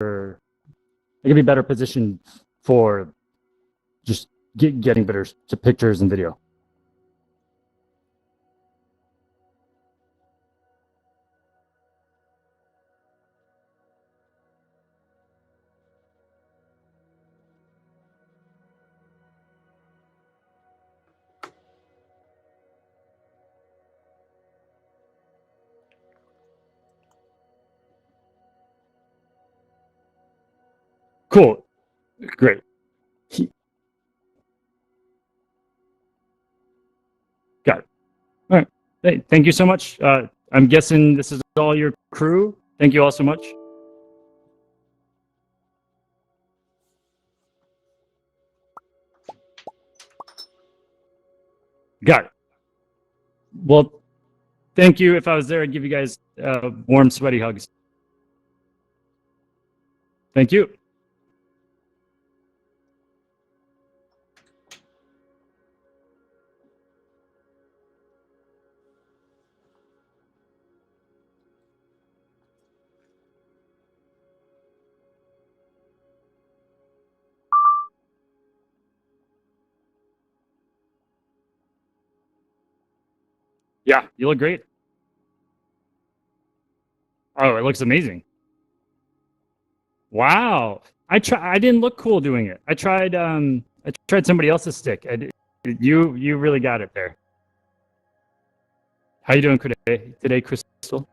I could be better positioned for just getting better to pictures and video. Cool. Great. Got it. All right. Hey, thank you so much. I'm guessing this is all your crew. Thank you all so much. Got it. Well, thank you. If I was there, I'd give you guys warm, sweaty hugs. Thank you. Yeah, you look great. Oh, it looks amazing. Wow. I didn't look cool doing it. I tried somebody else's stick. You really got it there. How you doing today, Crystal?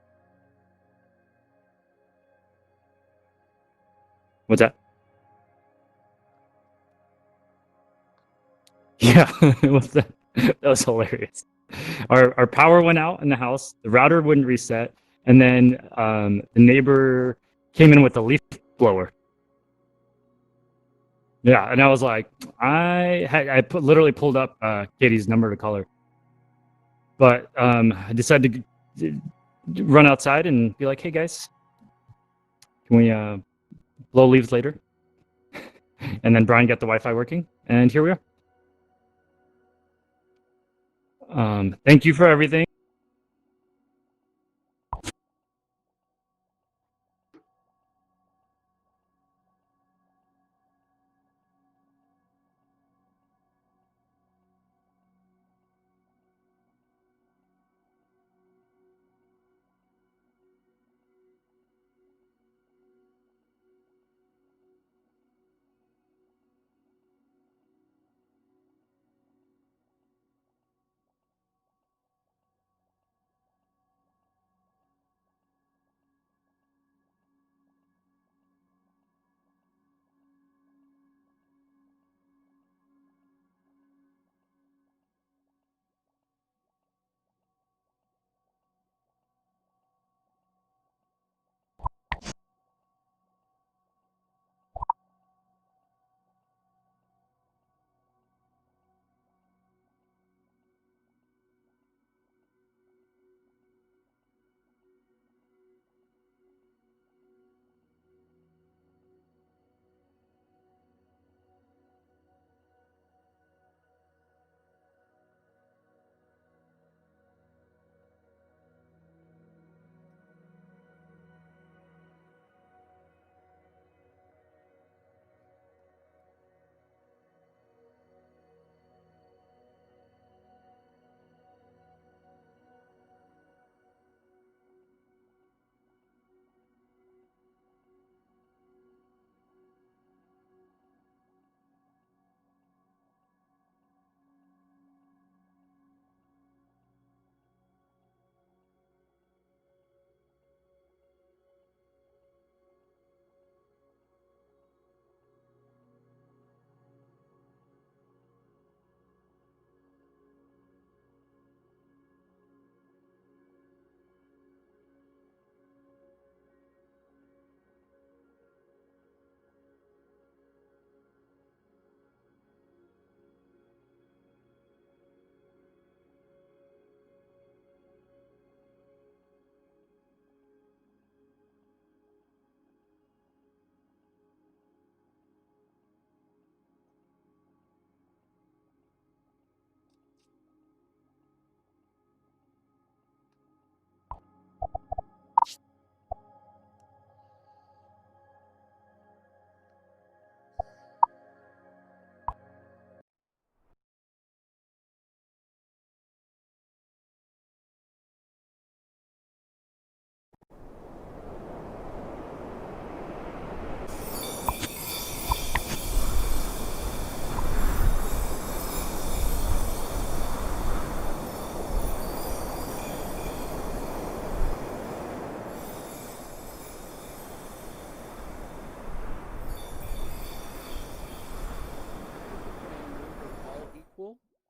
What's that? Yeah, what's that? That was hilarious. Our power went out in the house. The router wouldn't reset, and then the neighbor came in with a leaf blower. Yeah, and I was like, literally pulled up Katie's number to call her, but I decided to run outside and be like, "Hey guys, can we blow leaves later?" And then Brian got the Wi-Fi working, and here we are. Thank you for everything.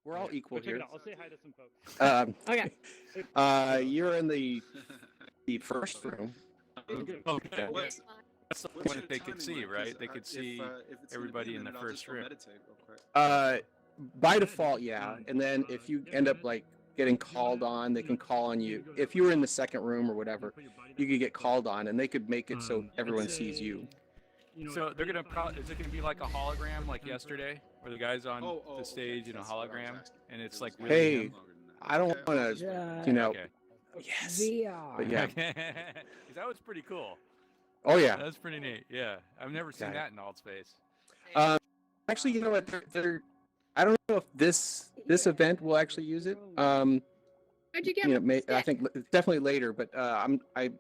We're all equal Check it here. out. I'll say hi to some folks. Okay. You're in the first room. Okay. What's That's the what's one your that they could timing see, like? right? They could see If it's everybody in the then I'll first just go room. meditate real quick. By default, yeah. And then if you end up like getting called on, they can call on you. If you were in the second room or whatever, you could get called on, and they could make it so everyone sees you. So they're gonna is it gonna be like a hologram like yesterday, where the guy's on the stage in a hologram, and it's like really Hey, him? I don't want to, you know. Okay. Yes. VR. But yeah. Okay. 'Cause that was pretty cool. Oh yeah. That's pretty neat. Yeah, I've never seen that in alt space. Actually, you know what? I don't know if this event will actually use it. How'd you get? You know, I think definitely later, but I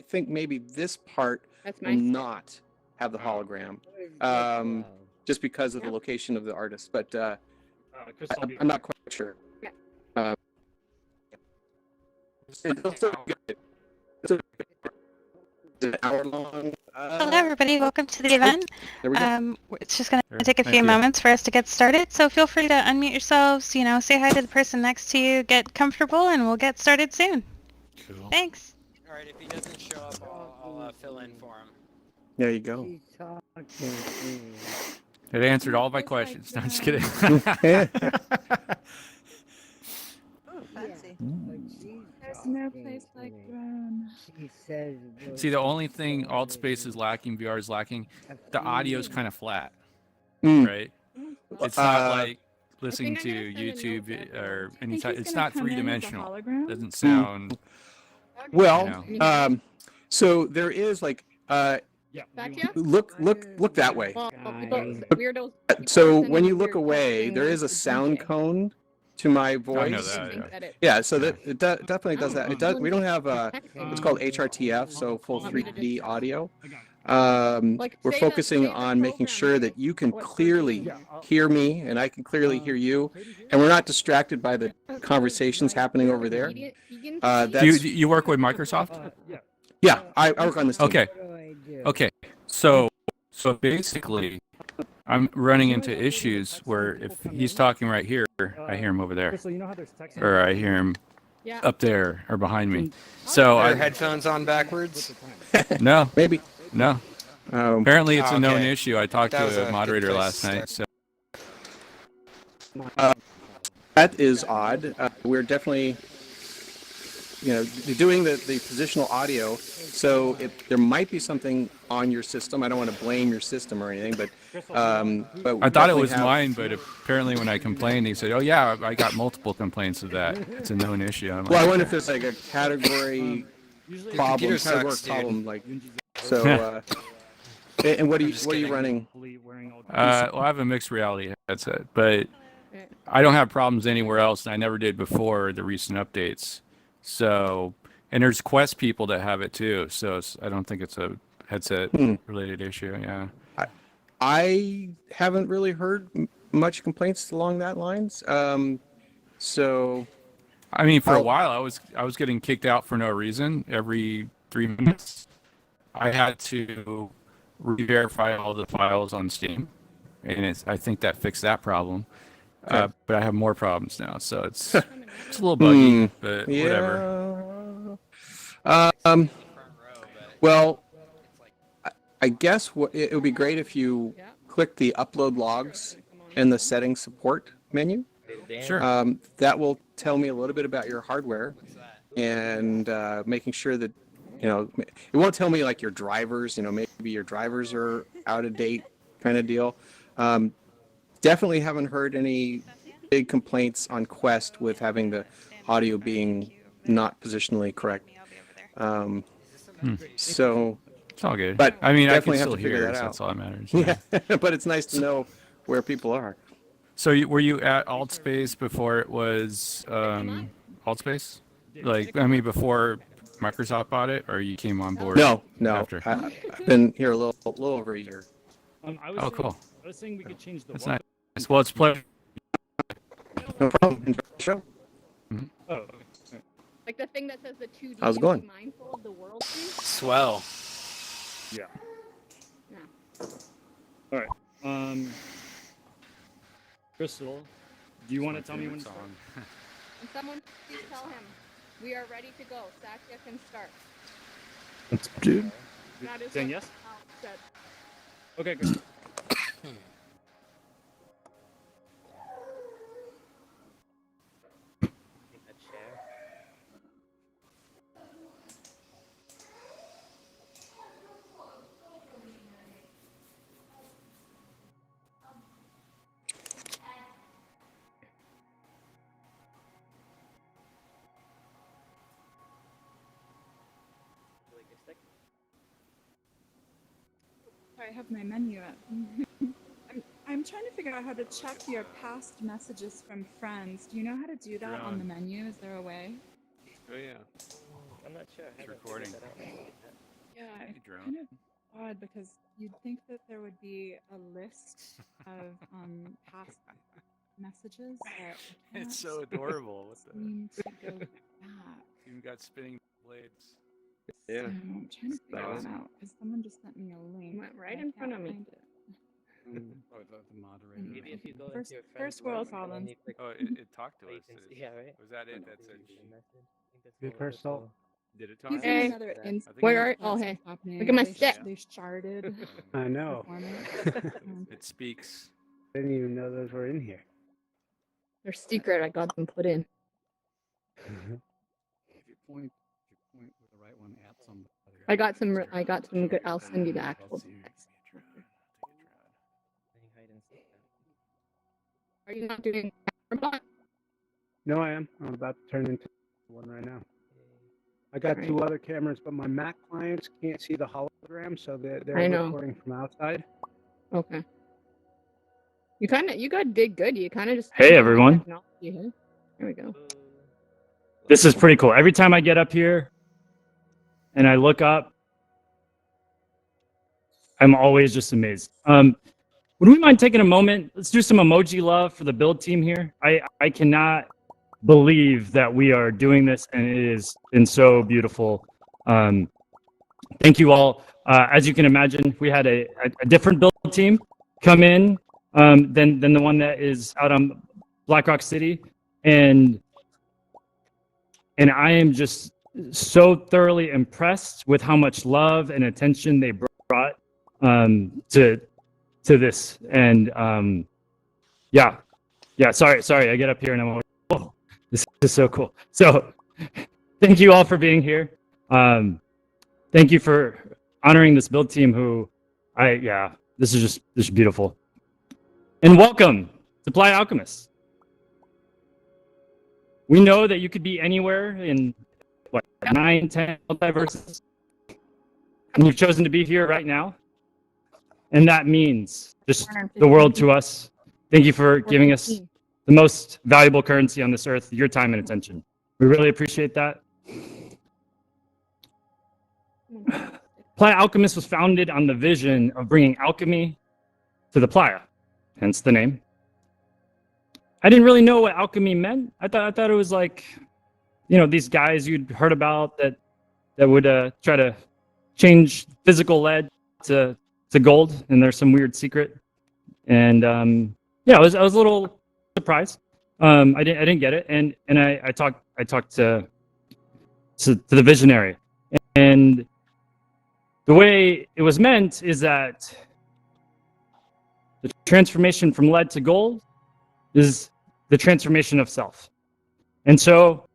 think maybe this part That's will my not have the hologram, just because of the location of the artist. But I'm not quite sure. It'll still be good. It's an hour long. Hello, everybody. Welcome to the event. There we go. It's just going Sure. to take a Thank few you. moments for us to get started. So feel free to unmute yourselves, say hi to the person next to you, get comfortable, and we'll get started soon. Cool. Thanks. All right, if he doesn't show up, I'll fill in for him. There you go. It answered all my questions. No, I'm just kidding. Fancy. There's no place like Rome. See, the only thing alt space is lacking, VR is lacking, the audio's kind of flat, Mm. right? It's not like listening I'm to gonna send a note YouTube that or think any he's type. It's gonna not come in as a three-dimensional. hologram? Doesn't sound. Well, You so there is like Satya? look that way. Well, those weirdos. So sending when the you look weird away, thing there was is a the sound DJ. cone to my voice. I know that. Yeah. Yeah, so that it definitely does that. It does. We don't have it's called HRTF, so full Want me to 3D just- audio. Like, We're say focusing the on making program sure that is you can what clearly they're doing. hear me, and I can clearly hear you, and we're not distracted by the conversations happening over there. Do you work with Microsoft? Yeah, I work on this team. Okay. Okay. So basically, I'm running into issues where if he's talking right here, I hear him over there, Crystal, you know how there's text or I hear him Yeah. up there or behind me. So Are I your headphones on backwards? no. Maybe. No. Apparently, it's a known Okay. issue. I talked That was to a a good moderator place last to night. So That is odd. We're definitely, doing the positional audio. So there might be something on your system. I don't want to blame your system or anything, but we I thought it was definitely have- mine, but apparently when I complained, he said, "Oh yeah, I got multiple complaints of that. It's a known issue." I'm Well, I like, wonder if there's like a category problem, computer sucks, dude. like. So, and what are just you kidding. running? well, I have a mixed reality headset, but I don't have problems anywhere else, and I never did before the recent updates. So, and there's Quest people that have it too. So I don't think it's a headset related issue. Yeah. I haven't really heard much complaints along that lines. So I mean, for a while, I was getting kicked out for no reason every 3 minutes. I had to re-verify all the files on Steam, and I think that fixed that problem. Okay. But I have more problems now, so it's a little buggy, but yeah. whatever. Well, I guess it would be great if you click the upload logs in the settings support menu. Sure. That will tell me a little bit about your hardware and making sure that, it won't tell me like your drivers, maybe your drivers are out of date kind of deal. Definitely haven't heard any big complaints on Quest with having the audio being not positionally correct. So It's all good. But I mean, I definitely can have still to figure hear, that so out. that's all that matters. yeah, but it's nice to know where people are. So were you at AltSpace before it was AltSpace? Like, I mean, before Microsoft bought it, or you came on board? No, After. I've been here a little over a year. Oh, cool. I was saying we could change the That's weather. nice. Well, it's pleasure. No problem. Enjoy the show. Oh, okay. Like the thing that says the 2D. How's it going? Be mindful of the world thing. Swell. Yeah. Yeah. All right. Crystal, Do you want to tell me when? song? And someone please tell him, we are ready to go. Satya can start. Let's do. That is Saying what yes? Al said. Okay, good. I have my menu up. I'm trying to figure out how to check your past messages from friends. Do you know how to do that on the menu? Is there a way? Oh yeah. I'm not sure. It's recording. Yeah, Hey, it's drone. kind of odd because you'd think that there would be a list of past messages. But I It's can't so adorable. What the? seem to go back. Even got spinning blades. Yeah. So I'm trying to figure Awesome. that out because someone just sent me a link. Went right but I in front can't of me. find it. Oh, the moderator. Maybe if you go First- into your friends first world list and then problems. you click Oh, it talked to oh, you us. can see, yeah, right? Was that it? You That can said see she the message. I think that's Good all- first that's all. did it talk? He's to in Hey. another I instance. think Where are? that's Oh, hey. happening. Look at my They stick. They sharded I know. performance. It speaks. I didn't even know those were in here. They're secret. I got them put in. If you point with the right one at somebody. I got some. I got some good. I'll send you the actual. I think hide and seek then. Are you not doing? Robot? No, I am. I'm about to turn into one right now. I got two other cameras, but my Mac clients can't see the hologram, so they're I know. recording from outside. Okay. You did good. You kind of just. Hey, everyone. Technology, hey? There we go. This is pretty cool. Every time I get up here and I look up, I'm always just amazed. Would we mind taking a moment? Let's do some emoji love for the build team here. I cannot believe that we are doing this, and it has been so beautiful. Thank you all. As you can imagine, we had a different build team come in than the one that is out on Black Rock City, and I am just so thoroughly impressed with how much love and attention they brought to this. And yeah. Sorry, I get up here and I'm like, oh, this is so cool. So thank you all for being here. Thank you for honoring this build team who this is beautiful. And welcome to PlayAlchemist. We know that you could be anywhere in 9, 10 multiverses, and you've chosen to be here right now. And that means just the world to us. Thank you for giving us the most valuable currency on this earth, your time and attention. We really appreciate that. PlayAlchemist was founded on the vision of bringing alchemy to the playa, hence the name. I didn't really know what alchemy meant. I thought it was like, these guys you'd heard about that would try to change physical lead to gold, and there's some weird secret. And I was a little surprised. I didn't get it, and I talked to the visionary, and the way it was meant is that the transformation from lead to gold is the transformation of self. And so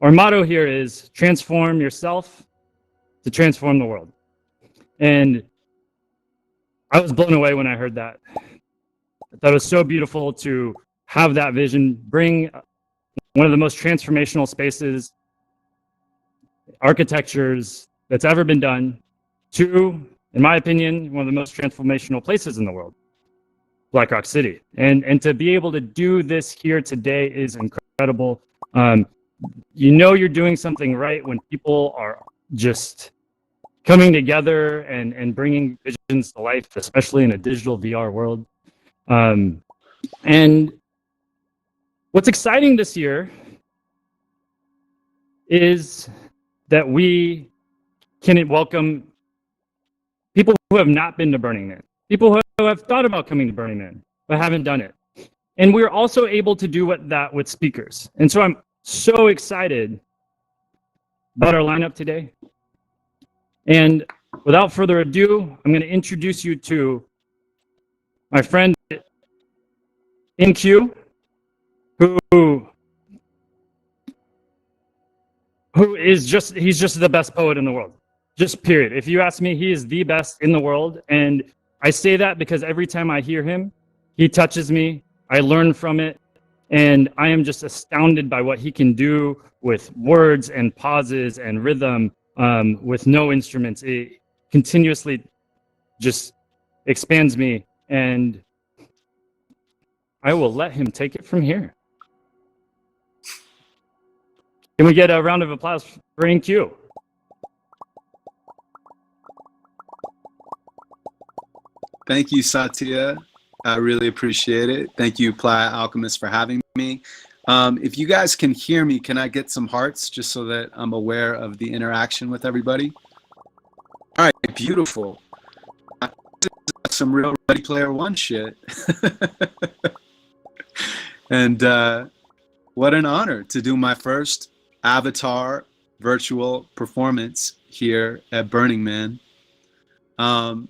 our motto here is transform yourself to transform the world. And I was blown away when I heard that. I thought it was so beautiful to have that vision, bring one of the most transformational spaces, architectures that's ever been done to, in my opinion, one of the most transformational places in the world, Black Rock City. And to be able to do this here today is incredible. You're doing something right when people are just coming together and bringing visions to life, especially in a digital VR world. And what's exciting this year is that we can welcome people who have not been to Burning Man, people who have thought about coming to Burning Man but haven't done it. And we're also able to do that with speakers. And so I'm so excited about our lineup today. And without further ado, I'm going to introduce you to my friend InQ, who is he's just the best poet in the world. Just period. If you ask me, he is the best in the world. And I say that because every time I hear him, he touches me. I learn from it. And I am just astounded by what he can do with words and pauses and rhythm with no instruments. It continuously just expands me. And I will let him take it from here. Can we get a round of applause for InQ? Thank you, Satya. I really appreciate it. Thank you, PlayAlchemist, for having me. If you guys can hear me, can I get some hearts just so that I'm aware of the interaction with everybody? All right, beautiful. This is some real Ready Player One shit. And what an honor to do my first Avatar virtual performance here at Burning Man. I'm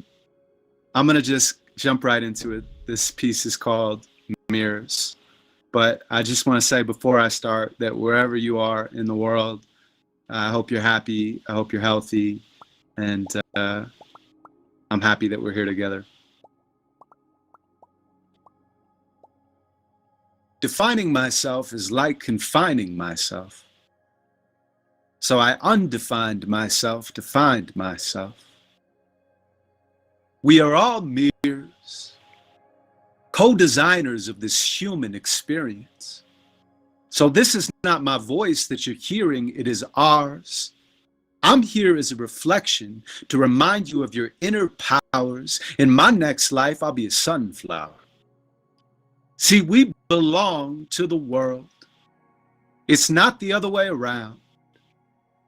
going to just jump right into it. This piece is called Mirrors. But I just want to say before I start that wherever you are in the world, I hope you're happy, I hope you're healthy, and I'm happy that we're here together. Defining myself is like confining myself. So I undefined myself to find myself. We are all mirrors, co-designers of this human experience. So this is not my voice that you're hearing, it is ours. I'm here as a reflection to remind you of your inner powers. In my next life, I'll be a sunflower. See, we belong to the world. It's not the other way around.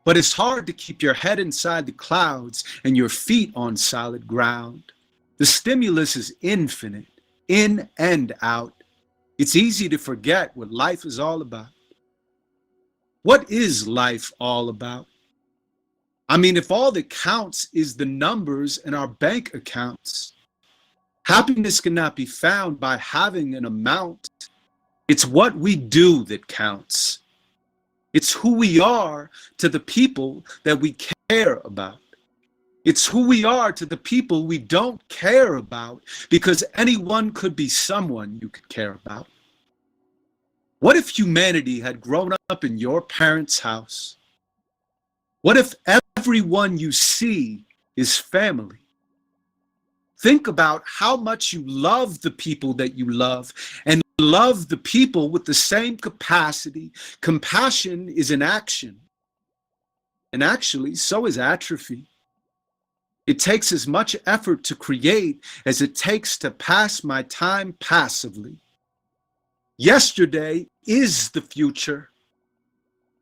But it's hard to keep your head inside the clouds and your feet on solid ground. The stimulus is infinite, in and out. It's easy to forget what life is all about. What is life all about? I mean, if all that counts is the numbers in our bank accounts, happiness cannot be found by having an amount. It's what we do that counts. It's who we are to the people that we care about. It's who we are to the people we don't care about, because anyone could be someone you could care about. What if humanity had grown up in your parents' house? What if everyone you see is family? Think about how much you love the people that you love and love the people with the same capacity. Compassion is an action. And actually, so is atrophy. It takes as much effort to create as it takes to pass my time passively. Yesterday is the future.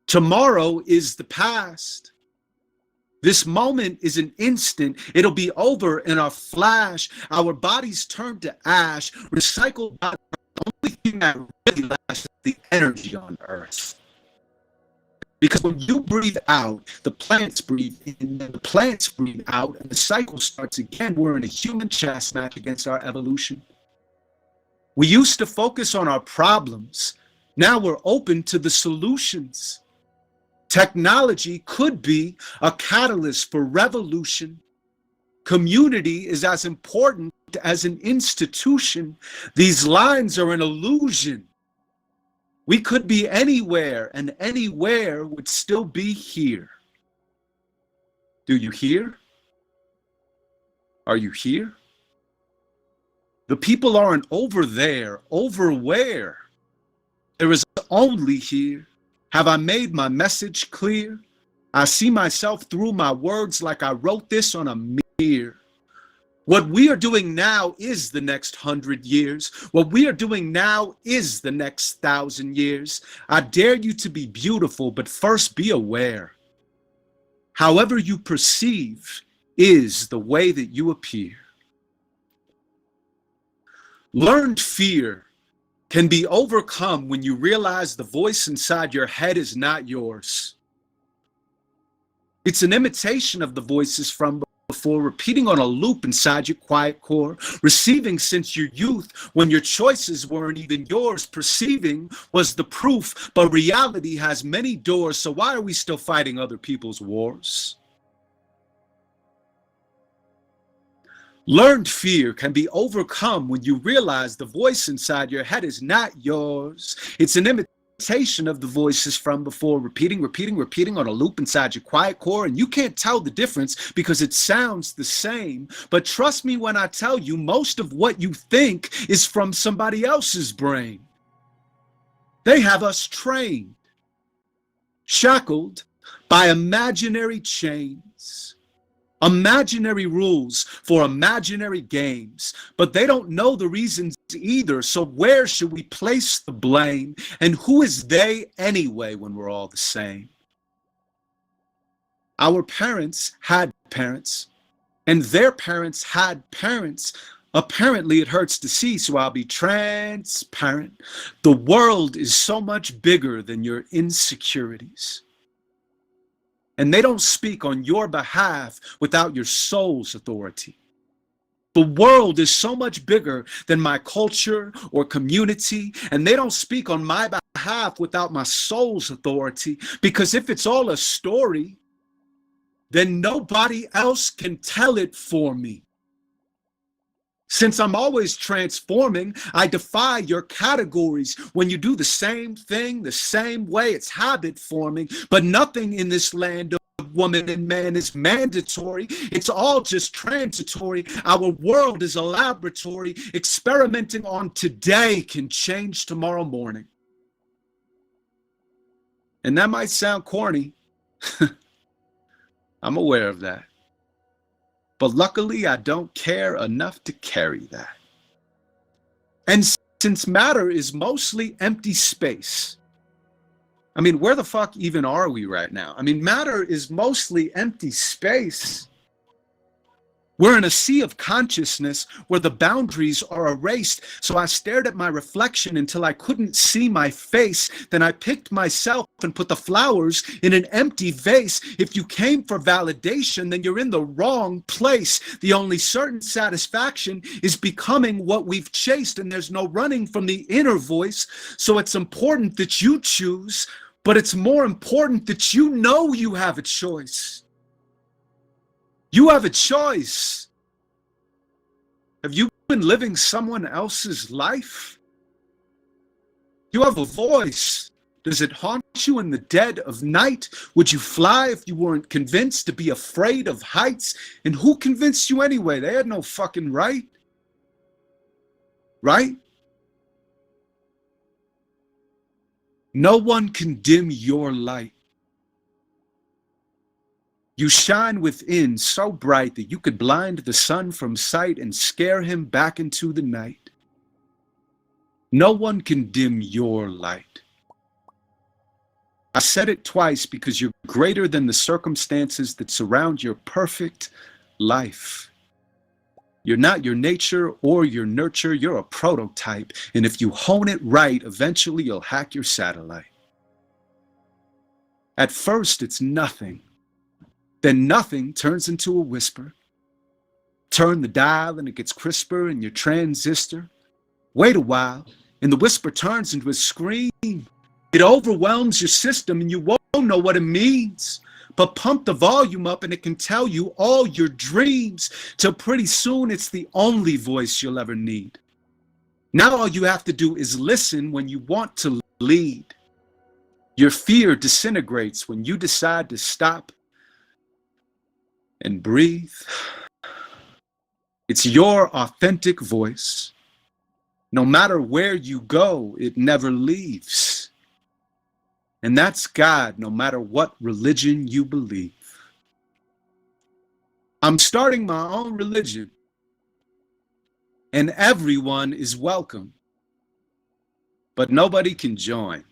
Tomorrow is the past. This moment is an instant. It'll be over in a flash. Our bodies turn to ash. Recycled by the only thing that really lasts is the energy on Earth. Because when you breathe out, the plants breathe in, and the plants breathe out, and the cycle starts again. We're in a human chess match against our evolution. We used to focus on our problems. Now we're open to the solutions. Technology could be a catalyst for revolution. Community is as important as an institution. These lines are an illusion. We could be anywhere, and anywhere would still be here. Do you hear? Are you here? The people aren't over there. Over where? There is only here. Have I made my message clear? I see myself through my words like I wrote this on a mirror. What we are doing now is the next 100 years. What we are doing now is the next 1,000 years. I dare you to be beautiful, but first be aware. However you perceive is the way that you appear. Learned fear can be overcome when you realize the voice inside your head is not yours. It's an imitation of the voices from before, repeating on a loop inside your quiet core, receiving since your youth when your choices weren't even yours. Perceiving was the proof, but reality has many doors, so why are we still fighting other people's wars? Learned fear can be overcome when you realize the voice inside your head is not yours. It's an imitation of the voices from before, repeating on a loop inside your quiet core, and you can't tell the difference because it sounds the same. But trust me when I tell you, most of what you think is from somebody else's brain. They have us trained, shackled by imaginary chains, imaginary rules for imaginary games, but they don't know the reasons either. So where should we place the blame? And who is they anyway when we're all the same? Our parents had parents, and their parents had parents. Apparently it hurts to see, so I'll be transparent. The world is so much bigger than your insecurities. And they don't speak on your behalf without your soul's authority. The world is so much bigger than my culture or community, and they don't speak on my behalf without my soul's authority, because if it's all a story, then nobody else can tell it for me. Since I'm always transforming, I defy your categories. When you do the same thing the same way, it's habit forming. But nothing in this land of woman and man is mandatory. It's all just transitory. Our world is a laboratory. Experimenting on today can change tomorrow morning. And that might sound corny. I'm aware of that. But luckily, I don't care enough to carry that. And since matter is mostly empty space, I mean, where the fuck even are we right now? I mean, matter is mostly empty space. We're in a sea of consciousness where the boundaries are erased. So I stared at my reflection until I couldn't see my face. Then I picked myself and put the flowers in an empty vase. If you came for validation, then you're in the wrong place. The only certain satisfaction is becoming what we've chased, and there's no running from the inner voice. So it's important that you choose, but it's more important that you know you have a choice. You have a choice. Have you been living someone else's life? You have a voice. Does it haunt you in the dead of night? Would you fly if you weren't convinced to be afraid of heights? And who convinced you anyway? They had no fucking right. Right? No one can dim your light. You shine within so bright that you could blind the sun from sight and scare him back into the night. No one can dim your light. I said it twice because you're greater than the circumstances that surround your perfect life. You're not your nature or your nurture, you're a prototype. And if you hone it right, eventually you'll hack your satellite. At first, it's nothing. Then nothing turns into a whisper. Turn the dial and it gets crisper in your transistor. Wait a while and the whisper turns into a scream. It overwhelms your system and you won't know what it means. But pump the volume up and it can tell you all your dreams, till pretty soon it's the only voice you'll ever need. Now all you have to do is listen when you want to lead. Your fear disintegrates when you decide to stop and breathe. It's your authentic voice. No matter where you go, it never leaves. And that's God, no matter what religion you believe. I'm starting my own religion, and everyone is welcome, but nobody can join.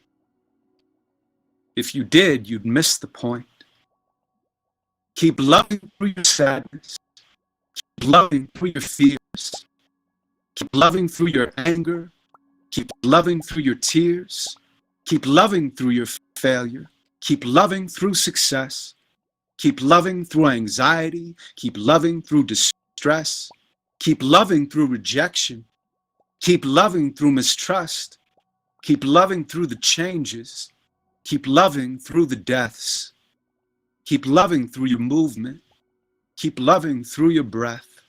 If you did, you'd miss the point. Keep loving through your sadness. Keep loving through your fears. Keep loving through your anger. Keep loving through your tears. Keep loving through your failure. Keep loving through success. Keep loving through anxiety. Keep loving through distress. Keep loving through rejection. Keep loving through mistrust. Keep loving through the changes. Keep loving through the deaths. Keep loving through your movement. Keep loving through your breath.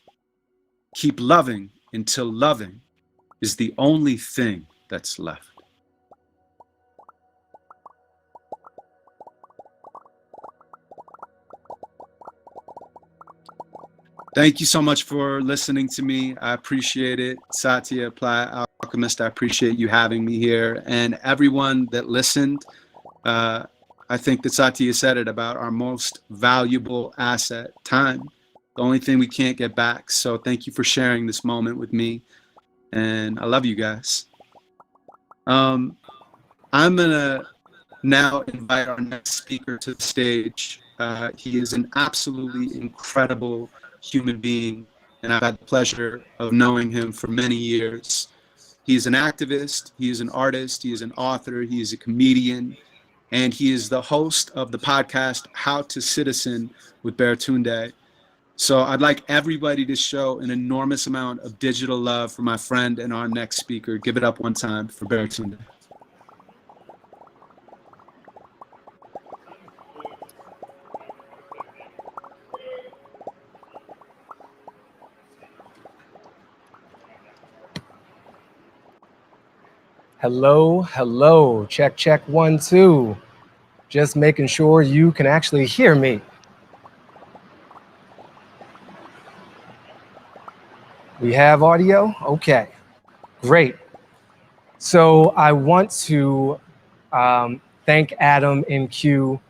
Keep loving until loving is the only thing that's left. Thank you so much for listening to me. I appreciate it. Satya, PlayAlchemist, I appreciate you having me here. And everyone that listened, I think that Satya said it about our most valuable asset, time. The only thing we can't get back. So thank you for sharing this moment with me. And I love you guys. I'm gonna now invite our next speaker to the stage. He is an absolutely incredible human being, and I've had the pleasure of knowing him for many years. He's an activist, he is an artist, he is an author, he is a comedian, and he is the host of the podcast How to Citizen with Baratunde. So I'd like everybody to show an enormous amount of digital love for my friend and our next speaker. Give it up one time for Baratunde. Hello, hello, check, check, 1, 2. Just making sure you can actually hear me. We have audio? Okay, great. So I want to thank Adam in Q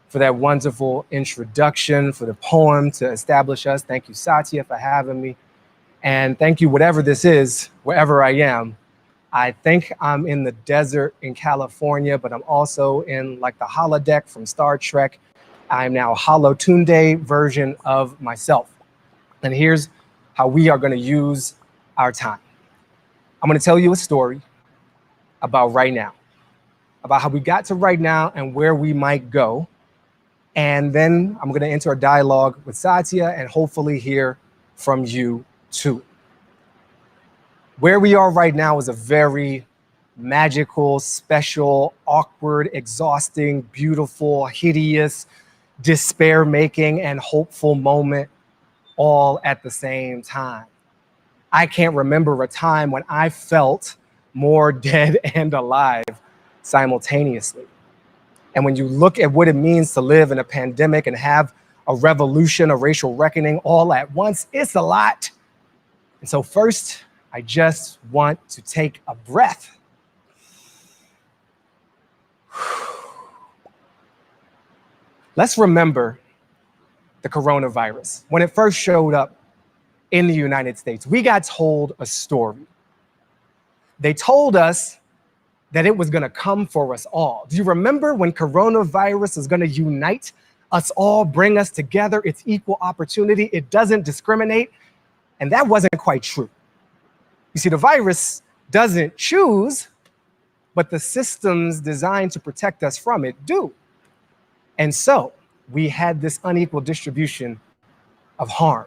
for that wonderful introduction, for the poem to establish us. Thank you, Satya, for having me. And thank you, whatever this is, wherever I am. I think I'm in the desert in California, but I'm also in like the holodeck from Star Trek. I'm now a Holotunde version of myself. And here's how we are going to use our time. I'm going to tell you a story about right now, about how we got to right now and where we might go. And then I'm going to enter a dialogue with Satya and hopefully hear from you too. Where we are right now is a very magical, special, awkward, exhausting, beautiful, hideous, despair-making, and hopeful moment all at the same time. I can't remember a time when I felt more dead and alive simultaneously. And when you look at what it means to live in a pandemic and have a revolution, a racial reckoning all at once, it's a lot. And so first, I just want to take a breath. Let's remember the coronavirus. When it first showed up in the United States, we got told a story. They told us that it was gonna come for us all. Do you remember when coronavirus is gonna unite us all, bring us together? It's equal opportunity, it doesn't discriminate. And that wasn't quite true. You see, the virus doesn't choose, but the systems designed to protect us from it do. And so we had this unequal distribution of harm.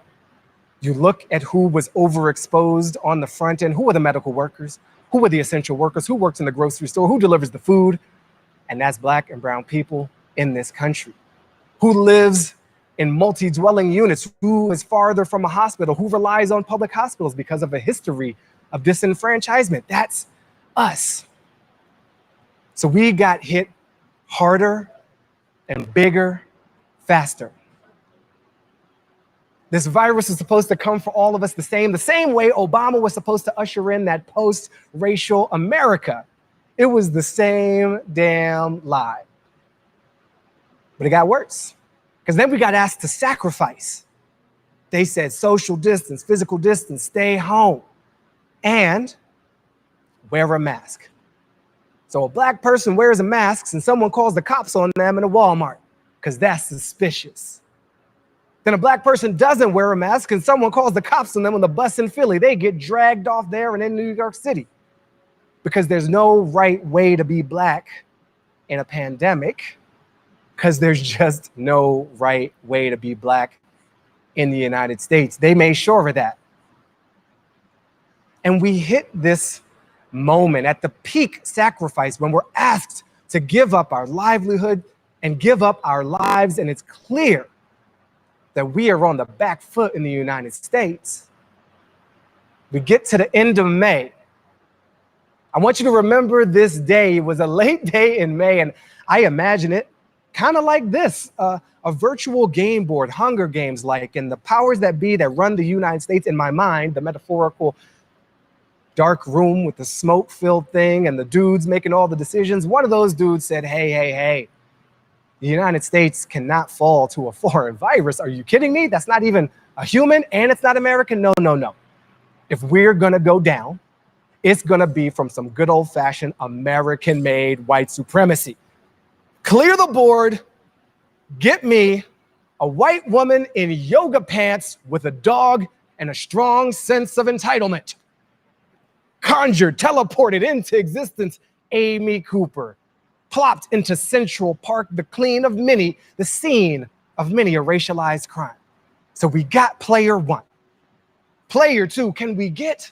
You look at who was overexposed on the front end. Who are the medical workers? Who are the essential workers? Who works in the grocery store? Who delivers the food? And that's Black and brown people in this country. Who lives in multi-dwelling units? Who is farther from a hospital? Who relies on public hospitals because of a history of disenfranchisement? That's us. So we got hit harder and bigger, faster. This virus is supposed to come for all of us the same way Obama was supposed to usher in that post-racial America. It was the same damn lie. But it got worse, because then we got asked to sacrifice. They said social distance, physical distance, stay home, and wear a mask. So a Black person wears a mask and someone calls the cops on them in a Walmart, because that's suspicious. Then a Black person doesn't wear a mask and someone calls the cops on them on the bus in Philly. They get dragged off there and in New York City. because there's no right way to be black in a pandemic, because there's just no right way to be black in the United States. They made sure of that. And we hit this moment at the peak sacrifice when we're asked to give up our livelihood and give up our lives, and it's clear that we are on the back foot in the United States. We get to the end of May. I want you to remember this day. It was a late day in May, and I imagine it kind of like this, a virtual game board, Hunger Games like, and the powers that be that run the United States in my mind, the metaphorical dark room with the smoke-filled thing and the dudes making all the decisions. One of those dudes said, hey, the United States cannot fall to a foreign virus. Are you kidding me? That's not even a human, and it's not American. No. If we're gonna go down, it's gonna be from some good old-fashioned American-made white supremacy. Clear the board, get me a white woman in yoga pants with a dog and a strong sense of entitlement. Conjured, teleported into existence, Amy Cooper. Plopped into Central Park, the scene of many a racialized crime. So we got player one. Player two, can we get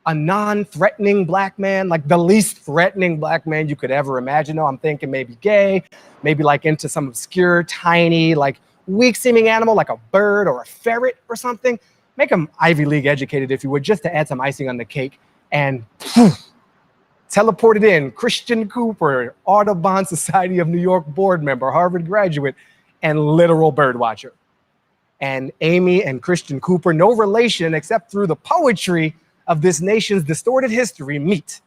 a non-threatening black man, like the least threatening black man you could ever imagine? No, I'm thinking maybe gay, maybe like into some obscure, tiny, like weak-seeming animal, like a bird or a ferret or something. Make him Ivy League educated, if you would, just to add some icing on the cake. And teleported in Christian Cooper, Audubon Society of New York board member, Harvard graduate, and literal bird watcher. And Amy and Christian Cooper, no relation except through the poetry of this nation's distorted history, meet.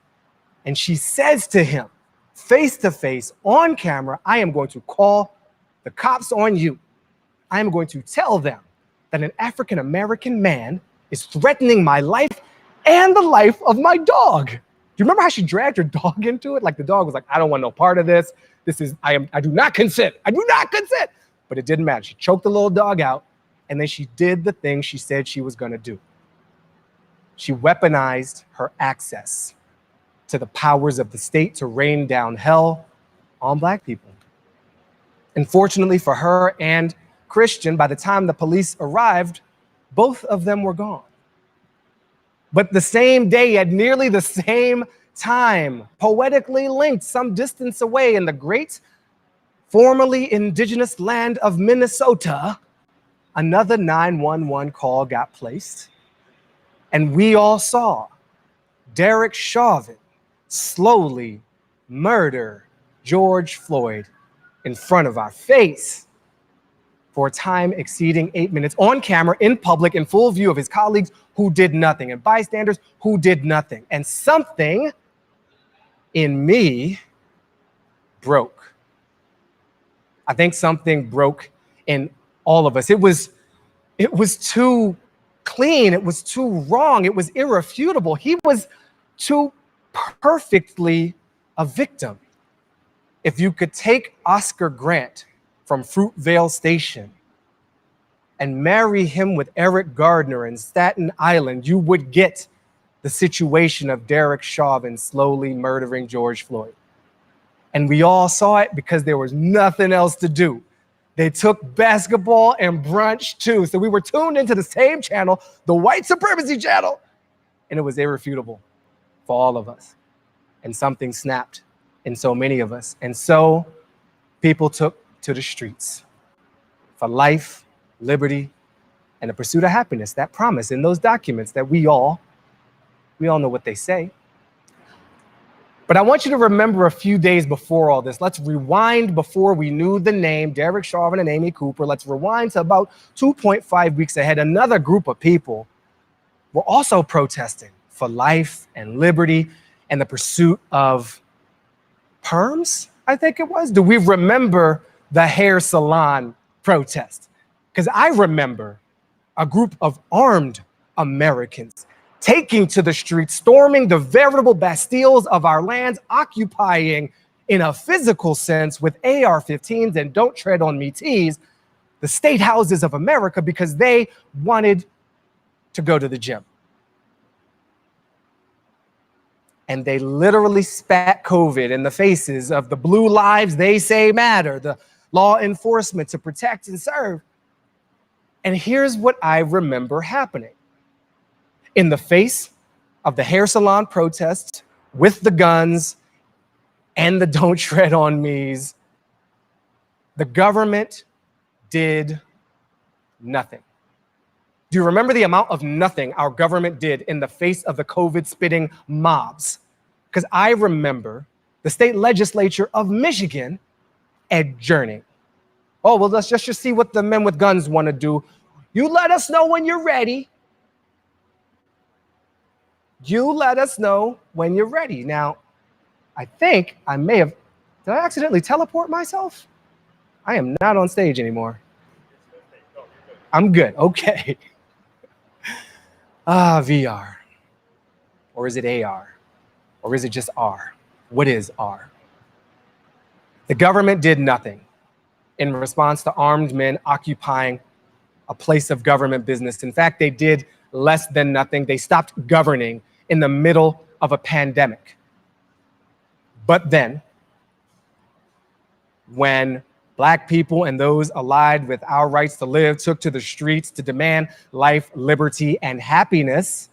And she says to him, face to face, on camera, I am going to call the cops on you. I am going to tell them that an African-American man is threatening my life and the life of my dog. Do you remember how she dragged her dog into it? Like the dog was like, I don't want no part of this. I do not consent. I do not consent. But it didn't matter. She choked the little dog out, and then she did the thing she said she was gonna do. She weaponized her access to the powers of the state to rain down hell on black people. Unfortunately for her and Christian, by the time the police arrived, both of them were gone. But the same day, at nearly the same time, poetically linked some distance away in the great, formerly indigenous land of Minnesota, another 911 call got placed. And we all saw Derek Chauvin slowly murder George Floyd in front of our face for a time exceeding 8 minutes, on camera, in public, in full view of his colleagues who did nothing, and bystanders who did nothing. And something in me broke. I think something broke in all of us. It was too clean. It was too wrong. It was irrefutable. He was too perfectly a victim. If you could take Oscar Grant from Fruitvale Station and marry him with Eric Gardner in Staten Island, you would get the situation of Derek Chauvin slowly murdering George Floyd. And we all saw it because there was nothing else to do. They took basketball and brunch too. So we were tuned into the same channel, the white supremacy channel, and it was irrefutable for all of us. And something snapped in so many of us. And so people took to the streets for life, liberty, and the pursuit of happiness. That promise in those documents that we all know what they say. But I want you to remember a few days before all this. Let's rewind before we knew the name, Derek Chauvin and Amy Cooper. Let's rewind to about 2.5 weeks ahead. Another group of people were also protesting for life and liberty and the pursuit of perms, I think it was. Do we remember the hair salon protest? Because I remember a group of armed Americans taking to the streets, storming the veritable bastilles of our lands, occupying, in a physical sense, with AR-15s and don't tread on me tees, the state houses of America because they wanted to go to the gym. and they literally spat COVID in the faces of the blue lives they say matter, the law enforcement to protect and serve. And here's what I remember happening. In the face of the hair salon protests with the guns and the don't tread on me's, the government did nothing. Do you remember the amount of nothing our government did in the face of the COVID spitting mobs? Because I remember the state legislature of Michigan adjourning. Oh, well, let's just see what the men with guns want to do. You let us know when you're ready. You let us know when you're ready. Now, I think I may have, did I accidentally teleport myself? I am not on stage anymore. I'm good, okay. VR. Or is it AR? Or is it just R? What is R? The government did nothing in response to armed men occupying a place of government business. In fact, they did less than nothing. They stopped governing in the middle of a pandemic. But then, when Black people and those allied with our rights to live took to the streets to demand life, liberty, and happiness,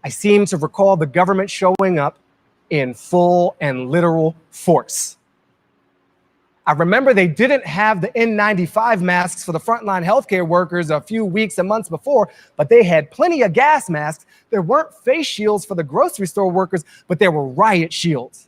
I seem to recall the government showing up in full and literal force. I remember they didn't have the N95 masks for the frontline healthcare workers a few weeks and months before, but they had plenty of gas masks. There weren't face shields for the grocery store workers, but there were riot shields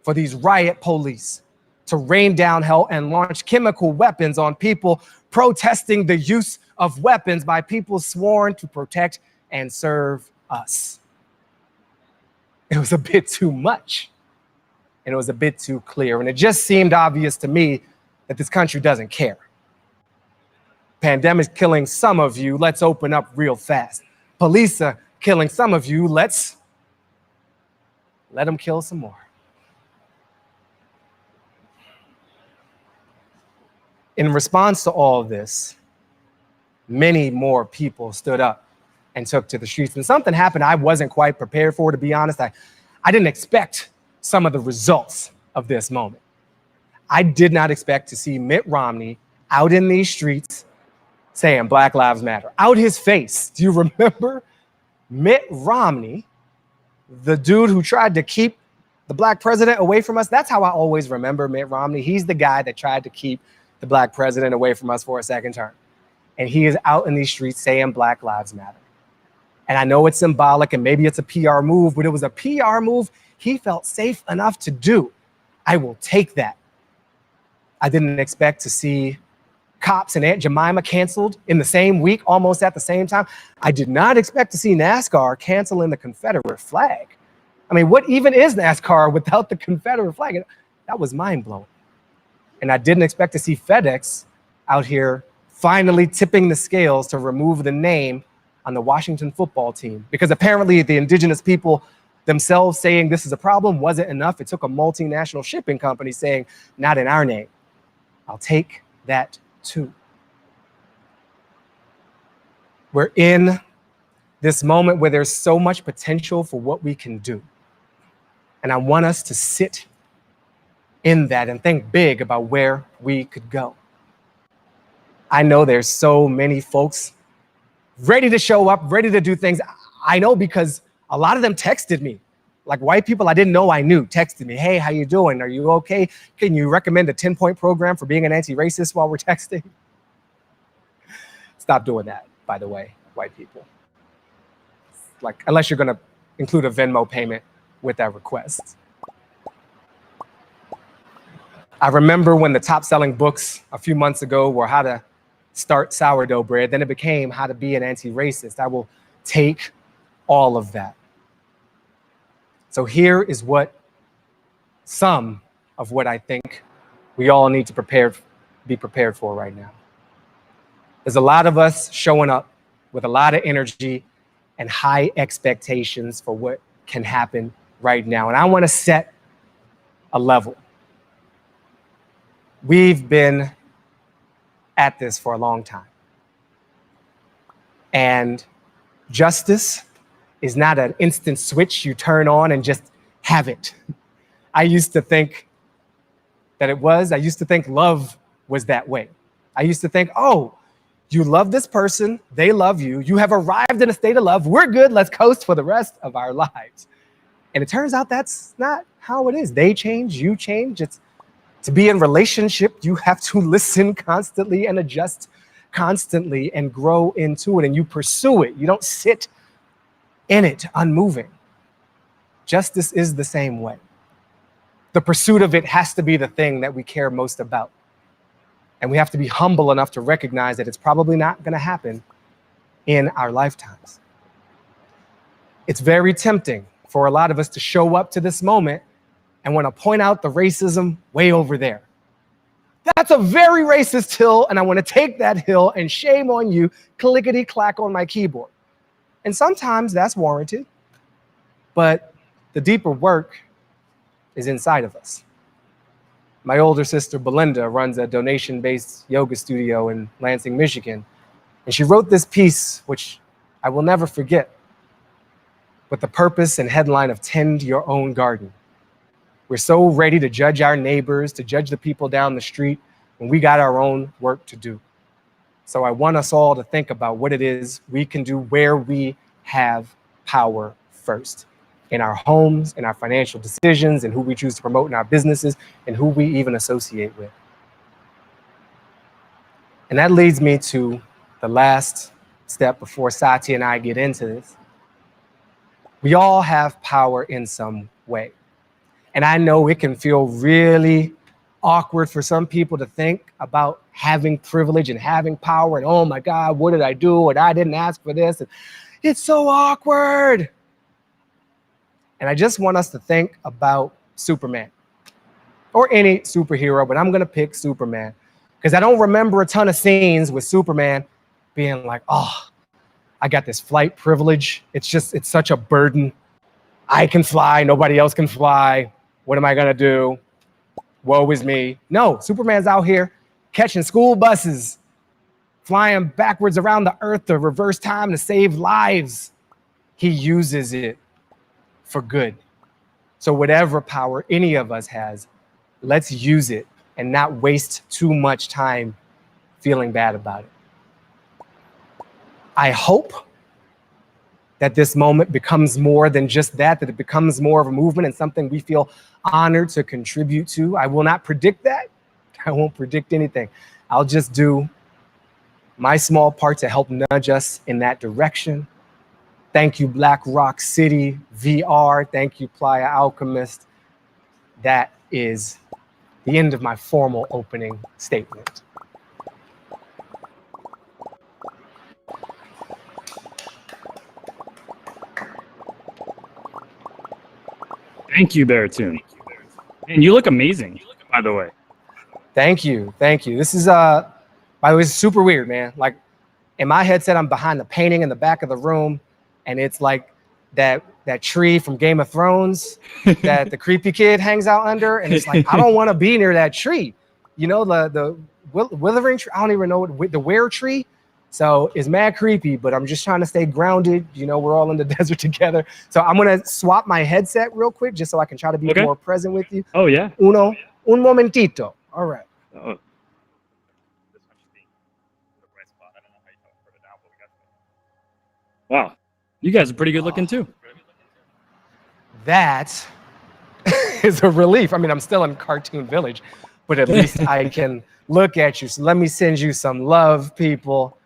for these riot police to rain down hell and launch chemical weapons on people protesting the use of weapons by people sworn to protect and serve us. It was a bit too much, and it was a bit too clear, and it just seemed obvious to me that this country doesn't care. Pandemic's killing some of you, let's open up real fast. Police are killing some of you, let's let them kill some more. In response to all of this, many more people stood up and took to the streets. And something happened I wasn't quite prepared for, to be honest. I didn't expect some of the results of this moment. I did not expect to see Mitt Romney out in these streets saying Black Lives Matter. Out his face. Do you remember Mitt Romney, the dude who tried to keep the Black president away from us? That's how I always remember Mitt Romney. He's the guy that tried to keep the Black president away from us for a second term. And he is out in these streets saying Black Lives Matter. And I know it's symbolic and maybe it's a PR move, but it was a PR move he felt safe enough to do. I will take that. I didn't expect to see Cops and Aunt Jemima canceled in the same week, almost at the same time. I did not expect to see NASCAR canceling the Confederate flag. I mean, what even is NASCAR without the Confederate flag? That was mind-blowing. And I didn't expect to see FedEx out here finally tipping the scales to remove the name on the Washington football team, because apparently the indigenous people themselves saying this is a problem wasn't enough. It took a multinational shipping company saying, not in our name. I'll take that too. We're in this moment where there's so much potential for what we can do. And I want us to sit in that and think big about where we could go. I know there's so many folks ready to show up, ready to do things. I know because a lot of them texted me. Like white people I didn't know I knew texted me, hey, how you doing? Are you okay? Can you recommend a 10-point program for being an anti-racist while we're texting? Stop doing that, by the way, white people. Like, unless you're gonna include a Venmo payment with that request. I remember when the top selling books a few months ago were how to start sourdough bread, then it became how to be an anti-racist. I will take all of that. So here is some of what I think we all need to be prepared for right now. There's a lot of us showing up with a lot of energy and high expectations for what can happen right now. And I want to set a level. We've been at this for a long time. And justice is not an instant switch you turn on and just have it. I used to think that it was. I used to think love was that way. I used to think, oh, you love this person, they love you, you have arrived in a state of love, we're good, let's coast for the rest of our lives. And it turns out that's not how it is. They change, you change. It's to be in relationship, you have to listen constantly and adjust constantly and grow into it, and you pursue it. You don't sit in it unmoving. Justice is the same way. The pursuit of it has to be the thing that we care most about. And we have to be humble enough to recognize that it's probably not going to happen in our lifetimes. It's very tempting for a lot of us to show up to this moment and want to point out the racism way over there. That's a very racist hill, and I want to take that hill, and shame on you, clickety clack on my keyboard. And sometimes that's warranted, but the deeper work is inside of us. My older sister, Belinda, runs a donation-based yoga studio in Lansing, Michigan. And she wrote this piece, which I will never forget, with the purpose and headline of Tend Your Own Garden. We're so ready to judge our neighbors, to judge the people down the street, when we got our own work to do. So I want us all to think about what it is we can do where we have power first. In our homes, in our financial decisions, and who we choose to promote in our businesses, and who we even associate with. And that leads me to the last step before Satya and I get into this. We all have power in some way. And I know it can feel really awkward for some people to think about having privilege and having power, and oh my God, what did I do? And I didn't ask for this. And it's so awkward. And I just want us to think about Superman, or any superhero, but I'm going to pick Superman because I don't remember a ton of scenes with Superman being like, oh, I got this flight privilege. It's such a burden. I can fly. Nobody else can fly. What am I going to do? Woe is me. No, Superman's out here catching school buses, flying backwards around the earth to reverse time to save lives. He uses it for good. So whatever power any of us has, let's use it and not waste too much time feeling bad about it. I hope that this moment becomes more than just that it becomes more of a movement and something we feel honored to contribute to. I will not predict that. I won't predict anything. I'll just do my small part to help nudge us in that direction. Thank you, Black Rock City VR. Thank you, PlayAlchemist. That is the end of my formal opening statement. Thank you, Baratunde. And you look amazing, by the way. Thank you. Thank you. This is, by the way, it's super weird, man. Like, in my headset, I'm behind the painting in the back of the room. And it's like that tree from Game of Thrones that the creepy kid hangs out under. And it's like, I don't want to be near that tree. You know, the withering tree. I don't even know what the were tree. So it's mad creepy, but I'm just trying to stay grounded. You know, we're all in the desert together. So I'm going to swap my headset real quick just so I can try to be more present with you. Oh, yeah. Un momentito. All right. Oh. Wow. You guys are pretty good looking too. That is a relief. I mean, I'm still in Cartoon Village, but at least I can look at you. So let me send you some love, people.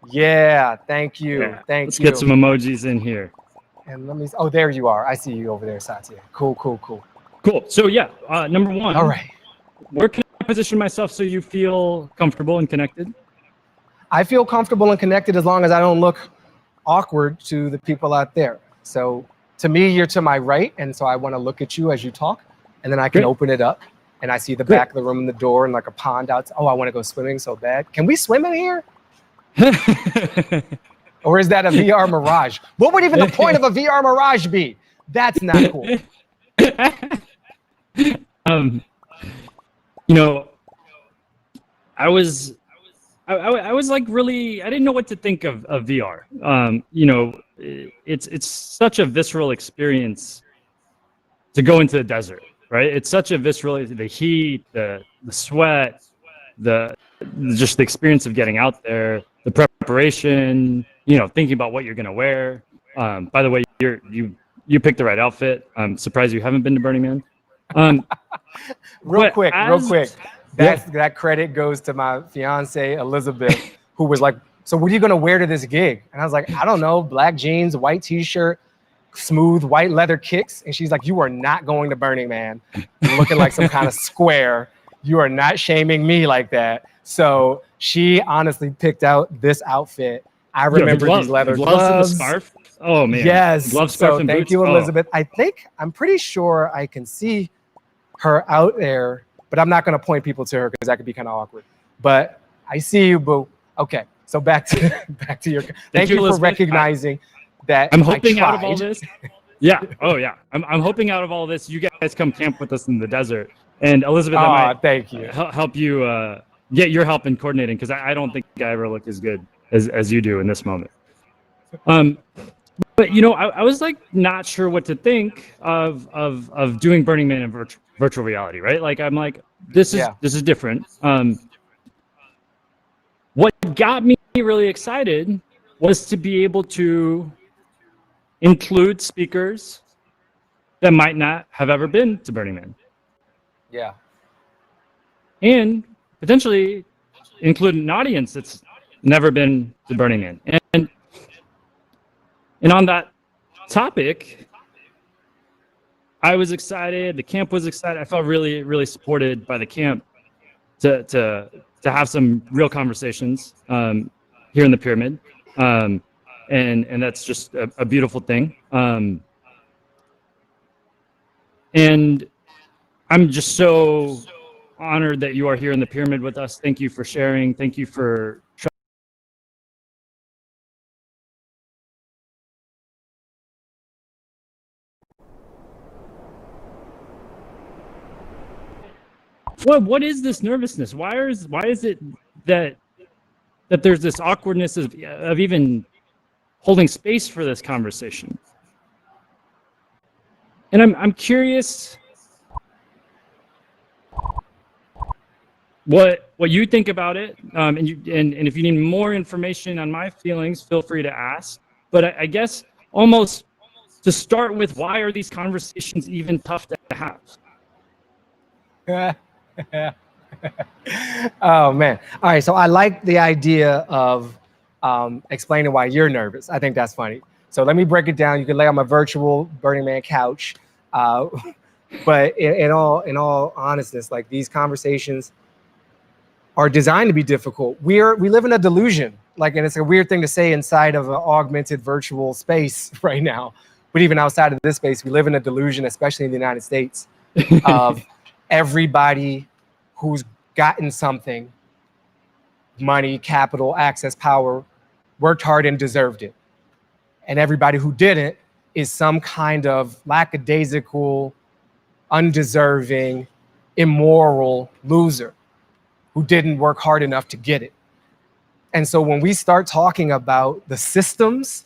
Yeah, thank you. Yeah. Thank you. Let's get some emojis in here. And let me, oh, there you are. I see you over there, Satya. Cool, cool, cool. Cool. So yeah, number one. All right. Where can I position myself so you feel comfortable and connected? I feel comfortable and connected as long as I don't look awkward to the people out there. So to me, you're to my right, and so I want to look at you as you talk, and then I can open it up, and I see the back of the room and the door and like a pond out. Oh, I want to go swimming so bad. Can we swim in here? Or is that a VR mirage? What would even the point of a VR mirage be? That's not cool. You know, I was like really, I didn't know what to think of VR. You know, it's such a visceral experience to go into the desert, right? It's such a visceral, the heat, the sweat, just the experience of getting out there, the preparation, thinking about what you're going to wear. By the way, you picked the right outfit. I'm surprised you haven't been to Burning Man. Real quick. That credit goes to my fiance Elizabeth, who was like, "So what are you gonna wear to this gig?" And I was like, "I don't know, black jeans, white t-shirt, smooth white leather kicks." And she's like, "You are not going to Burning Man looking like some kind of square. You are not shaming me like that." So she honestly picked out this outfit. I remember these leather gloves and the scarf. Oh man, yes. Glove, scarf, and thank boots. you, Elizabeth. I'm pretty sure I can see her out there, but I'm not going to point people to her because that could be kind of awkward. But I see you, boo. Okay, so back to your. Thank you for recognizing that. I'm hoping out of all this. Yeah. Oh yeah. I'm hoping out of all this, you guys come camp with us in the desert, and Elizabeth, I might thank you. Help you get your help in coordinating, because I don't think I ever look as good as you do in this moment. But I was like not sure what to think of doing Burning Man in virtual reality, right? Like I'm like, this is different. What got me really excited was to be able to include speakers that might not have ever been to Burning Man. Yeah. And potentially include an audience that's never been to Burning Man. And on that topic, I was excited. The camp was excited. I felt really, really supported by the camp to have some real conversations here in the pyramid, and that's just a beautiful thing. And I'm just so honored that you are here in the pyramid with us. Thank you for sharing. Thank you for. What is this nervousness? Why is it that there's this awkwardness of even holding space for this conversation? And I'm curious what you think about it. And if you need more information on my feelings, feel free to ask. But I guess almost to start with, why are these conversations even tough to have? Oh man. All right. So I like the idea of explaining why you're nervous. I think that's funny. So let me break it down. You can lay on my virtual Burning Man couch. But in all honestness, like, these conversations are designed to be difficult. We live in a delusion, like, and it's a weird thing to say inside of an augmented virtual space right now. But even outside of this space, we live in a delusion, especially in the United States, of everybody who's gotten something, money, capital, access, power, worked hard and deserved it. And everybody who didn't is some kind of lackadaisical, undeserving, immoral loser who didn't work hard enough to get it. And so when we start talking about the systems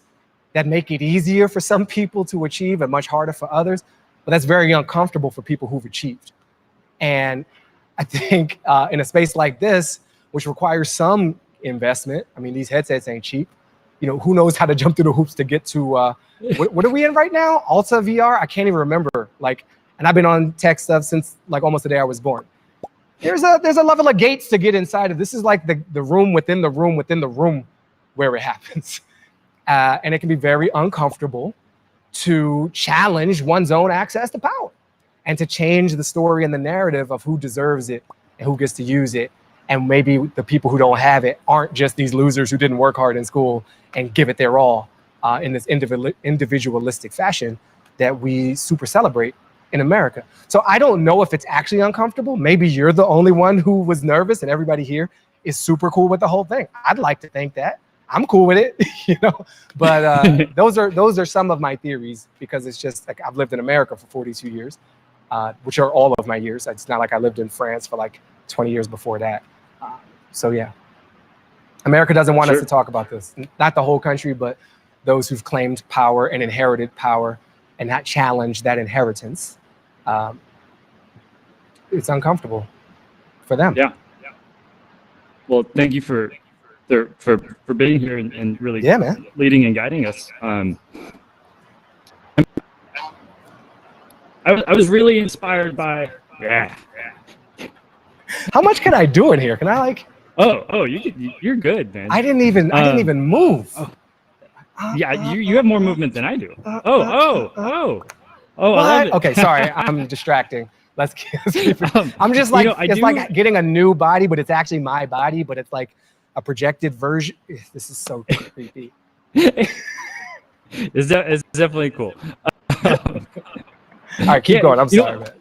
that make it easier for some people to achieve and much harder for others, but that's very uncomfortable for people who've achieved. And I think in a space like this, which requires some investment, I mean, these headsets ain't cheap. Who knows how to jump through the hoops to get to, what are we in right now? Alta VR? I can't even remember. And I've been on tech stuff since almost the day I was born. There's a level of gates to get inside of. This is like the room within the room within the room where it happens. And it can be very uncomfortable to challenge one's own access to power and to change the story and the narrative of who deserves it and who gets to use it. And maybe the people who don't have it aren't just these losers who didn't work hard in school and give it their all in this individualistic fashion that we super celebrate in America. So I don't know if it's actually uncomfortable. Maybe you're the only one who was nervous and everybody here is super cool with the whole thing. I'd like to think that. I'm cool with it, But those are some of my theories, because it's just like I've lived in America for 42 years, which are all of my years. It's not like I lived in France for 20 years before that. So yeah, America doesn't want us to talk about this. Not the whole country, but those who've claimed power and inherited power and not challenged that inheritance it's uncomfortable for them. Yeah. Well, thank you for being here and really man, leading and guiding us. I was really inspired by How much can I do in here? Can I like? You're good, man. I didn't even move. Yeah, you have more movement than I do. I What? love it. Okay, sorry, I'm distracting. Let's keep it. I'm just like, it's like getting a new body, but it's actually my body, but it's like a projected version. This is so creepy. It's definitely cool. All right, keep going. I'm sorry, man.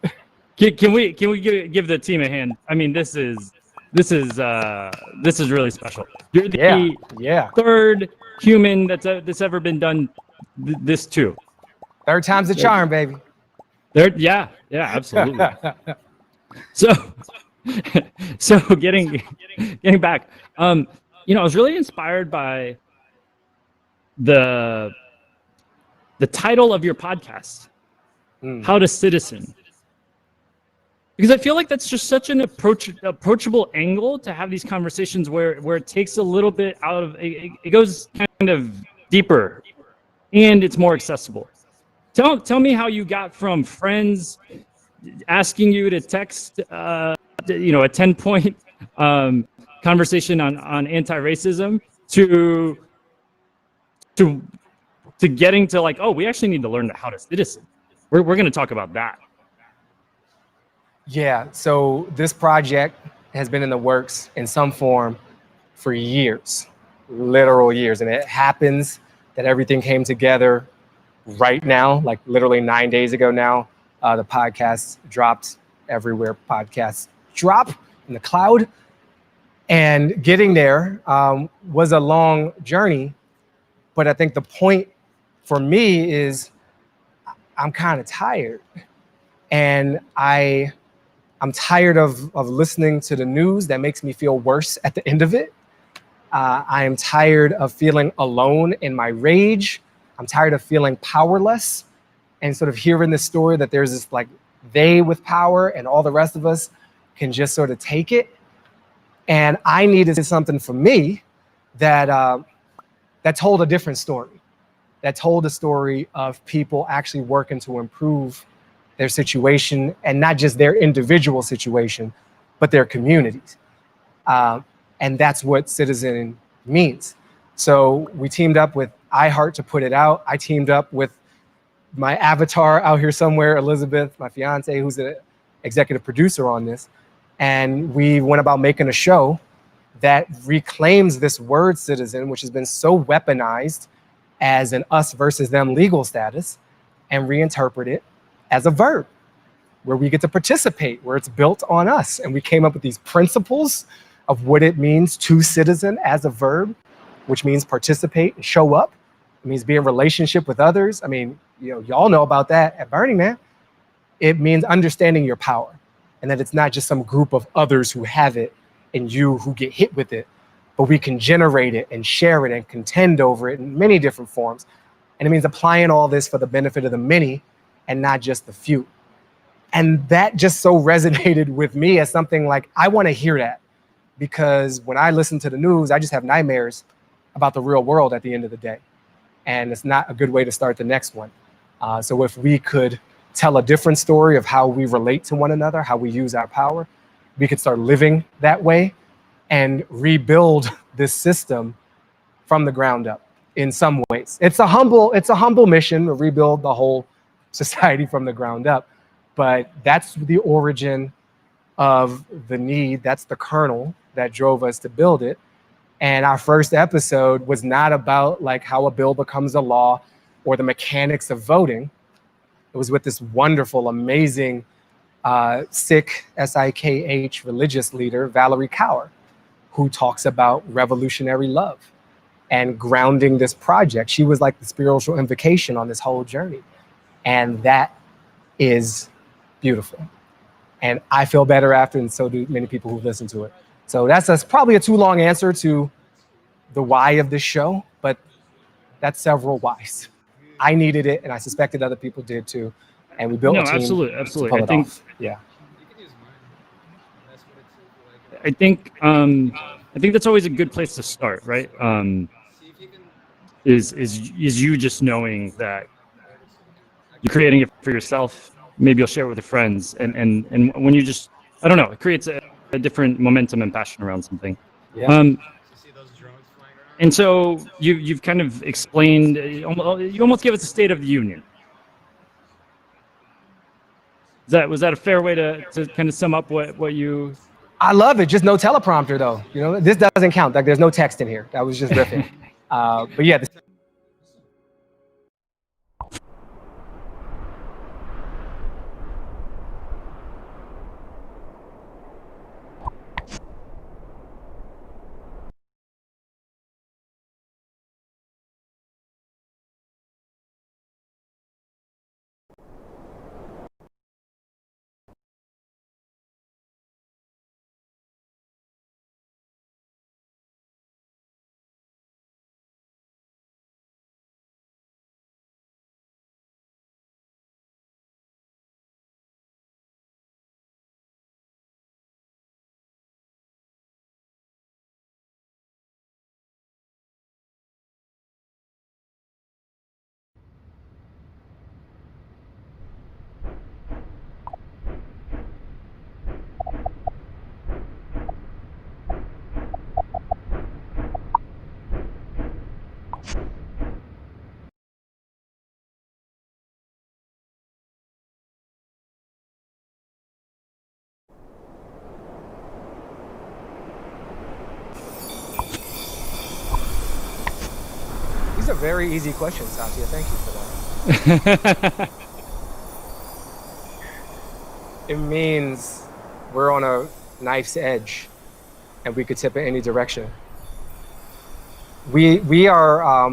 Can we give the team a hand? I mean, this is really special. You're the third human that's ever been done this to. Third time's the charm, baby. Yeah, absolutely. So getting back, I was really inspired by the title of your podcast, How to Citizen. Because I feel like that's just such an approachable angle to have these conversations where it takes a little bit out of it goes kind of deeper and it's more accessible. Tell me how you got from friends asking you to text a 10-point conversation on anti-racism to getting to like, oh, we actually need to learn how to citizen. We're going to talk about that. Yeah, so this project has been in the works in some form for years, literal years. And it happens that everything came together right now, like literally 9 days ago now. The podcast dropped everywhere podcasts drop in the cloud. And getting there was a long journey. But I think the point for me is I'm kind of tired. And I'm tired of listening to the news that makes me feel worse at the end of it. I am tired of feeling alone in my rage. I'm tired of feeling powerless and sort of hearing this story that there's this like they with power and all the rest of us can just sort of take it. And I needed something for me that told a different story, that told a story of people actually working to improve their situation, and not just their individual situation, but their communities. And that's what citizen means. So we teamed up with iHeart to put it out. I teamed up with my avatar out here somewhere, Elizabeth, my fiance, who's the executive producer on this. And we went about making a show that reclaims this word citizen, which has been so weaponized as an us versus them legal status, and reinterpret it as a verb, where we get to participate, where it's built on us. And we came up with these principles of what it means to citizen as a verb, which means participate and show up. It means be in relationship with others. I mean, y'all know about that at Burning Man. It means understanding your power, and that it's not just some group of others who have it and you who get hit with it, but we can generate it and share it and contend over it in many different forms. And it means applying all this for the benefit of the many and not just the few. And that just so resonated with me as something like, I want to hear that, because when I listen to the news, I just have nightmares about the real world at the end of the day. And it's not a good way to start the next one. So if we could tell a different story of how we relate to one another, how we use our power, we could start living that way and rebuild this system from the ground up in some ways. It's a humble mission to rebuild the whole society from the ground up, but that's the origin of the need. That's the kernel that drove us to build it. And our first episode was not about like how a bill becomes a law or the mechanics of voting. It was with this wonderful, amazing, Sikh, S-I-K-H, religious leader, Valerie Kaur, who talks about revolutionary love and grounding this project. She was like the spiritual invocation on this whole journey. And that is beautiful. And I feel better after, and so do many people who listen to it. So that's probably a too long answer to the why of this show, but that's several whys. I needed it, and I suspected other people did too. and we built No, a team absolutely, to absolutely. pull I it think off. Yeah. I think that's always a good place to start, right? Is you just knowing that you're creating it for yourself. Maybe you'll share it with your friends, and when you just, I don't know, it creates a different momentum and passion around something. Yeah. And so you've kind of explained, you almost give us a State of the Union. Was that a fair way to kind of sum up what you? I love it. Just no teleprompter though. You know, this doesn't count. Like there's no text in here. That was just riffing. But yeah. These are very easy questions, Satya. Thank you for that. It means we're on a knife's edge and we could tip in any direction. We are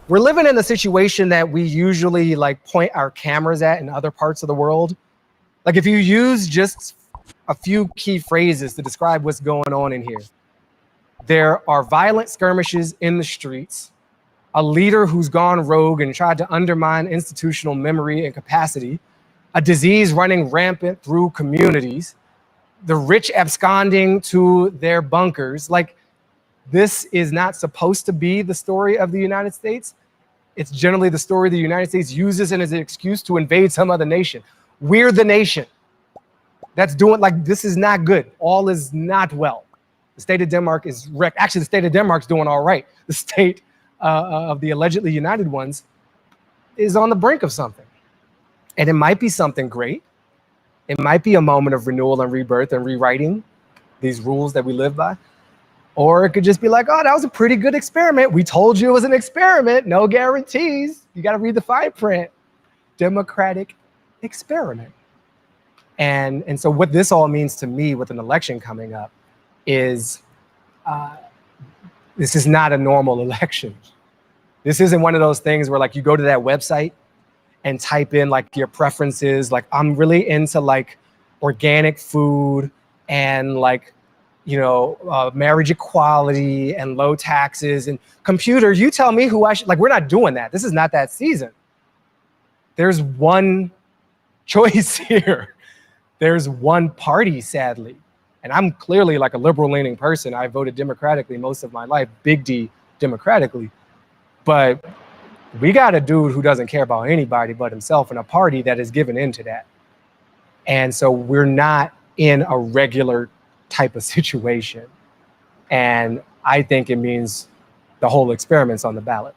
we're living in a situation that we usually like point our cameras at in other parts of the world. Like if you use just a few key phrases to describe what's going on in here. There are violent skirmishes in the streets, a leader who's gone rogue and tried to undermine institutional memory and capacity, a disease running rampant through communities, the rich absconding to their bunkers. Like, this is not supposed to be the story of the United States. It's generally the story the United States uses as an excuse to invade some other nation. We're the nation that's doing, like, this is not good. All is not well. The state of Denmark is wrecked. Actually, the state of Denmark's doing all right. The state of the allegedly united ones is on the brink of something. And it might be something great. It might be a moment of renewal and rebirth and rewriting these rules that we live by. Or it could just be like, oh, that was a pretty good experiment. We told you it was an experiment. No guarantees. You got to read the fine print. Democratic experiment. And so what this all means to me with an election coming up is this is not a normal election. This isn't one of those things where like you go to that website and type in like your preferences. Like I'm really into like organic food and like, you know, marriage equality and low taxes, and computer, you tell me who I should, like, we're not doing that. This is not that season. There's one choice here. There's one party, sadly. And I'm clearly like a liberal leaning person. I voted democratically most of my life, big D democratically. But we got a dude who doesn't care about anybody but himself and a party that is given into that. And so we're not in a regular type of situation. And I think it means the whole experiment's on the ballot.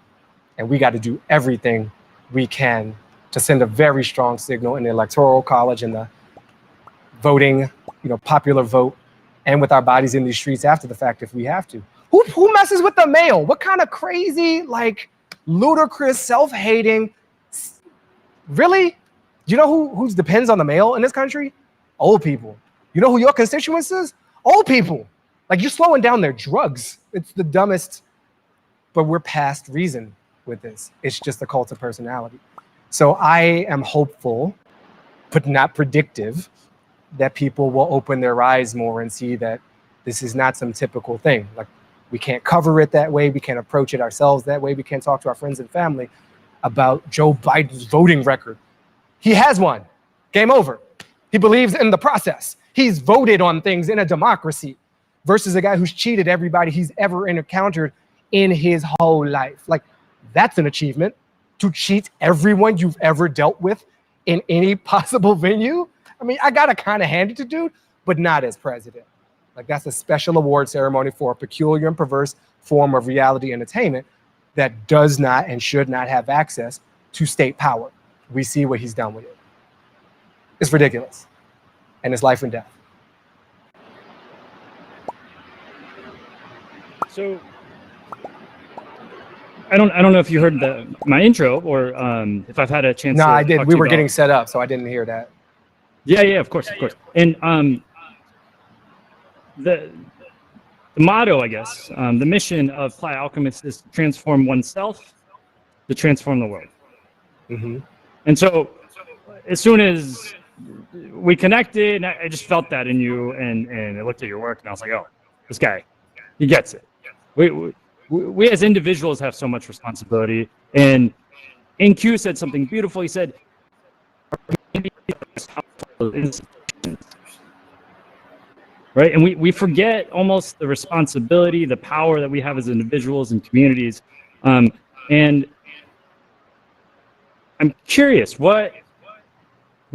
And we got to do everything we can to send a very strong signal in the electoral college and the voting, you know, popular vote, and with our bodies in these streets after the fact if we have to. Who messes with the mail? What kind of crazy, like, ludicrous, self-hating, really? You know who depends on the mail in this country? Old people. You know who your constituents is? Old people. Like, you're slowing down their drugs. It's the dumbest, but we're past reason with this. It's just a cult of personality. So I am hopeful, but not predictive, that people will open their eyes more and see that this is not some typical thing. Like, we can't cover it that way. We can't approach it ourselves that way. We can't talk to our friends and family about Joe Biden's voting record. He has one. Game over. He believes in the process. He's voted on things in a democracy versus a guy who's cheated everybody he's ever encountered in his whole life. Like, that's an achievement, to cheat everyone you've ever dealt with in any possible venue. I mean, I gotta kind of hand it to dude, but not as president. Like, that's a special award ceremony for a peculiar and perverse form of reality entertainment that does not and should not have access to state power. We see what he's done with it. It's ridiculous. And it's life and death. So I don't know if you heard my intro or if I've had a chance. No, to I did. talk We to you were about- getting set up, so I didn't hear that. Yeah, of course. And the motto, I guess, the mission of PlayAlchemist is to transform oneself to transform the world. Mm-hmm. And so as soon as we connected, I just felt that in you, and I looked at your work and I was like, oh, this guy, he gets it. We as individuals have so much responsibility. And NQ said something beautiful. He said, right? And we forget almost the responsibility, the power that we have as individuals and communities. And I'm curious, what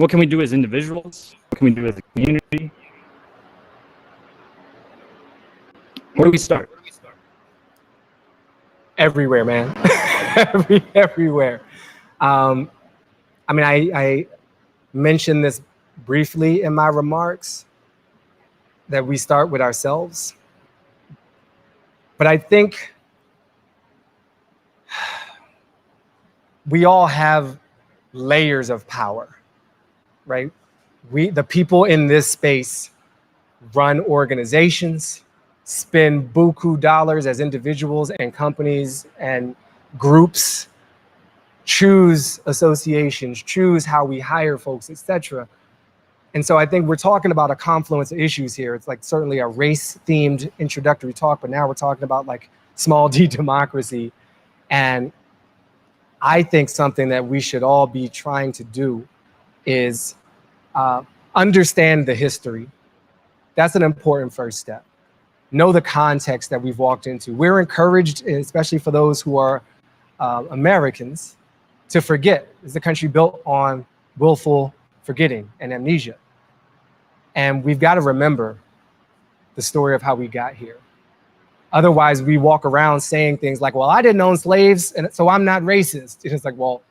can we do as individuals? What can we do as a community? Where do we start? Everywhere, man. Everywhere. I mean, I mentioned this briefly in my remarks, that we start with ourselves. But I think we all have layers of power, right? The people in this space run organizations, spend buku dollars as individuals and companies and groups, choose associations, choose how we hire folks, etc. And so I think we're talking about a confluence of issues here. It's like certainly a race-themed introductory talk, but now we're talking about like small d democracy. And I think something that we should all be trying to do is understand the history. That's an important first step. Know the context that we've walked into. We're encouraged, especially for those who are Americans, to forget. It's a country built on willful forgetting and amnesia. And we've got to remember the story of how we got here. Otherwise, we walk around saying things like, well, I didn't own slaves, and so I'm not racist. It's like, well,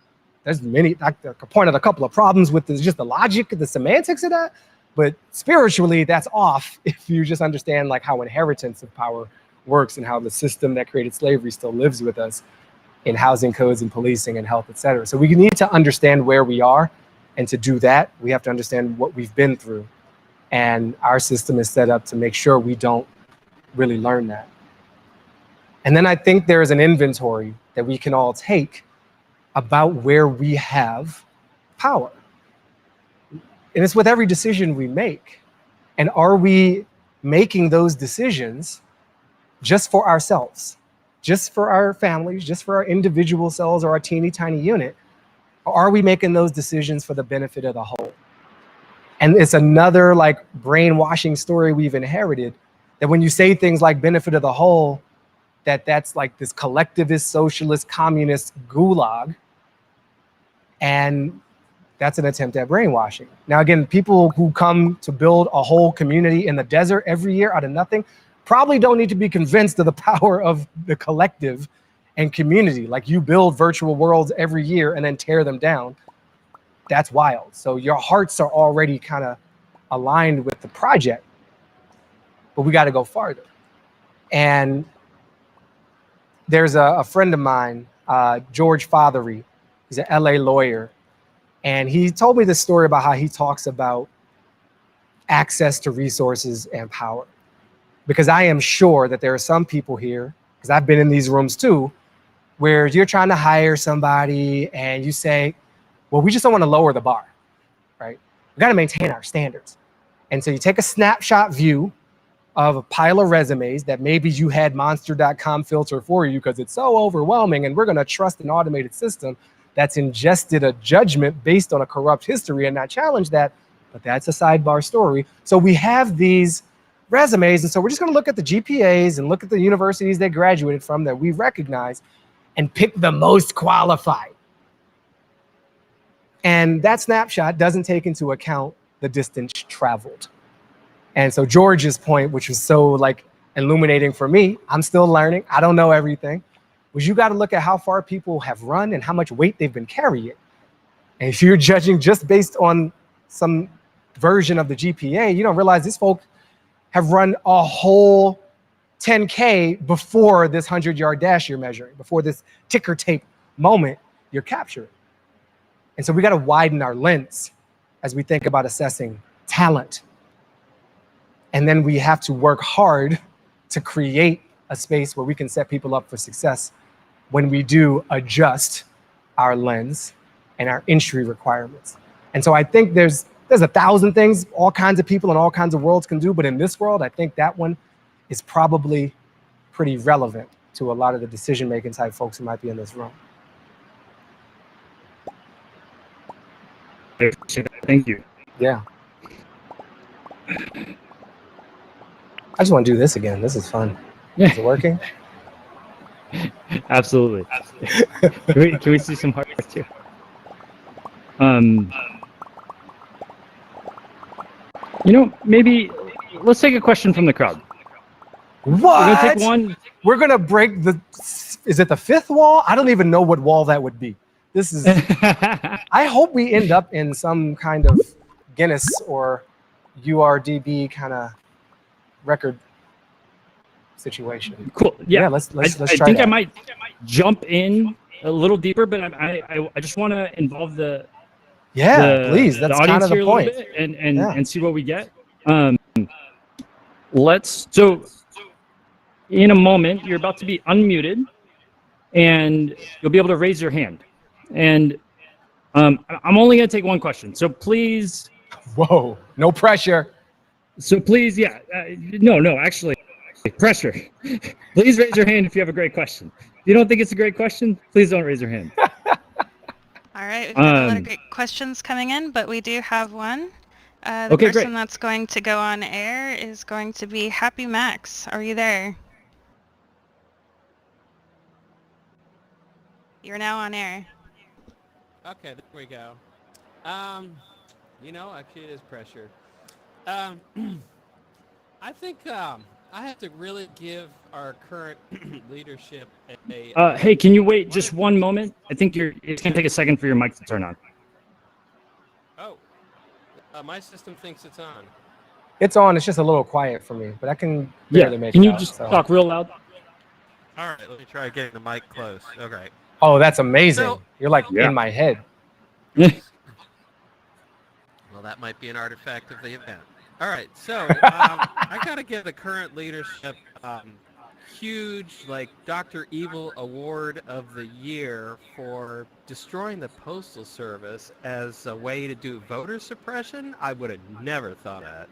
there's many, I pointed a couple of problems with just the logic, the semantics of that. But spiritually, that's off if you just understand like how inheritance of power works and how the system that created slavery still lives with us in housing codes and policing and health, et cetera. So we need to understand where we are. And to do that, we have to understand what we've been through. And our system is set up to make sure we don't really learn that. And then I think there is an inventory that we can all take about where we have power. And it's with every decision we make. And are we making those decisions just for ourselves, just for our families, just for our individual selves or our teeny tiny unit? Or are we making those decisions for the benefit of the whole? And it's another like brainwashing story we've inherited, that when you say things like benefit of the whole, that's like this collectivist, socialist, communist gulag. And that's an attempt at brainwashing. Now, again, people who come to build a whole community in the desert every year out of nothing probably don't need to be convinced of the power of the collective and community. Like, you build virtual worlds every year and then tear them down. That's wild. So your hearts are already kind of aligned with the project, but we got to go farther. And there's a friend of mine, George Fothery. He's an LA lawyer. And he told me this story about how he talks about access to resources and power. Because I am sure that there are some people here, because I've been in these rooms too, where you're trying to hire somebody and you say, well, we just don't want to lower the bar, right? We got to maintain our standards. And so you take a snapshot view of a pile of resumes that maybe you had monster.com filter for you because it's so overwhelming and we're going to trust an automated system that's ingested a judgment based on a corrupt history and not challenged that, but that's a sidebar story. So we have these resumes, and so we're just going to look at the GPAs and look at the universities they graduated from that we recognize and pick the most qualified. And that snapshot doesn't take into account the distance traveled. And so George's point, which was so like illuminating for me, I'm still learning, I don't know everything, was you got to look at how far people have run and how much weight they've been carrying. And if you're judging just based on some version of the GPA, you don't realize these folks have run a whole 10K before this 100-yard dash you're measuring, before this ticker tape moment you're capturing. And so we got to widen our lens as we think about assessing talent. And then we have to work hard to create a space where we can set people up for success when we do adjust our lens and our entry requirements. And so I think there's 1,000 things all kinds of people in all kinds of worlds can do, but in this world, I think that one is probably pretty relevant to a lot of the decision-making type folks who might be in this room. Thank you. Yeah. I just want to do this again. This is fun. Yeah. Is it working? Absolutely. Can we see some hearts too? Maybe let's take a question from the crowd. What? We're gonna take one. We're gonna break the. Is it the fifth wall? I don't even know what wall that would be. This is. I hope we end up in some kind of Guinness or URDB kind of record situation. Cool. Yeah. Let's try I think that. I might jump in a little deeper, but I just want to involve the. Yeah, please. That's the kind of the here point. A little bit and see what we get. So in a moment, you're about to be unmuted, and you'll be able to raise your hand. And I'm only going to take one question. So please. Whoa, no pressure. So please, yeah. No, actually, pressure. Please raise your hand if you have a great question. If you don't think it's a great question, please don't raise your hand. All right, we've got a lot of great questions coming in, but we do have one. The Okay, person great. that's going to go on air is going to be Happy Max. Are you there? You're now on air. Okay, there we go. Actually it is pressure. I think I have to really give our current leadership a Hey, can you wait just one moment? I think it's going to take a second for your mic to turn on. Oh, my system thinks it's on. It's on. It's just a little quiet for me, but I can barely make it Can you out, just so. talk real loud? All right, let me try getting the mic close. Okay. Oh, that's amazing. So- You're like Yeah. in my head. Well, that might be an artifact of the event. All right, so I got to give the current leadership huge, Dr. Evil Award of the Year for destroying the Postal Service as a way to do voter suppression. I would have never thought of that.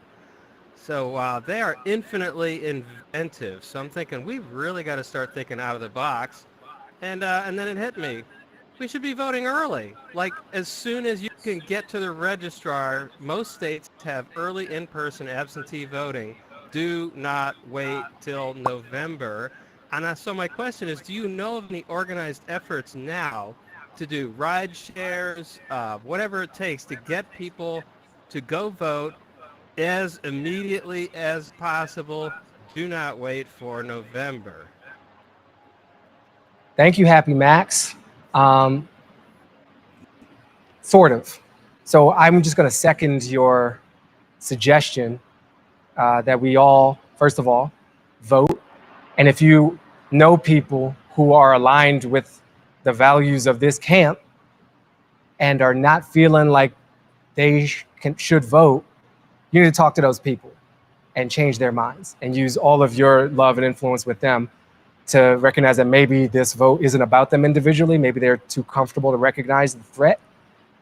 So they are infinitely inventive. So I'm thinking we've really got to start thinking out of the box. And then it hit me. We should be voting early. As soon as you can get to the registrar, most states have early in-person absentee voting. Do not wait till November. And so my question is, do you know of any organized efforts now to do ride shares, whatever it takes to get people to go vote as immediately as possible? Do not wait for November. Thank you, Happy Max. Sort of. So I'm just going to second your suggestion that we all, first of all, vote. And if you know people who are aligned with the values of this camp and are not feeling like they should vote, you need to talk to those people and change their minds and use all of your love and influence with them to recognize that maybe this vote isn't about them individually. Maybe they're too comfortable to recognize the threat.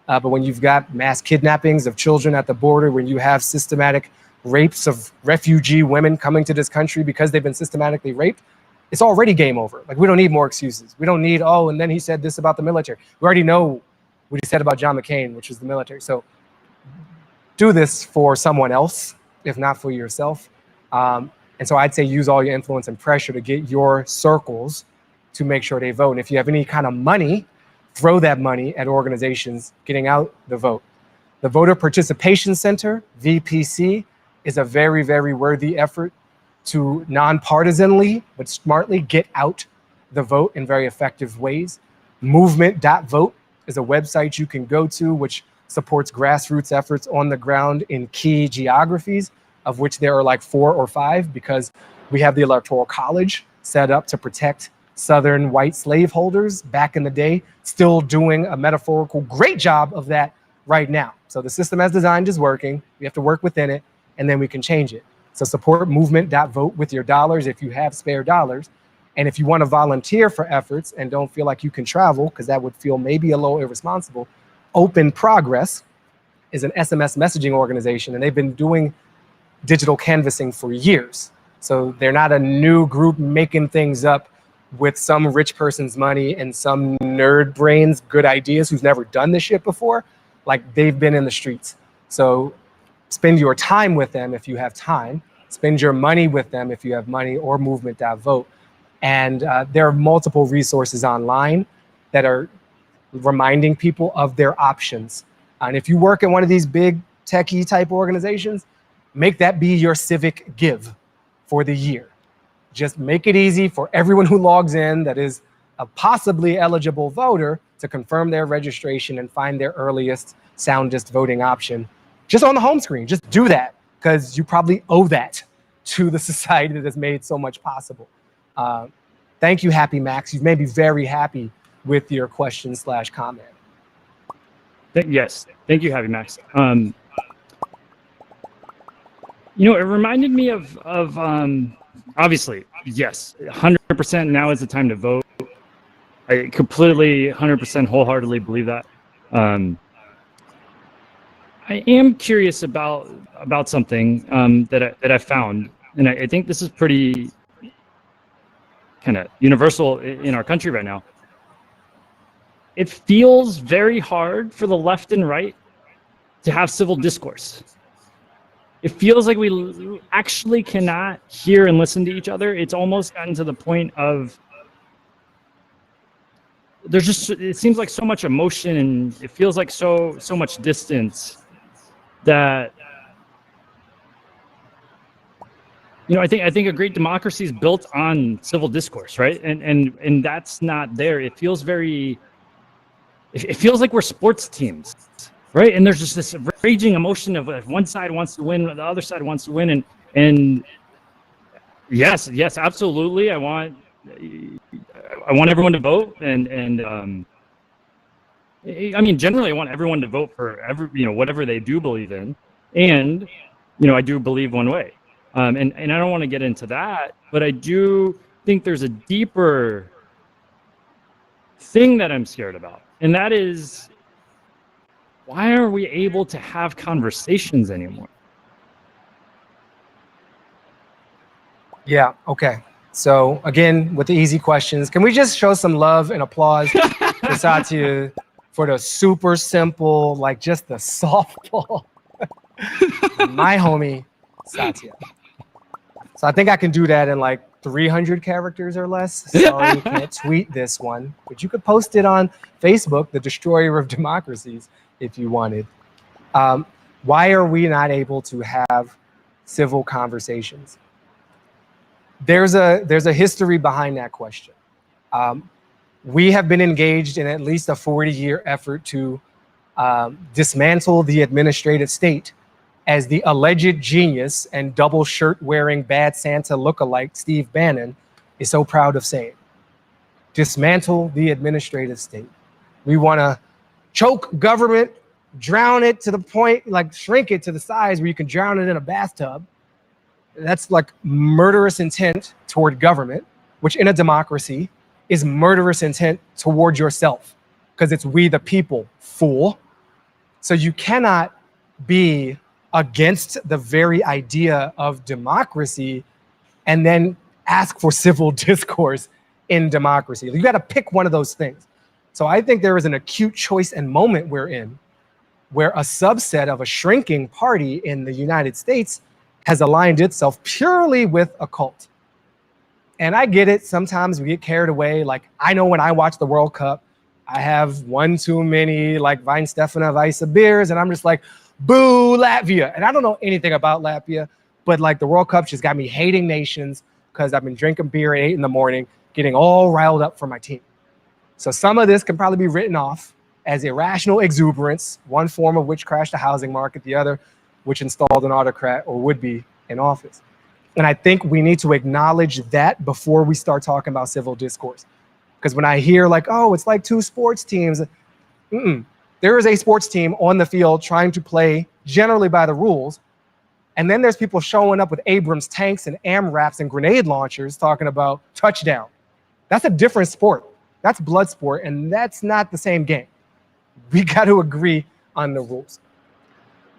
But when you've got mass kidnappings of children at the border, when you have systematic rapes of refugee women coming to this country because they've been systematically raped, it's already game over. Like, we don't need more excuses. We don't need, oh, and then he said this about the military. We already know what he said about John McCain, which was the military. So do this for someone else, if not for yourself. And so I'd say use all your influence and pressure to get your circles to make sure they vote. And if you have any kind of money, throw that money at organizations getting out the vote. The Voter Participation Center, VPC, is a very, very worthy effort to nonpartisanly, but smartly get out the vote in very effective ways. Movement.vote is a website you can go to, which supports grassroots efforts on the ground in key geographies, of which there are like 4 or 5, because we have the Electoral College set up to protect Southern white slaveholders back in the day, still doing a metaphorical great job of that right now. So the system as designed is working. We have to work within it, and then we can change it. So support movement.vote with your dollars if you have spare dollars. And if you want to volunteer for efforts and don't feel like you can travel, because that would feel maybe a little irresponsible, Open Progress is an SMS messaging organization, and they've been doing digital canvassing for years. So they're not a new group making things up with some rich person's money and some nerd brains, good ideas, who's never done this shit before. Like, they've been in the streets. So spend your time with them if you have time. Spend your money with them if you have money, or movement.vote. And there are multiple resources online that are reminding people of their options. And if you work in one of these big techie type organizations, make that be your civic give for the year. Just make it easy for everyone who logs in that is a possibly eligible voter to confirm their registration and find their earliest, soundest voting option just on the home screen. Just do that, because you probably owe that to the society that has made so much possible. Thank you, Happy Max. You've made me very happy with your question/comment. Yes, thank you, Happy Max. You know, it reminded me of obviously, yes, 100% now is the time to vote. I completely, 100% wholeheartedly believe that. I am curious about something that I found, and I think this is pretty kind of universal in our country right now. It feels very hard for the left and right to have civil discourse. It feels like we actually cannot hear and listen to each other. It's almost gotten to the point of it seems like so much emotion, and it feels like so much distance that, you know, I think a great democracy is built on civil discourse, right? And that's not there. It feels like we're sports teams, right? And there's just this raging emotion of one side wants to win, the other side wants to win, and yes, absolutely. I want everyone to vote, and I mean, generally, I want everyone to vote for whatever they do believe in, and I do believe one way, and I don't want to get into that, but I do think there's a deeper thing that I'm scared about, and that is, why are we able to have conversations anymore? Yeah, okay. So again, with the easy questions, can we just show some love and applause to Satya for the super simple, like just the softball? My homie, Satya. So I think I can do that in like 300 characters or less. Sorry, you can't tweet this one, but you could post it on Facebook, the destroyer of democracies, if you wanted. Why are we not able to have civil conversations? There's a history behind that question. We have been engaged in at least a 40-year effort to dismantle the administrative state, as the alleged genius and double shirt wearing bad Santa lookalike Steve Bannon is so proud of saying. Dismantle the administrative state. We want to choke government, drown it to the point, like shrink it to the size where you can drown it in a bathtub. That's like murderous intent toward government, which in a democracy is murderous intent towards yourself, because it's we the people, fool. So you cannot be against the very idea of democracy and then ask for civil discourse in democracy. You got to pick one of those things. So I think there is an acute choice and moment we're in where a subset of a shrinking party in the United States has aligned itself purely with a cult. And I get it. Sometimes we get carried away. Like, I know when I watch the World Cup, I have one too many, like, Weinstefana Weisse beers, and I'm just like, boo, Latvia. And I don't know anything about Latvia, but like the World Cup just got me hating nations because I've been drinking beer at 8 in the morning, getting all riled up for my team. So some of this can probably be written off as irrational exuberance, one form of which crashed the housing market, the other which installed an autocrat or would be in office. And I think we need to acknowledge that before we start talking about civil discourse. Because when I hear like, oh, it's like two sports teams, there is a sports team on the field trying to play generally by the rules. And then there's people showing up with Abrams tanks and AMRAPs and grenade launchers talking about touchdown. That's a different sport. That's blood sport, and that's not the same game. We got to agree on the rules.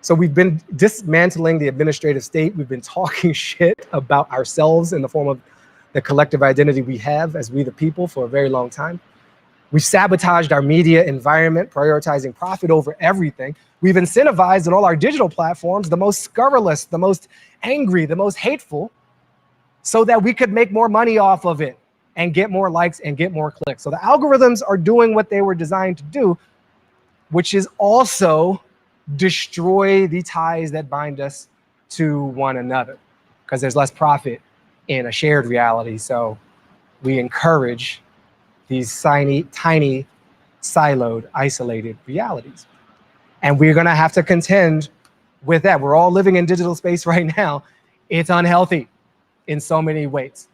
So we've been dismantling the administrative state. We've been talking shit about ourselves in the form of the collective identity we have as we the people for a very long time. We've sabotaged our media environment, prioritizing profit over everything. We've incentivized in all our digital platforms the most scurrilous, the most angry, the most hateful, so that we could make more money off of it and get more likes and get more clicks. So the algorithms are doing what they were designed to do, which is also destroy the ties that bind us to one another, because there's less profit in a shared reality. So we encourage these tiny, siloed, isolated realities. And we're going to have to contend with that. We're all living in digital space right now. It's unhealthy in so many ways.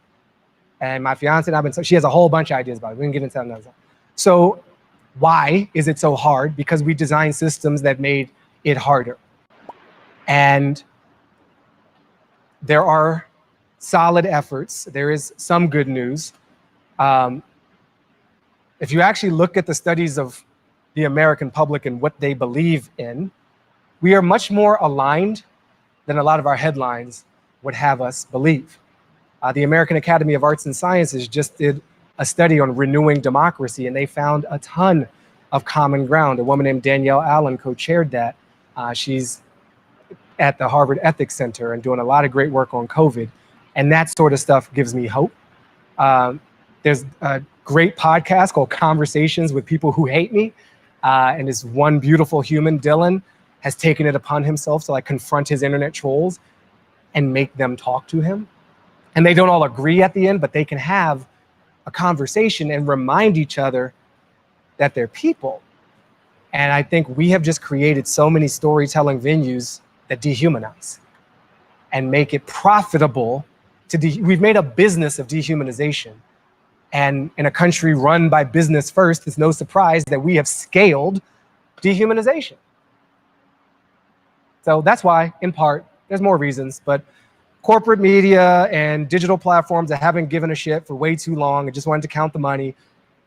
And my fiance and she has a whole bunch of ideas about it. We can get into that another time. So why is it so hard? Because we designed systems that made it harder. And there are solid efforts. There is some good news. If you actually look at the studies of the American public and what they believe in, we are much more aligned than a lot of our headlines would have us believe. The American Academy of Arts and Sciences just did a study on renewing democracy, and they found a ton of common ground. A woman named Danielle Allen co-chaired that. She's at the Harvard Ethics Center and doing a lot of great work on COVID. And that sort of stuff gives me hope. There's a great podcast called Conversations with People Who Hate Me. And this one beautiful human, Dylan, has taken it upon himself to like confront his internet trolls and make them talk to him. And they don't all agree at the end, but they can have a conversation and remind each other that they're people. And I think we have just created so many storytelling venues that dehumanize and make it profitable we've made a business of dehumanization. And in a country run by business first, it's no surprise that we have scaled dehumanization. So that's why, in part, there's more reasons, but corporate media and digital platforms that haven't given a shit for way too long and just wanted to count the money,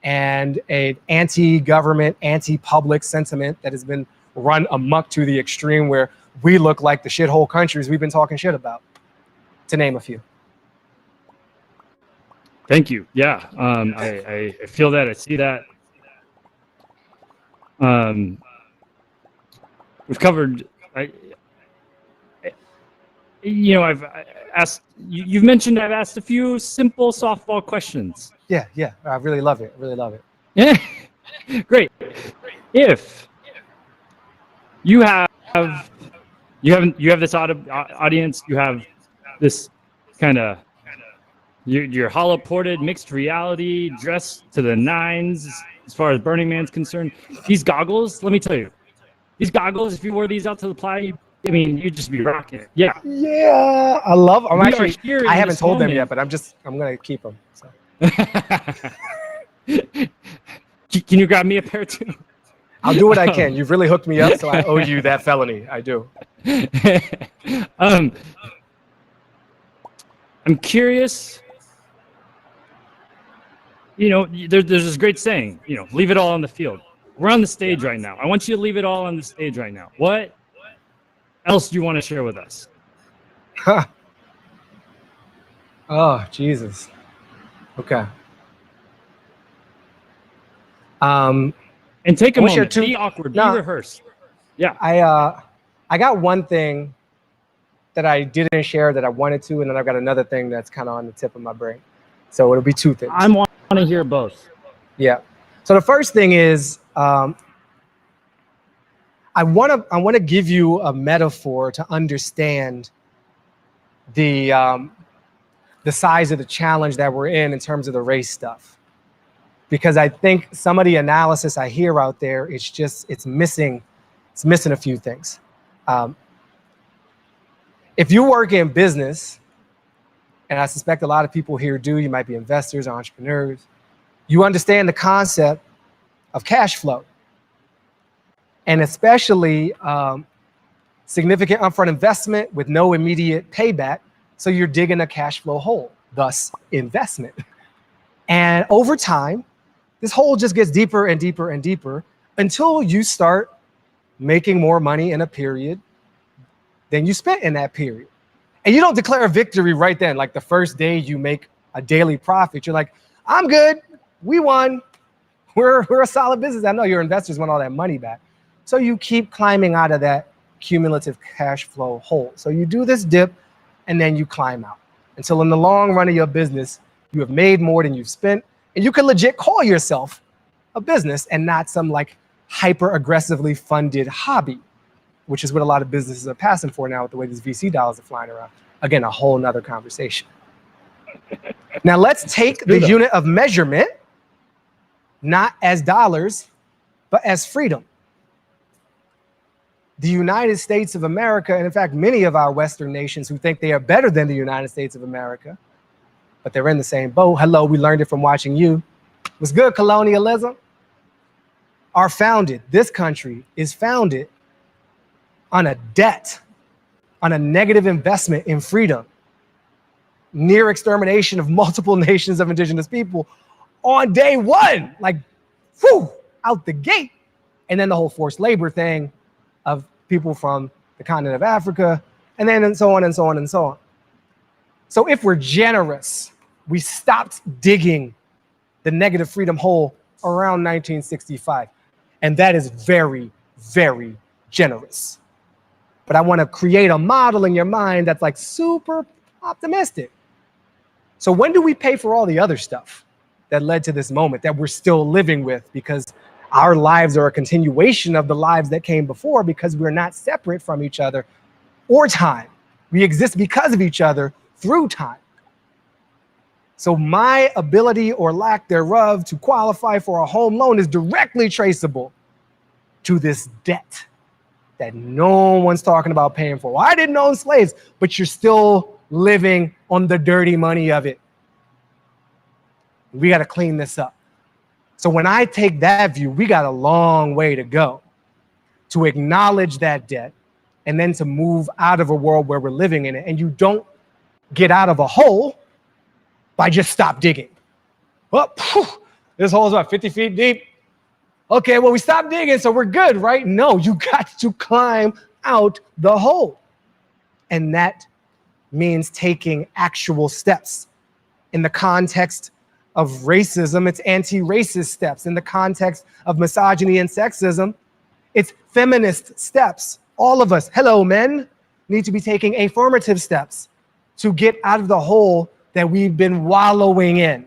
and an anti-government, anti-public sentiment that has been run amok to the extreme where we look like the shithole countries we've been talking shit about, to name a few. Thank you. Yeah, I feel that. I see that. We've covered. I've asked. You've mentioned I've asked a few simple softball questions. Yeah. I really love it. Yeah, great. If you have this audience, you have this kind of. You're hollow-ported, mixed reality, dressed to the nines as far as Burning Man's concerned. These goggles, let me tell you, these goggles, if you wore these out to the play, I mean, you'd just be rocking it. Yeah. Yeah, I love them. I haven't told them moment. yet, but I'm going to keep them. So. Can you grab me a pair too? I'll do what I can. You've really hooked me up, so I owe you that felony. I do. I'm curious. There's this great saying, leave it all on the field. We're on the stage right now. I want you to leave it all on the stage right now. What else do you want to share with us? Oh, Jesus. Okay. And take a I wish your moment. two- Be awkward. No. Be rehearsed. Yeah. I got one thing that I didn't share that I wanted to, and then I've got another thing that's kind of on the tip of my brain. So it'll be two things. I want to hear both. Yeah. So the first thing is I want to give you a metaphor to understand the size of the challenge that we're in terms of the race stuff, because I think some of the analysis I hear out there, it's missing a few things. If you work in business, and I suspect a lot of people here do, you might be investors, entrepreneurs, you understand the concept of cash flow, and especially significant upfront investment with no immediate payback. So you're digging a cash flow hole, thus investment. And over time, this hole just gets deeper and deeper and deeper until you start making more money in a period than you spent in that period. And you don't declare a victory right then. Like the first day you make a daily profit, you're like, I'm good, we won. We're a solid business. I know your investors want all that money back. So you keep climbing out of that cumulative cash flow hole. So you do this dip and then you climb out until in the long run of your business, you have made more than you've spent. And you can legit call yourself a business and not some like hyper aggressively funded hobby, which is what a lot of businesses are passing for now with the way these VC dollars are flying around. Again, a whole nother conversation. Now let's take the unit of measurement, not as dollars, but as freedom. The United States of America, and in fact, many of our Western nations who think they are better than the United States of America, but they're in the same boat. Hello, we learned it from watching you. What's good, colonialism? This country is founded on a debt, on a negative investment in freedom, near extermination of multiple nations of indigenous people on day one, like, whew, out the gate. And then the whole forced labor thing of people from the continent of Africa, and then and so on and so on and so on. So if we're generous, we stopped digging the negative freedom hole around 1965. And that is very, very generous. But I want to create a model in your mind that's like super optimistic. So when do we pay for all the other stuff that led to this moment that we're still living with? Because our lives are a continuation of the lives that came before, because we're not separate from each other or time. We exist because of each other through time. So my ability or lack thereof to qualify for a home loan is directly traceable to this debt that no one's talking about paying for. Well, I didn't own slaves, but you're still living on the dirty money of it. We got to clean this up. So when I take that view, we got a long way to go to acknowledge that debt and then to move out of a world where we're living in it. And you don't get out of a hole by just stop digging. Well, this hole is about 50 feet deep. Okay, well, we stopped digging, so we're good, right? No, you got to climb out the hole. And that means taking actual steps. In the context of racism, it's anti-racist steps. In the context of misogyny and sexism, it's feminist steps. All of us, hello men, need to be taking affirmative steps to get out of the hole that we've been wallowing in.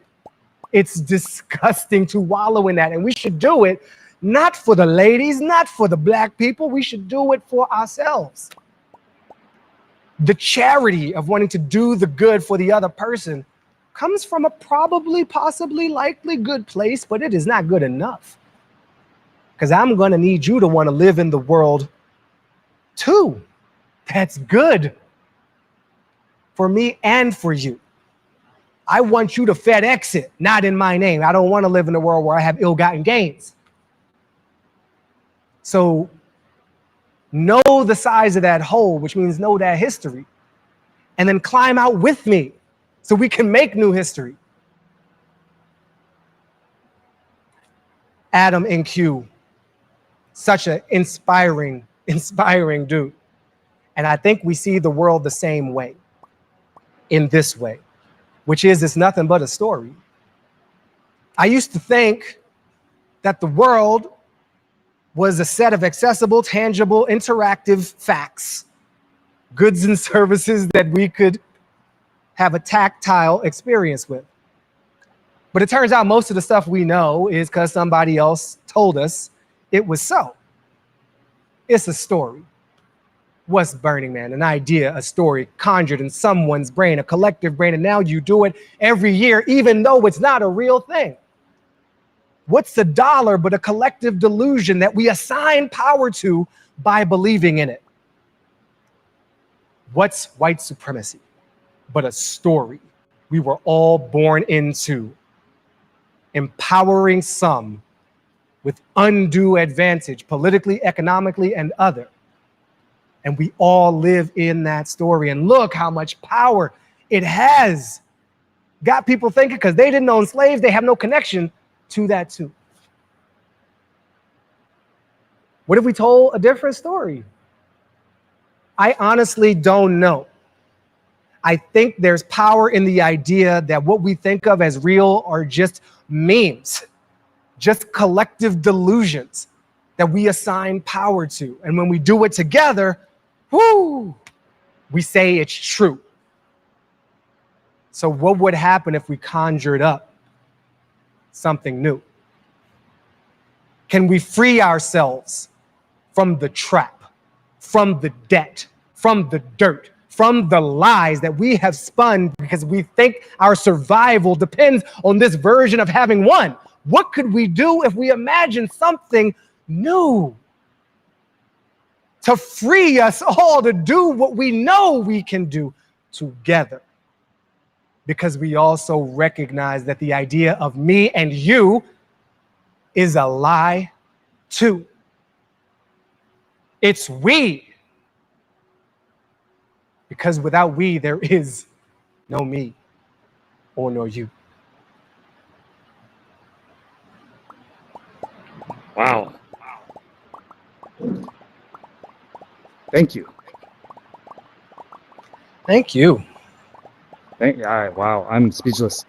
It's disgusting to wallow in that, and we should do it not for the ladies, not for the black people. We should do it for ourselves. The charity of wanting to do the good for the other person comes from a probably, possibly, likely good place, but it is not good enough. Because I'm going to need you to want to live in the world too. That's good for me and for you. I want you to FedEx it, not in my name. I don't want to live in a world where I have ill-gotten gains. So know the size of that hole, which means know that history, and then climb out with me so we can make new history. Adam in Q, such an inspiring dude. And I think we see the world the same way, in this way. which is it's nothing but a story. I used to think that the world was a set of accessible, tangible, interactive facts, goods and services that we could have a tactile experience with. But it turns out most of the stuff we know is because somebody else told us it was so. It's a story. What's Burning Man? An idea, a story conjured in someone's brain, a collective brain, and now you do it every year, even though it's not a real thing. What's the dollar but a collective delusion that we assign power to by believing in it? What's white supremacy but a story we were all born into, empowering some with undue advantage, politically, economically, and other. And we all live in that story. And look how much power it has. Got people thinking because they didn't own slaves, they have no connection to that too. What if we told a different story? I honestly don't know. I think there's power in the idea that what we think of as real are just memes, just collective delusions that we assign power to. And when we do it together, whoo, we say it's true. So what would happen if we conjured up something new? Can we free ourselves from the trap, from the debt, from the dirt, from the lies that we have spun because we think our survival depends on this version of having won? What could we do if we imagine something new to free us all to do what we know we can do together? Because we also recognize that the idea of me and you is a lie too. It's we. Because without we, there is no me or no you. Wow. Thank you. Thank you. All right. Wow. I'm speechless.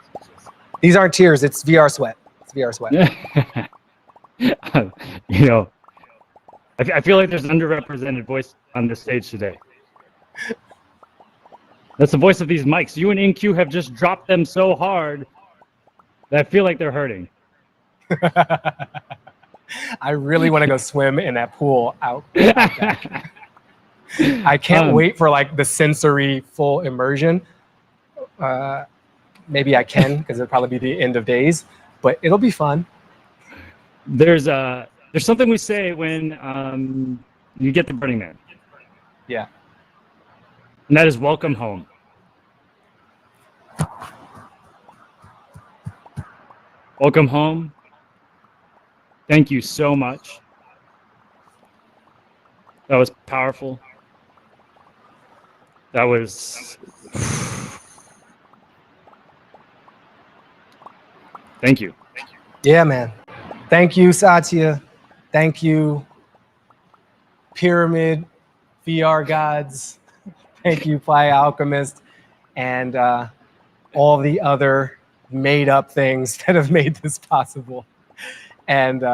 These aren't tears. It's VR sweat. It's VR sweat. You know, I feel like there's an underrepresented voice on this stage today. That's the voice of these mics. You and InQ have just dropped them so hard that I feel like they're hurting. I really want to go swim in that pool out back. I can't wait for like the sensory full immersion. Maybe I can because it'll probably be the end of days, but it'll be fun. There's something we say when you get the Burning Man. Yeah. And that is welcome home. Welcome home. Thank you so much. That was powerful. That was... Thank you. Yeah, man. Thank you, Satya. Thank you, Pyramid, VR Gods. Thank you, PlayAlchemist, and all the other made-up things that have made this possible. And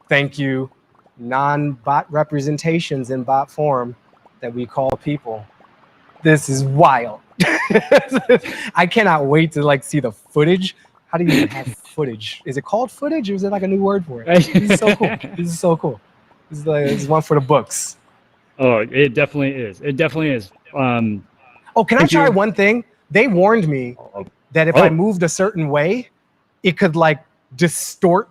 thank you, non-bot representations in bot form that we call people. This is wild. I cannot wait to like see the footage. How do you even have footage? Is it called footage, or is it like a new word for it? This is so cool. This is so cool. This is one for the books. Oh, it definitely is. It definitely is. Oh, can I try one thing? They warned me that if I moved a certain way, it could like distort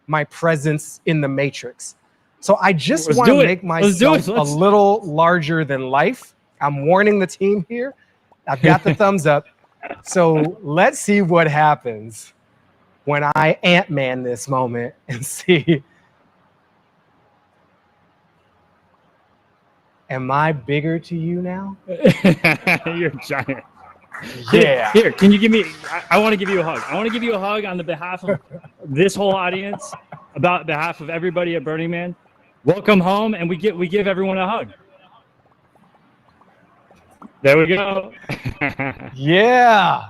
my presence in the matrix. So I just want to make myself a little larger than life. I'm warning the team here. I've got the thumbs up. So let's see what happens when I Ant-Man this moment and see. Am I bigger to you now? You're giant. Yeah. Here, can you give me? I want to give you a hug. I want to give you a hug on the behalf of this whole audience, about behalf of everybody at Burning Man. Welcome home, and we give everyone a hug. There we go. Yeah.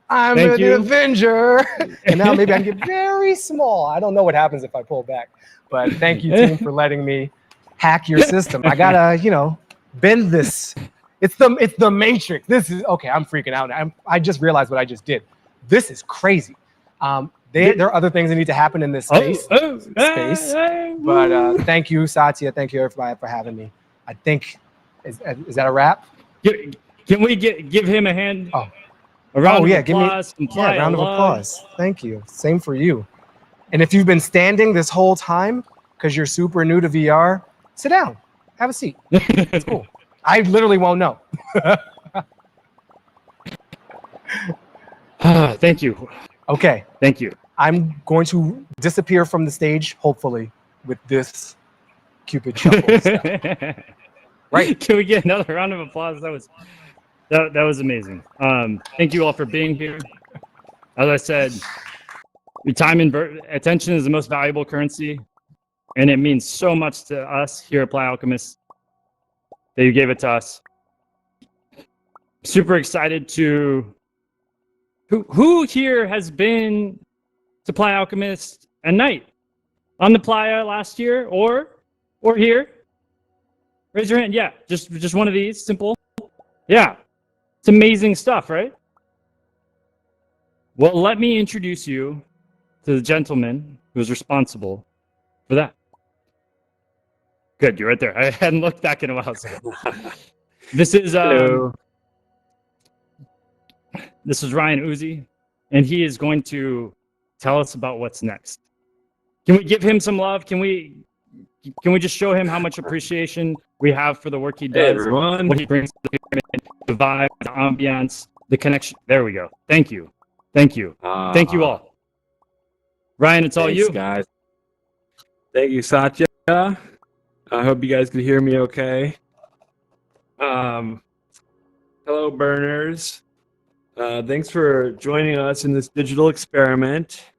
I'm Thank an you. Avenger. And now maybe I can get very small. I don't know what happens if I pull back. But thank you, team, for letting me hack your system. I gotta, bend this. It's the Matrix. This is okay. I'm freaking out. I just realized what I just did. This is crazy. There are other things that need to happen in this space. But thank you, Satya. Thank you, everybody, for having me. I think is that a wrap? Can we give him a hand? Oh. A round of give me applause. a round of applause. Thank you. Same for you. And if you've been standing this whole time because you're super new to VR, sit down. Have a seat. It's cool. I literally won't know. Thank you. Okay. Thank you. I'm going to disappear from the stage, hopefully, with this Cupid shuffle stuff. Right. Can we get another round of applause? That was amazing. Thank you all for being here. As I said, your time and attention is the most valuable currency, and it means so much to us here at PlayAlchemist that you gave it to us. Super excited to... Who here has been to PlayAlchemist at night? On the Playa last year or here? Raise your hand. Yeah, just one of these, simple. Yeah, it's amazing stuff, right? Well, let me introduce you to the gentleman who was responsible for that. Good, you're right there. I hadn't looked back in a while. So. This is this is Ryan Uzi, and he is going to tell us about what's next. Can we give him some love? Can we just show him how much appreciation we have for the work he does? Hey, everyone. What he brings to the pyramid, the vibe, the ambiance, the connection. There we go. Thank you. Thank you. Thank you all. Ryan, it's all you. Guys. Thank you, Satya. I hope you guys can hear me okay. Hello, burners. Thanks for joining us in this digital experiment.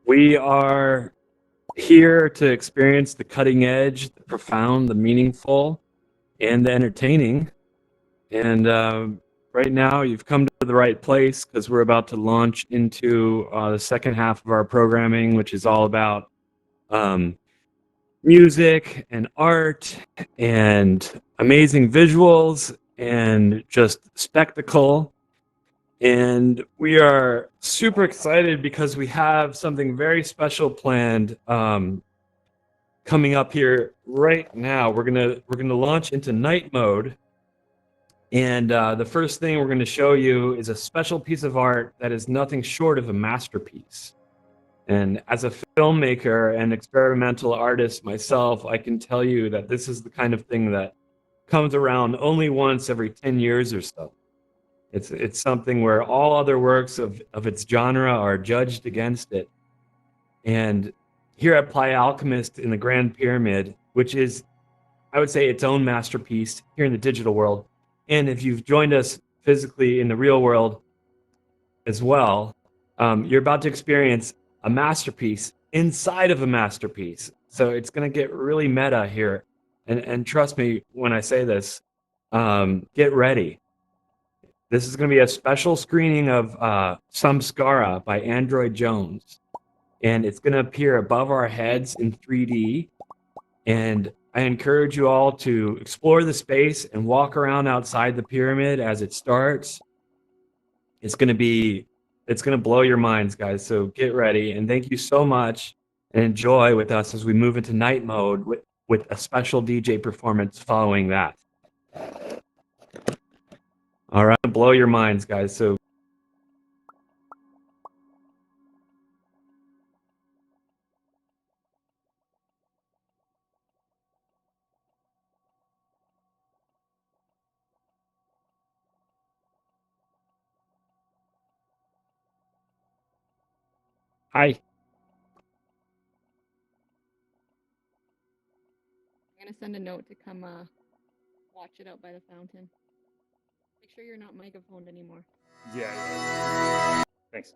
We are here to experience the cutting edge, the profound, the meaningful, and the entertaining. And right now, you've come to the right place because we're about to launch into the second half of our programming, which is all about music and art and amazing visuals and just spectacle. And we are super excited because we have something very special planned coming up here right now. We're gonna launch into night mode, and the first thing we're going to show you is a special piece of art that is nothing short of a masterpiece. And as a filmmaker and experimental artist myself, I can tell you that this is the kind of thing that comes around only once every 10 years or so. It's something where all other works of its genre are judged against it. And here at PlayAlchemist in the Grand Pyramid, which is, I would say, its own masterpiece here in the digital world, and if you've joined us physically in the real world as well, you're about to experience a masterpiece inside of a masterpiece. So it's going to get really meta here. And trust me when I say this, get ready. This is going to be a special screening of Samskara by Android Jones. And it's going to appear above our heads in 3D. And I encourage you all to explore the space and walk around outside the pyramid as it starts. It's going to blow your minds, guys. So get ready. And thank you so much and enjoy with us as we move into night mode with a special DJ performance following that. All right, blow your minds, guys. So Hi. I'm gonna send a note to come watch it out by the fountain. Make sure you're not microphoned anymore. Yeah. Thanks.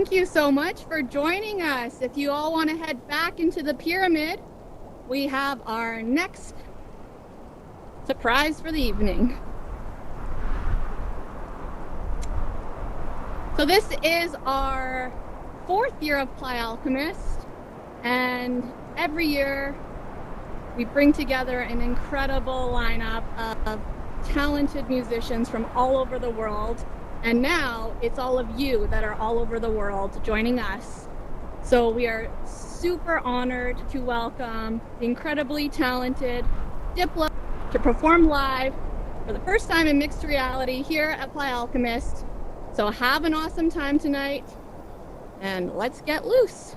thank you so much for joining us. If you all want to head back into the pyramid, we have our next surprise for the evening. So this is our 4th year of PlayAlchemist, and every year we bring together an incredible lineup of talented musicians from all over the world. And now it's all of you that are all over the world joining us. So we are super honored to welcome the incredibly talented Diplo to perform live for the first time in mixed reality here at PlayAlchemist. So have an awesome time tonight, and let's get loose.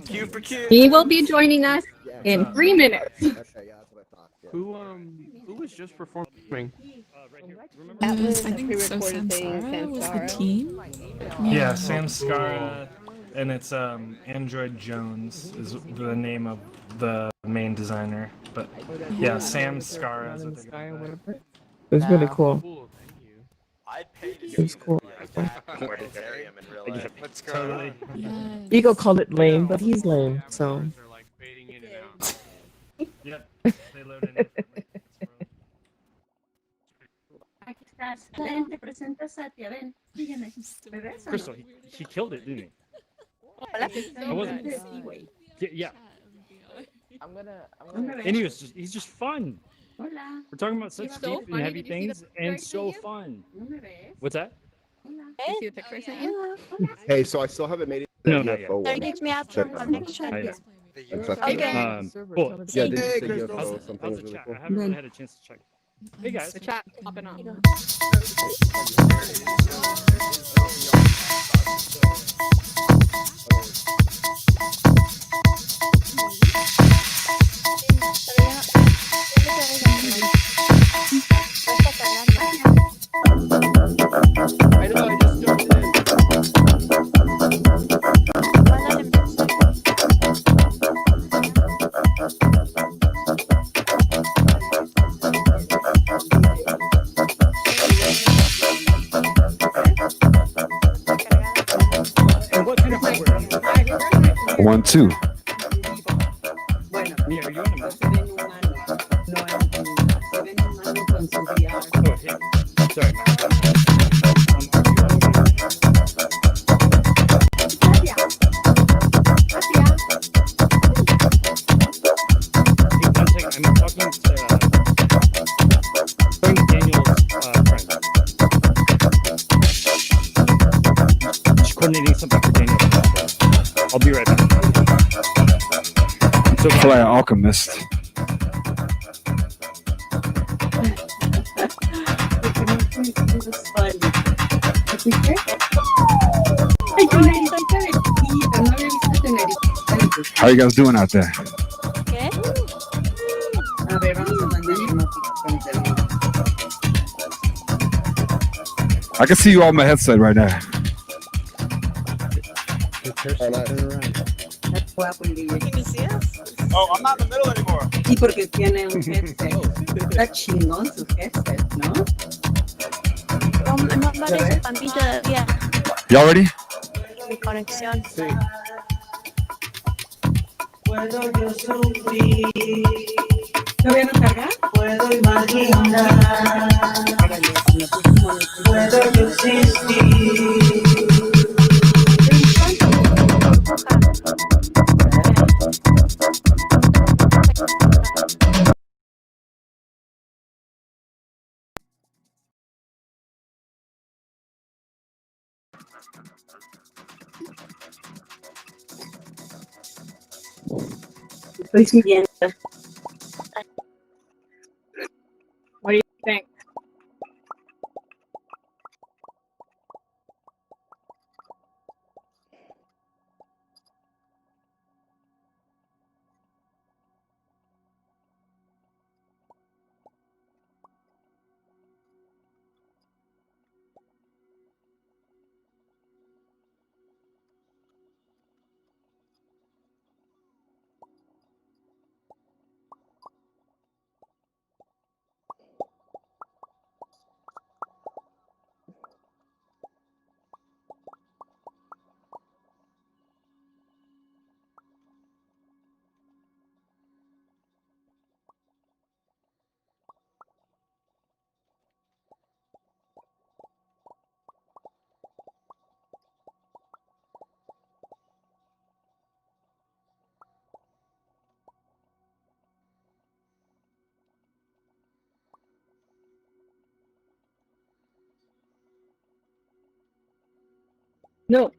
Q for Q. He will be joining us in 3 minutes. Who was just performing? I think so. Samsara was the team. Yeah, Samsara, and it's Android Jones is the name of the main designer. But yeah, Samsara is what they go by. It was really cool. It was cool. Totally. Ego called it lame, but he's lame, so. Yep, they load in. Aquí estás. Ven, te presento a Satya. Ven, sígueme. Regresa. Crystal, he killed it, didn't he? Hola. I wasn't. Yeah. And he's just fun. Hola. We're talking about such So deep and funny. heavy Did you see the things picture I and sent so you? fun. ¿No me ves? What's that? Hola. You see the picture I sent you? Hey, so I still haven't made it. No, not yet. UFO one. Takes me out Check from that. connection. Hey guys. Cool. Yeah, did you say How's UFO? Something the was really chat? cool. I haven't really had a chance to check. Hey guys. The chat popping on. I know, I just jumped in. And what kind of hardware? 1, 2. Yeah, are you on a mouse? Oh, hey. Sorry. Hey, one second. coordinating something for Daniel. I'll be right back. I'm so glad. PlayAlchemist. How you guys doing out there? ¿Qué? A ver, vamos a mandar emoticons. I can see you on my headset right now. Oh, I'm not in the middle anymore. Sí, porque tiene un headset. Está chingón su headset, ¿no? No aparece Pampita todavía. Y'all ready? Mi conexión. Sí. Puedo yo sufrir. ¿Todavía no carga? Puedo imaginar. Puedo yo existir. Estoy siguiendo. What do you think? No.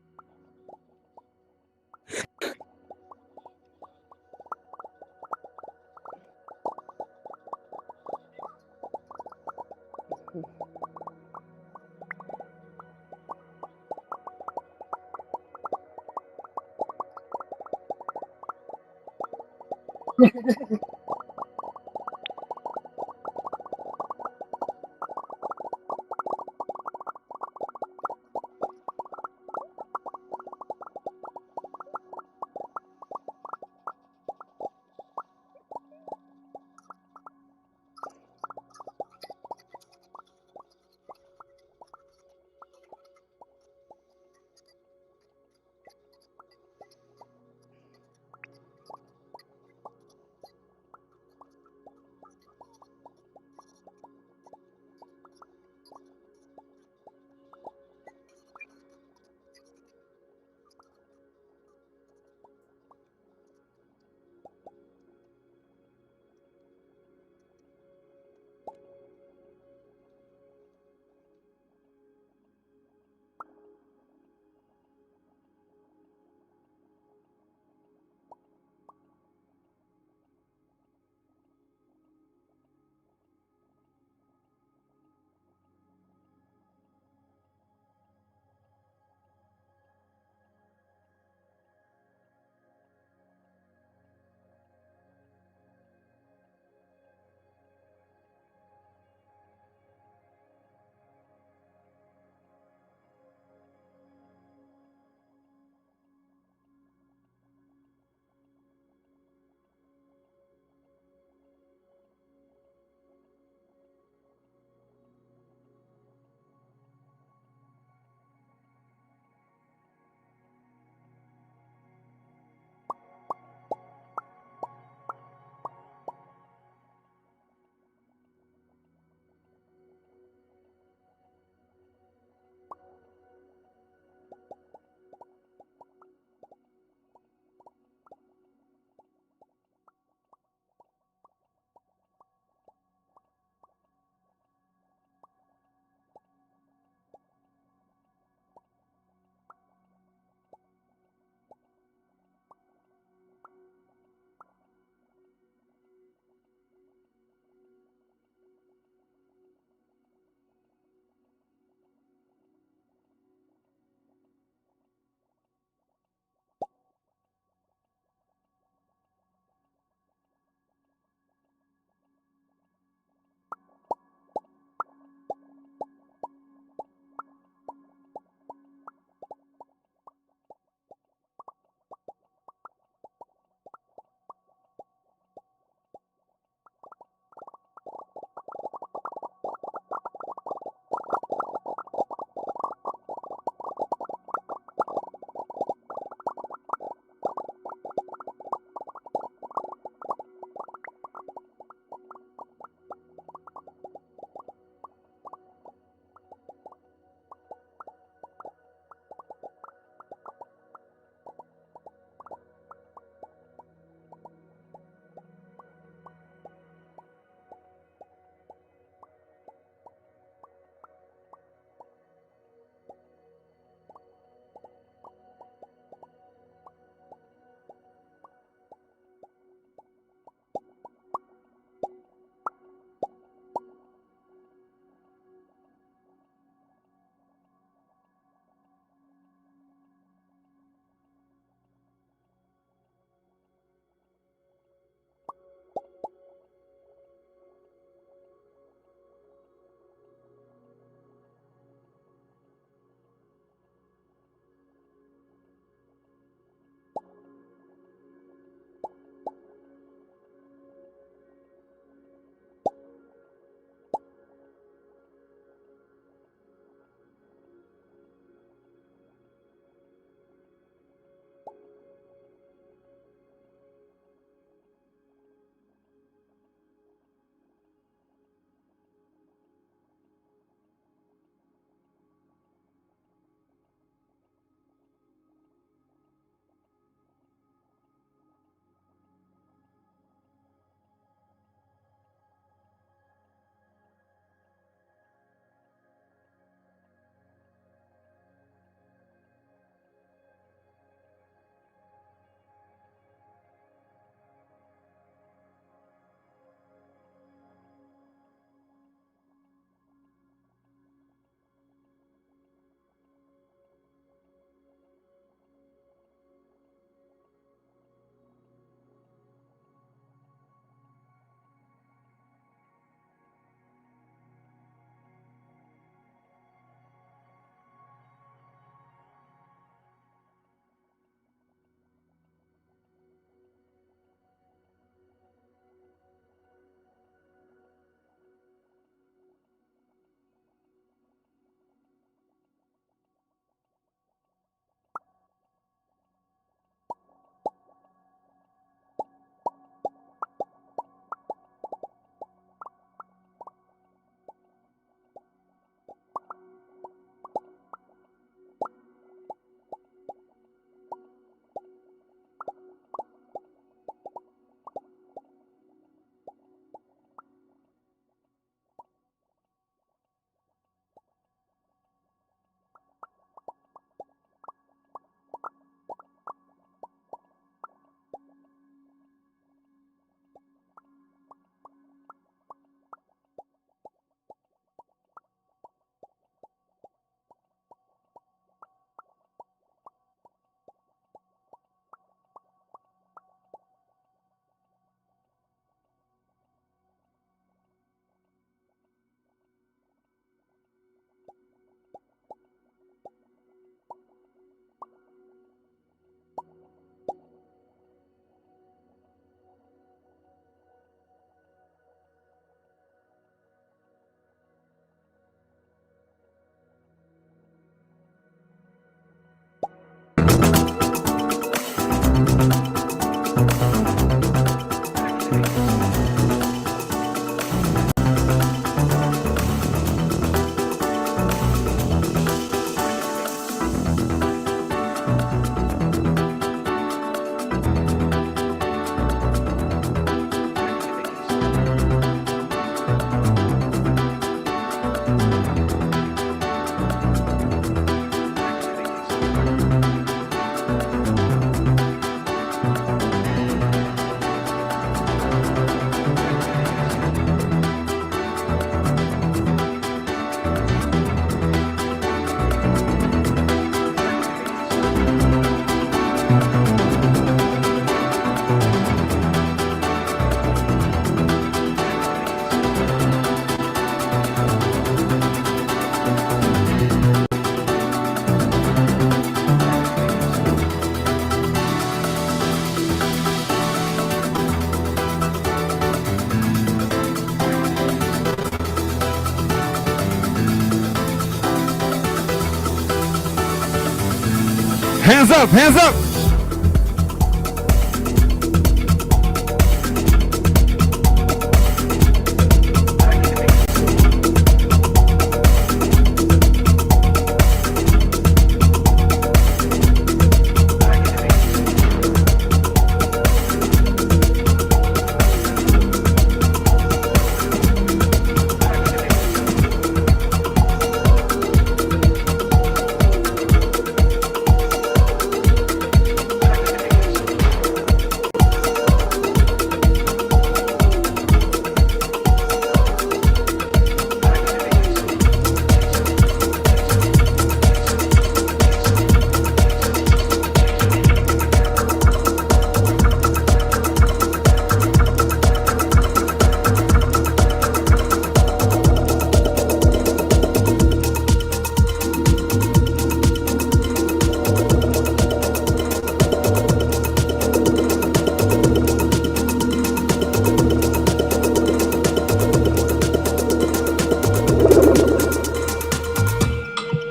Hands up, hands up.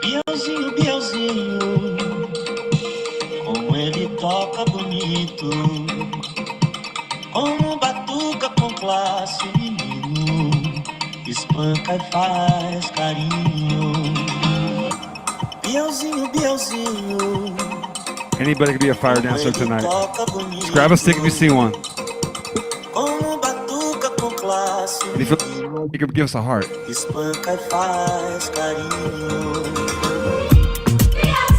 Bielzinho, Bielzinho, como ele toca bonito, como batuca com classe, o menino espanca e faz carinho. Bielzinho, Bielzinho, Anybody could be a fire dancer tonight. Just grab a stick if you see one. como batuca com classe, And if you could give us a heart. espanca e faz carinho. Faz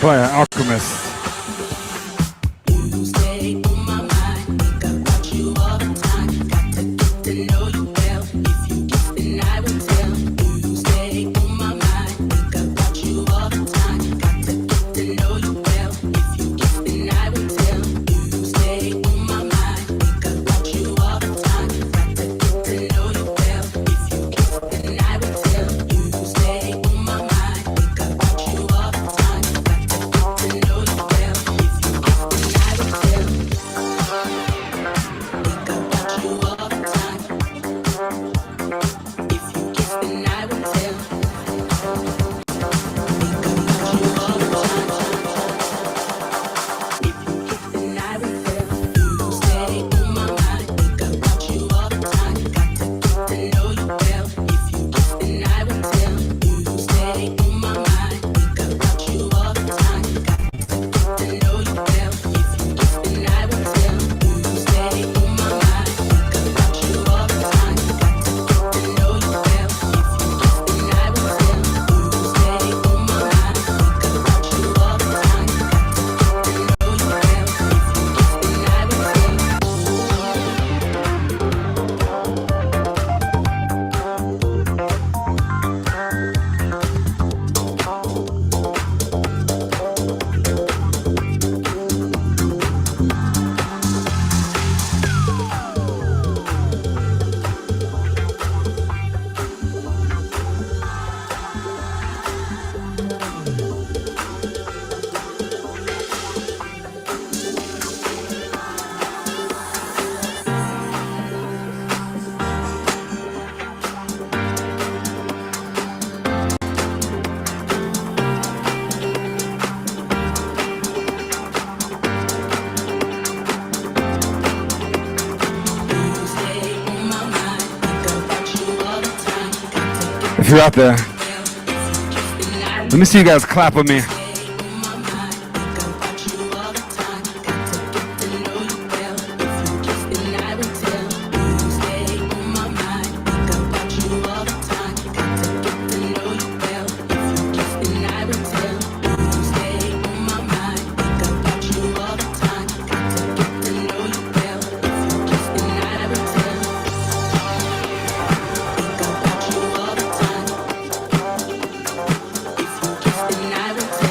PlayAlchemist. If you're out there, let me see you guys clap with me. I would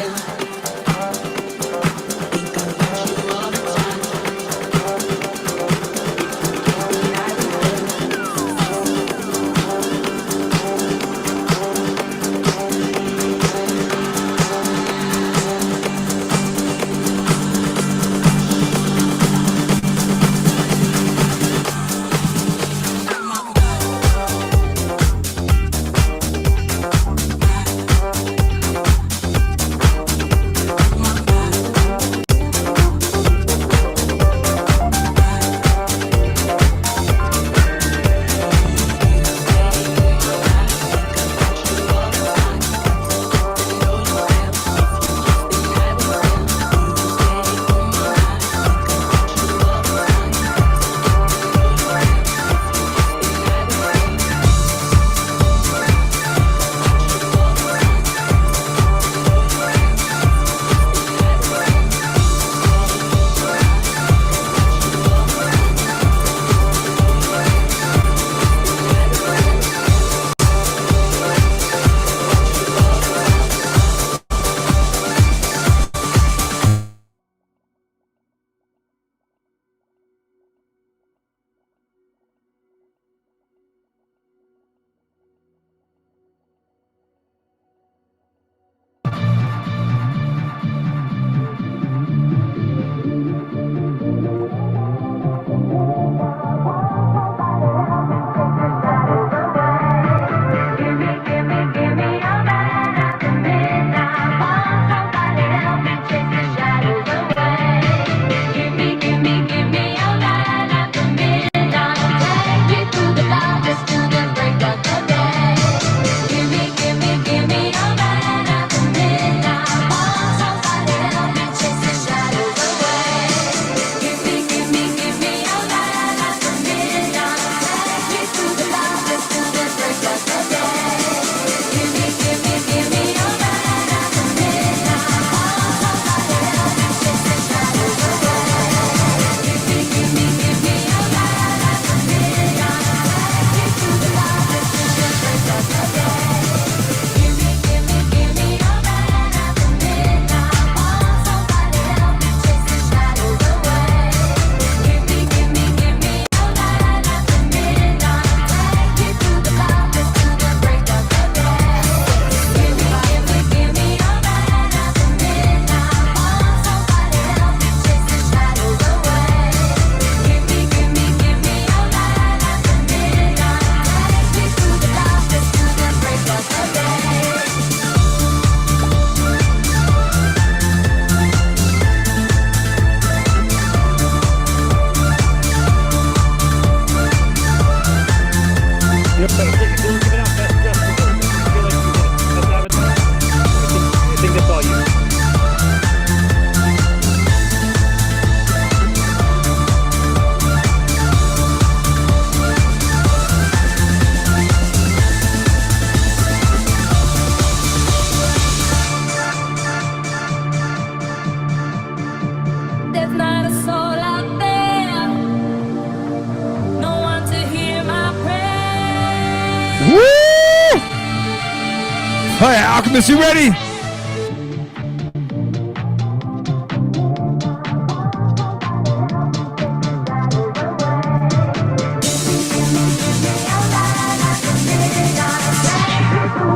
Oh yeah, Alchemist, you ready?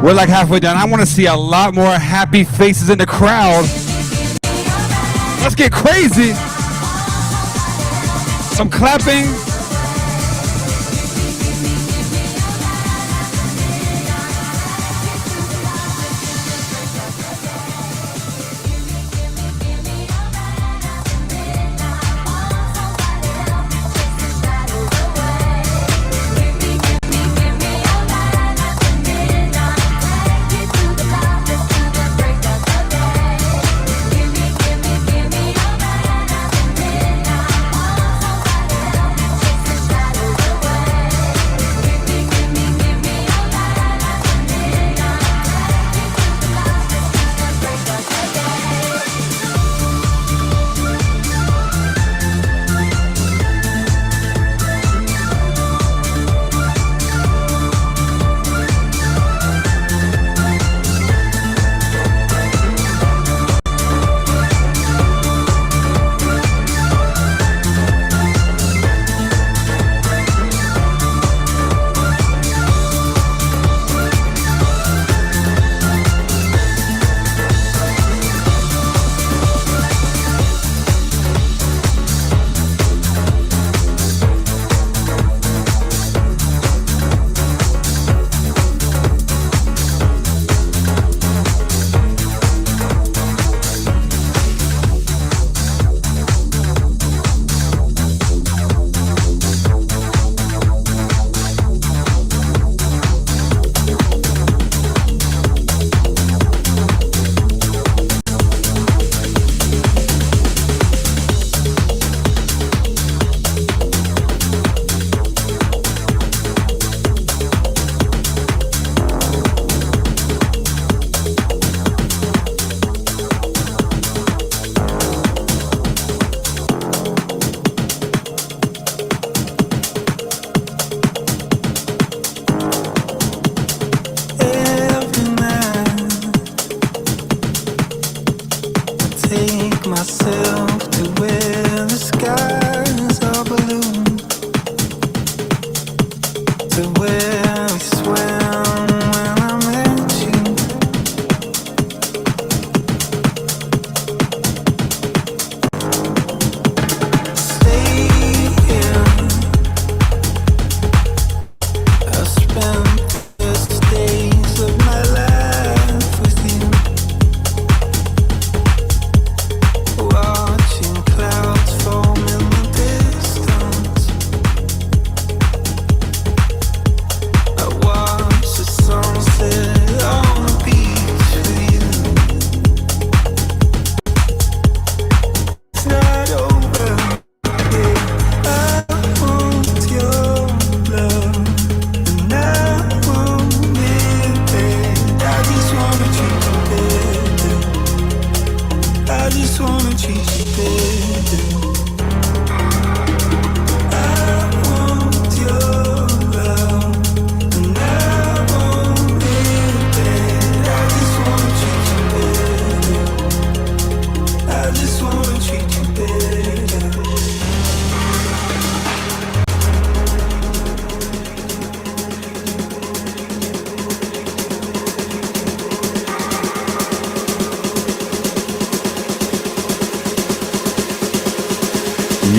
We're like halfway done. I want to see a lot more happy faces in the crowd. Let's get crazy. Some clapping.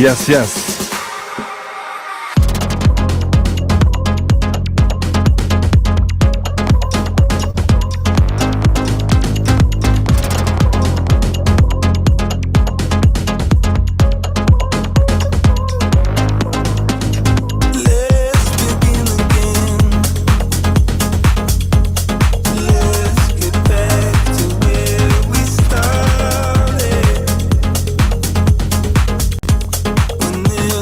Yes, yes. When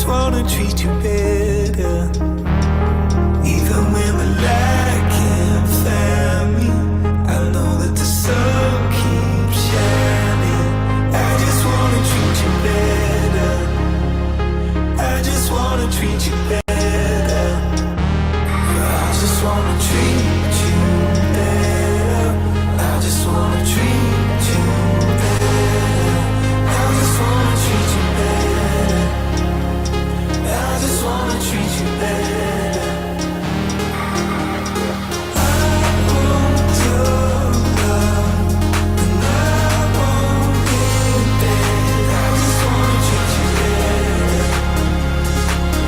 wanna treat you better. Even when the light can't find me, I know that the sun keeps shining. I just wanna treat you better. I just wanna treat you better. I just wanna treat you better. I just wanna treat you better. I just wanna treat you better. I just wanna treat you better. I want your love, and I want it bad. I just wanna treat you better.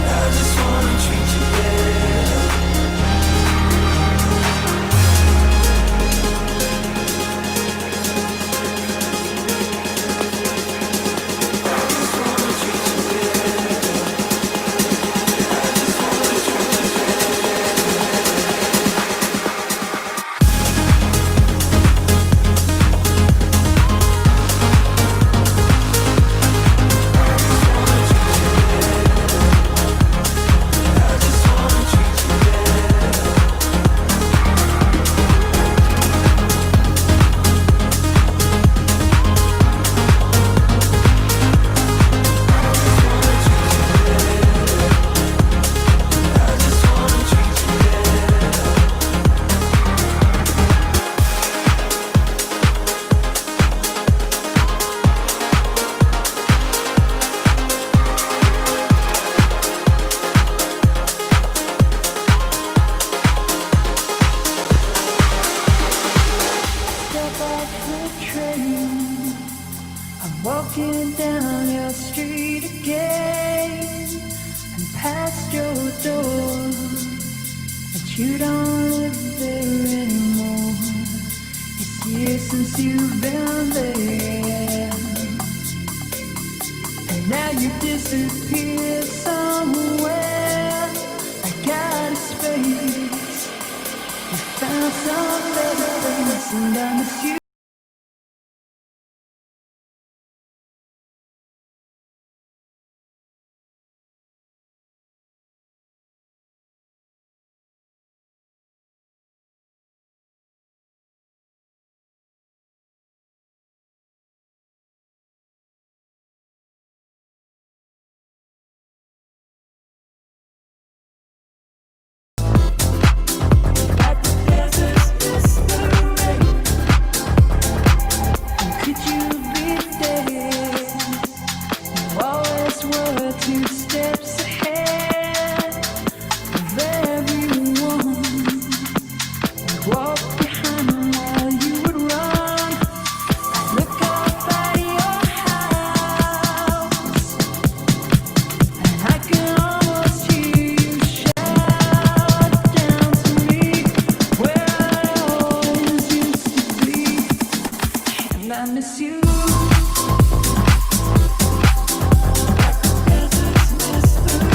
I just wanna treat you better. Step off the train, I'm walking down your street again, and past your door, but you don't live there anymore. It's years since you've been there, and now you disappear somewhere. I got a space, you found some better place, and I miss you. Could you be there? You always were 2 steps ahead of everyone. You walk behind while you would run. I look up at your house, and I can almost hear you shout down to me where I always used to be. And I miss you. Like the desert's mystery.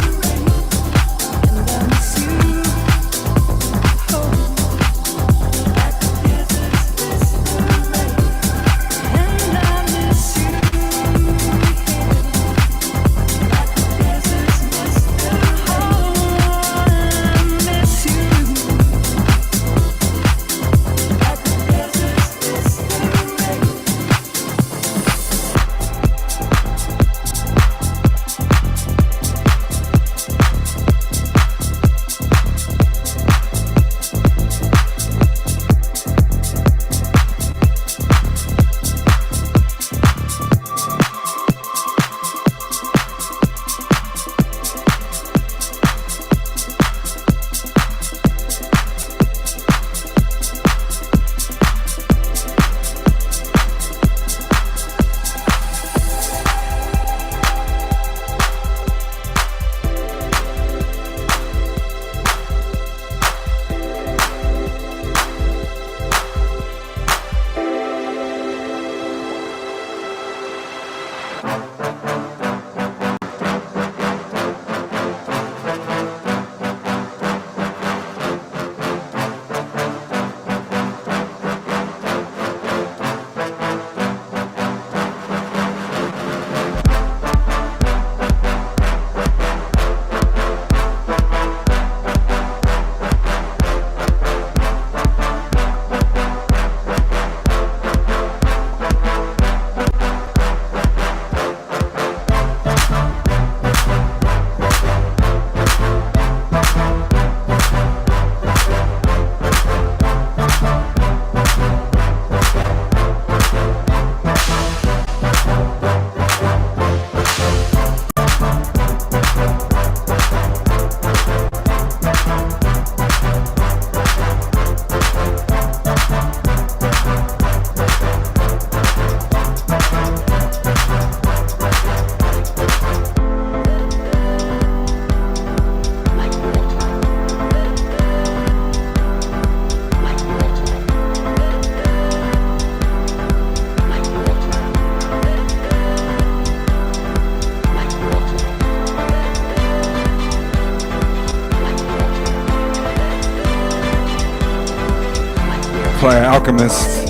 PlayAlchemist.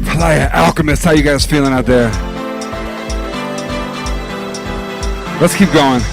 PlayAlchemist, how you guys feeling out there? Let's keep going.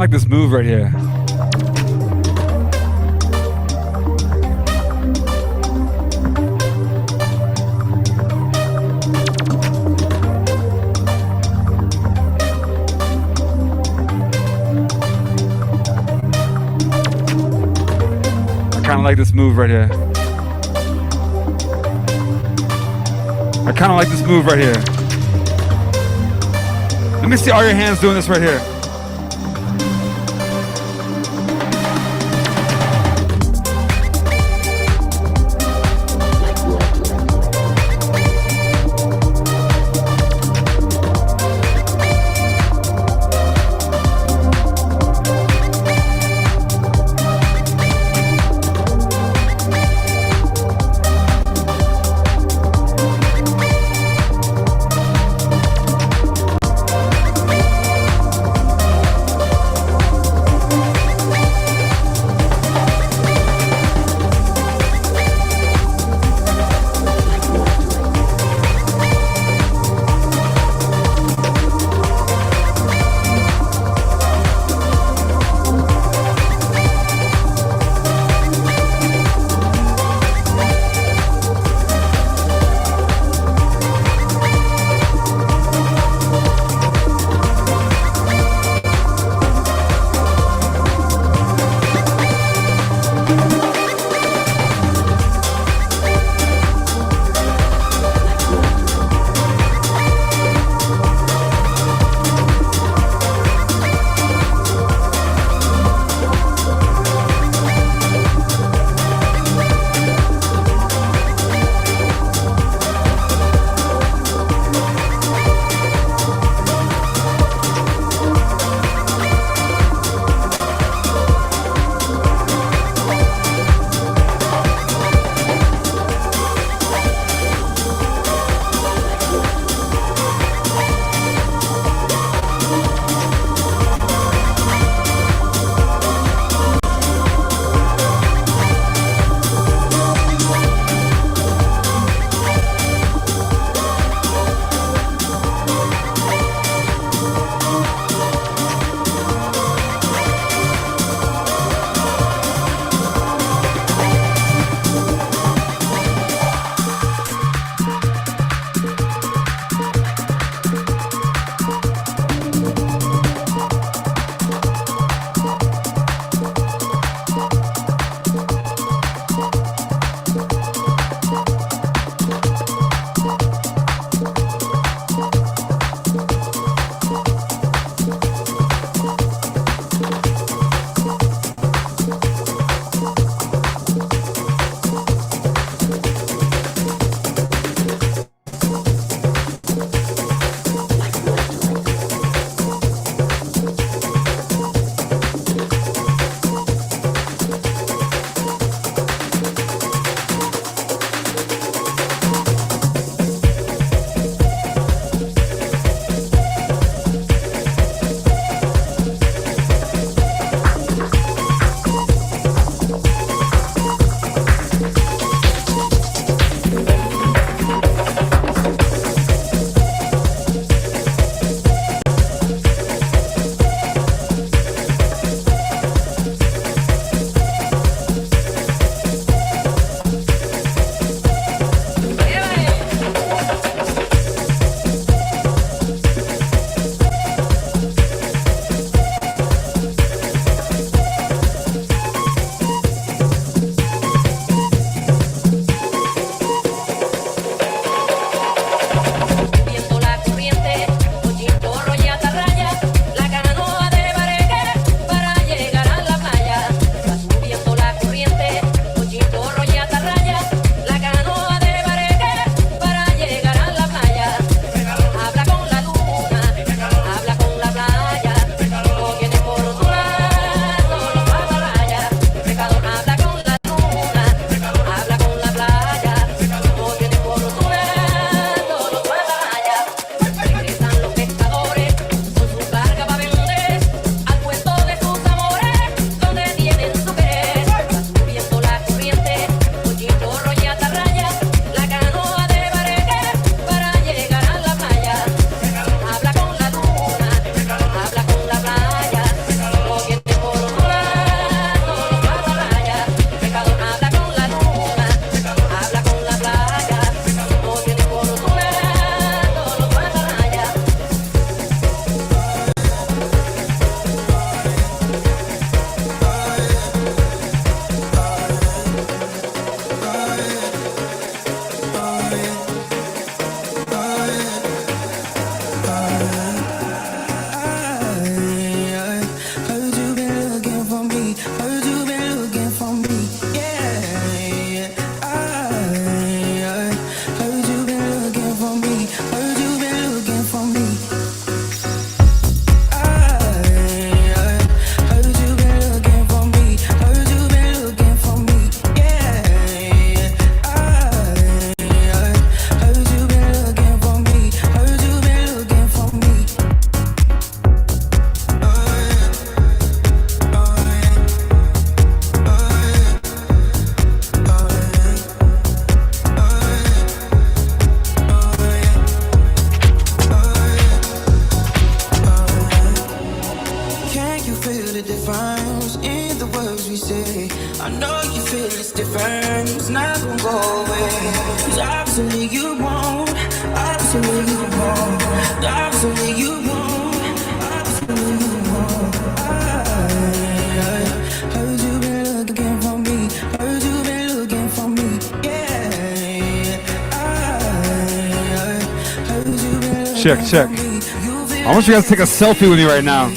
like this move right here. I kind of like this move right here. I kind of like this move right here. Let me see all your hands doing this right here. Check. I want you guys to take a selfie with me right now.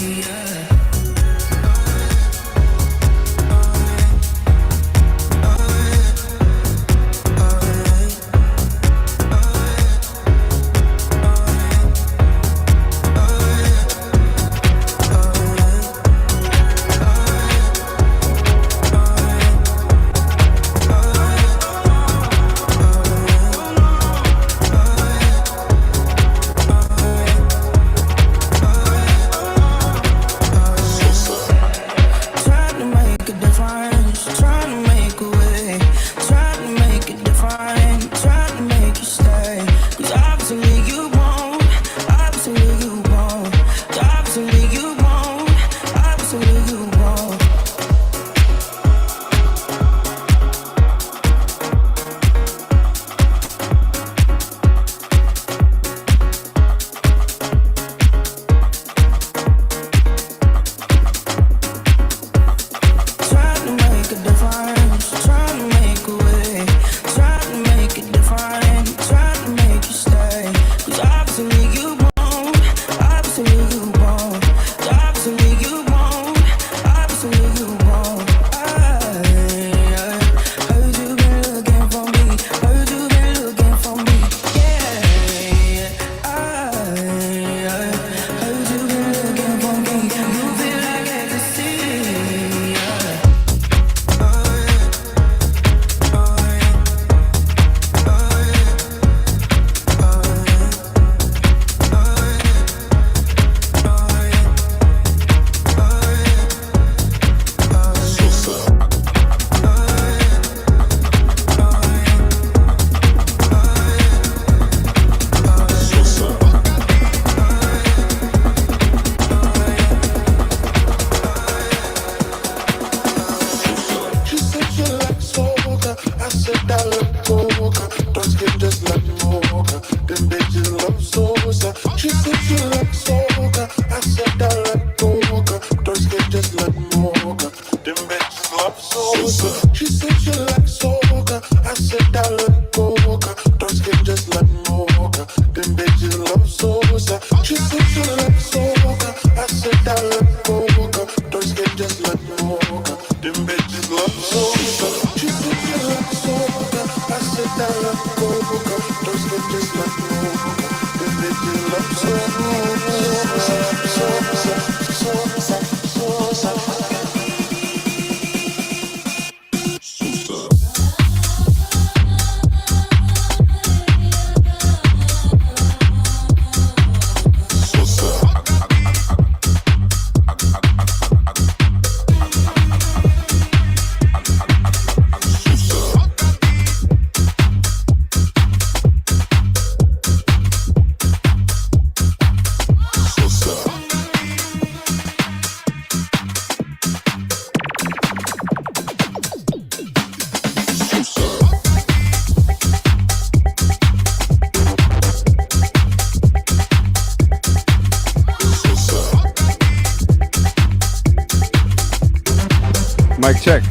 Mic check.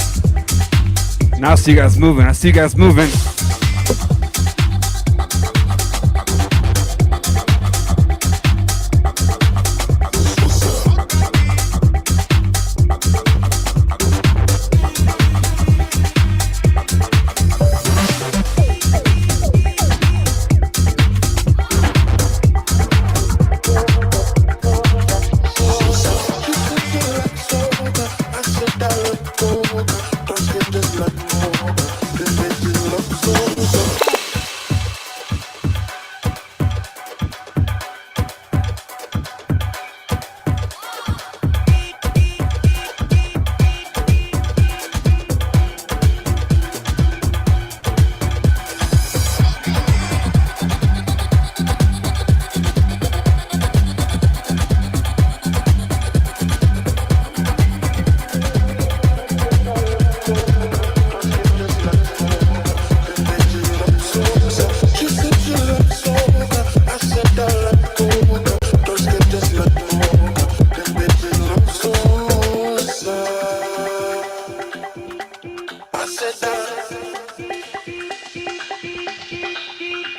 Now I see you guys moving.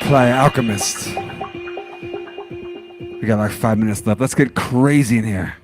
PlayAlchemist. We got like 5 minutes left. Let's get crazy in here.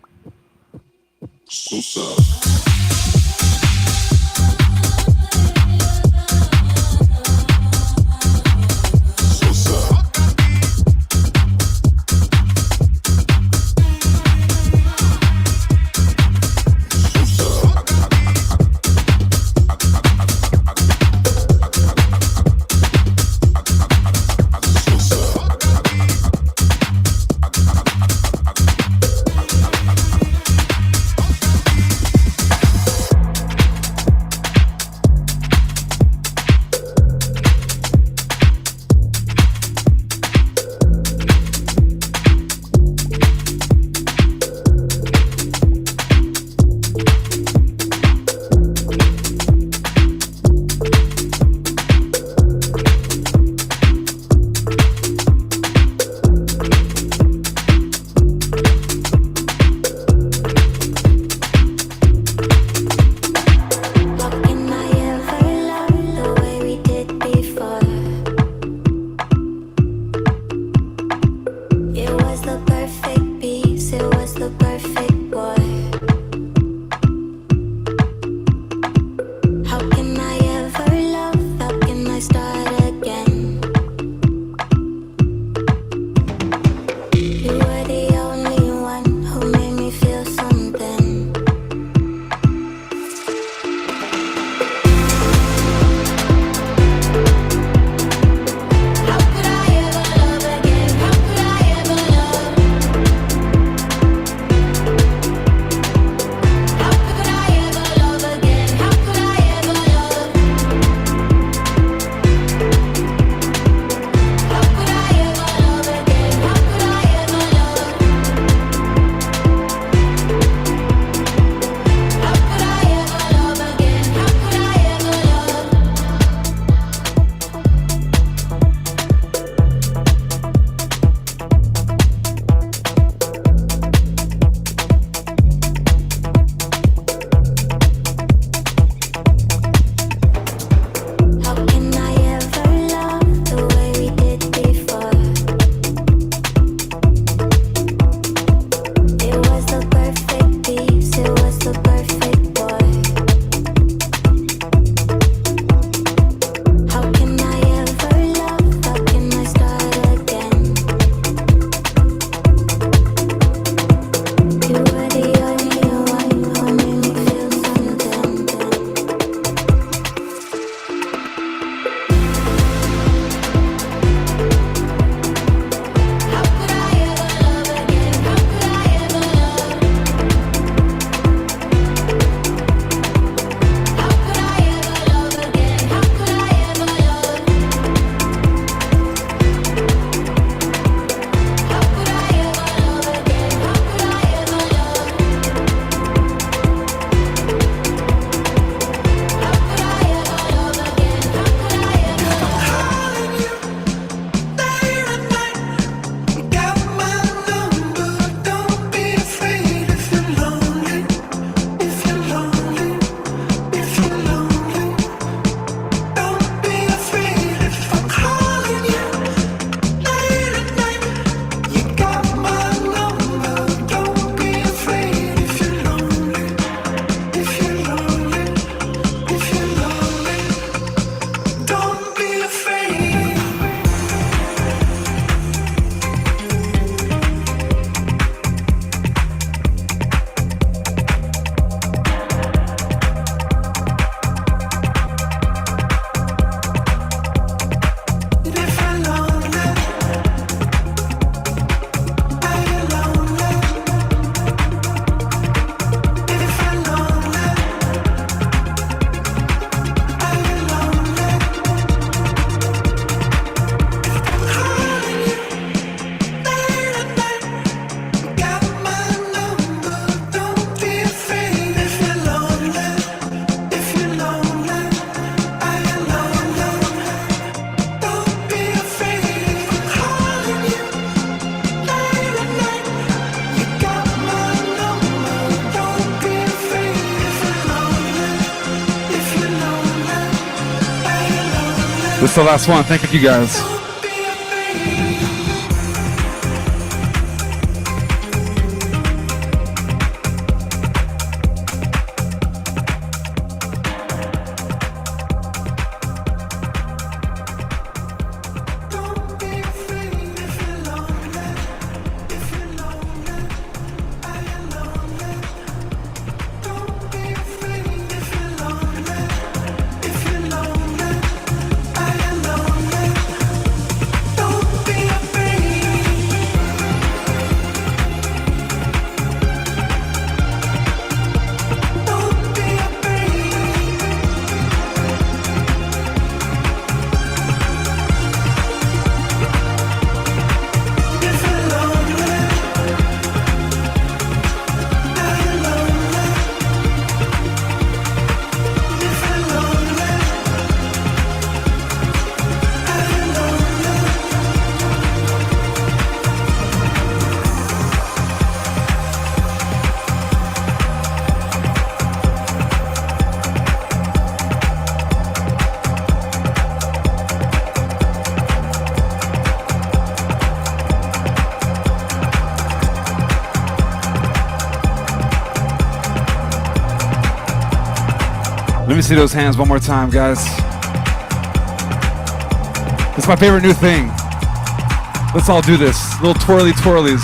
This is the last one. Thank you guys. Let me see those hands one more time, guys. It's my favorite new thing. Let's all do this. Little twirly twirlies.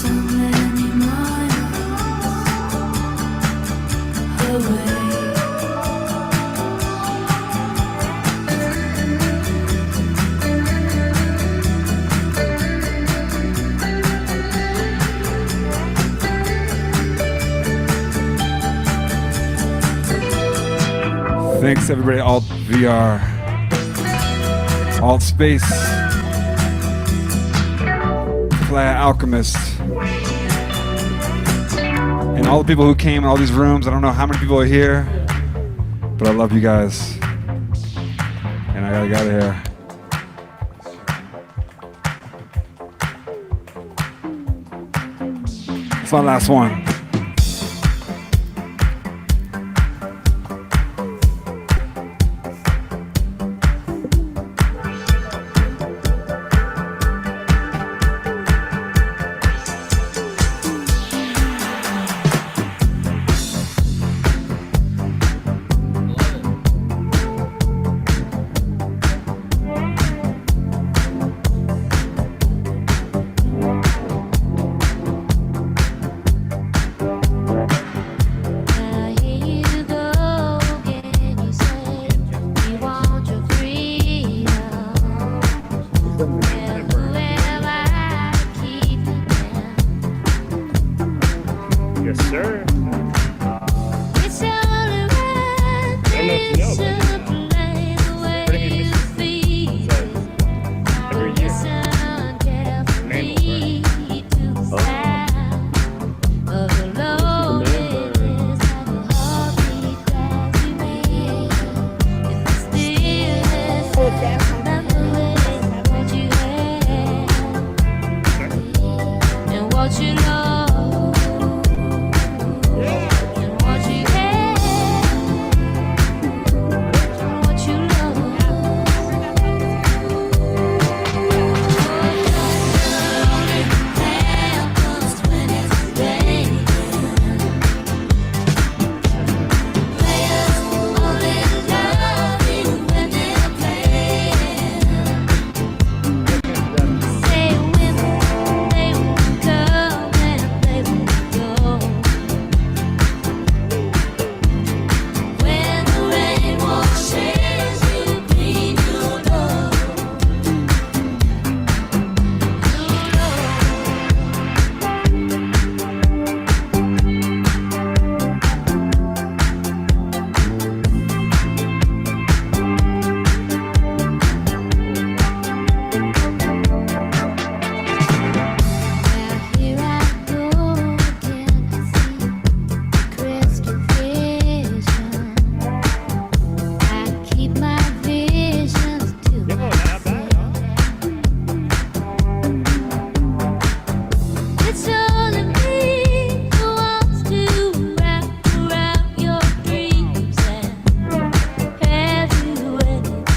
So Thanks everybody, Alt VR, Alt Space, PlayAlchemist, and all the people who came in all these rooms. I don't know how many people are here, but I love you guys. And I gotta get out of here. It's my last one. Yes, sir. I don't know if you know, but pretty good every year.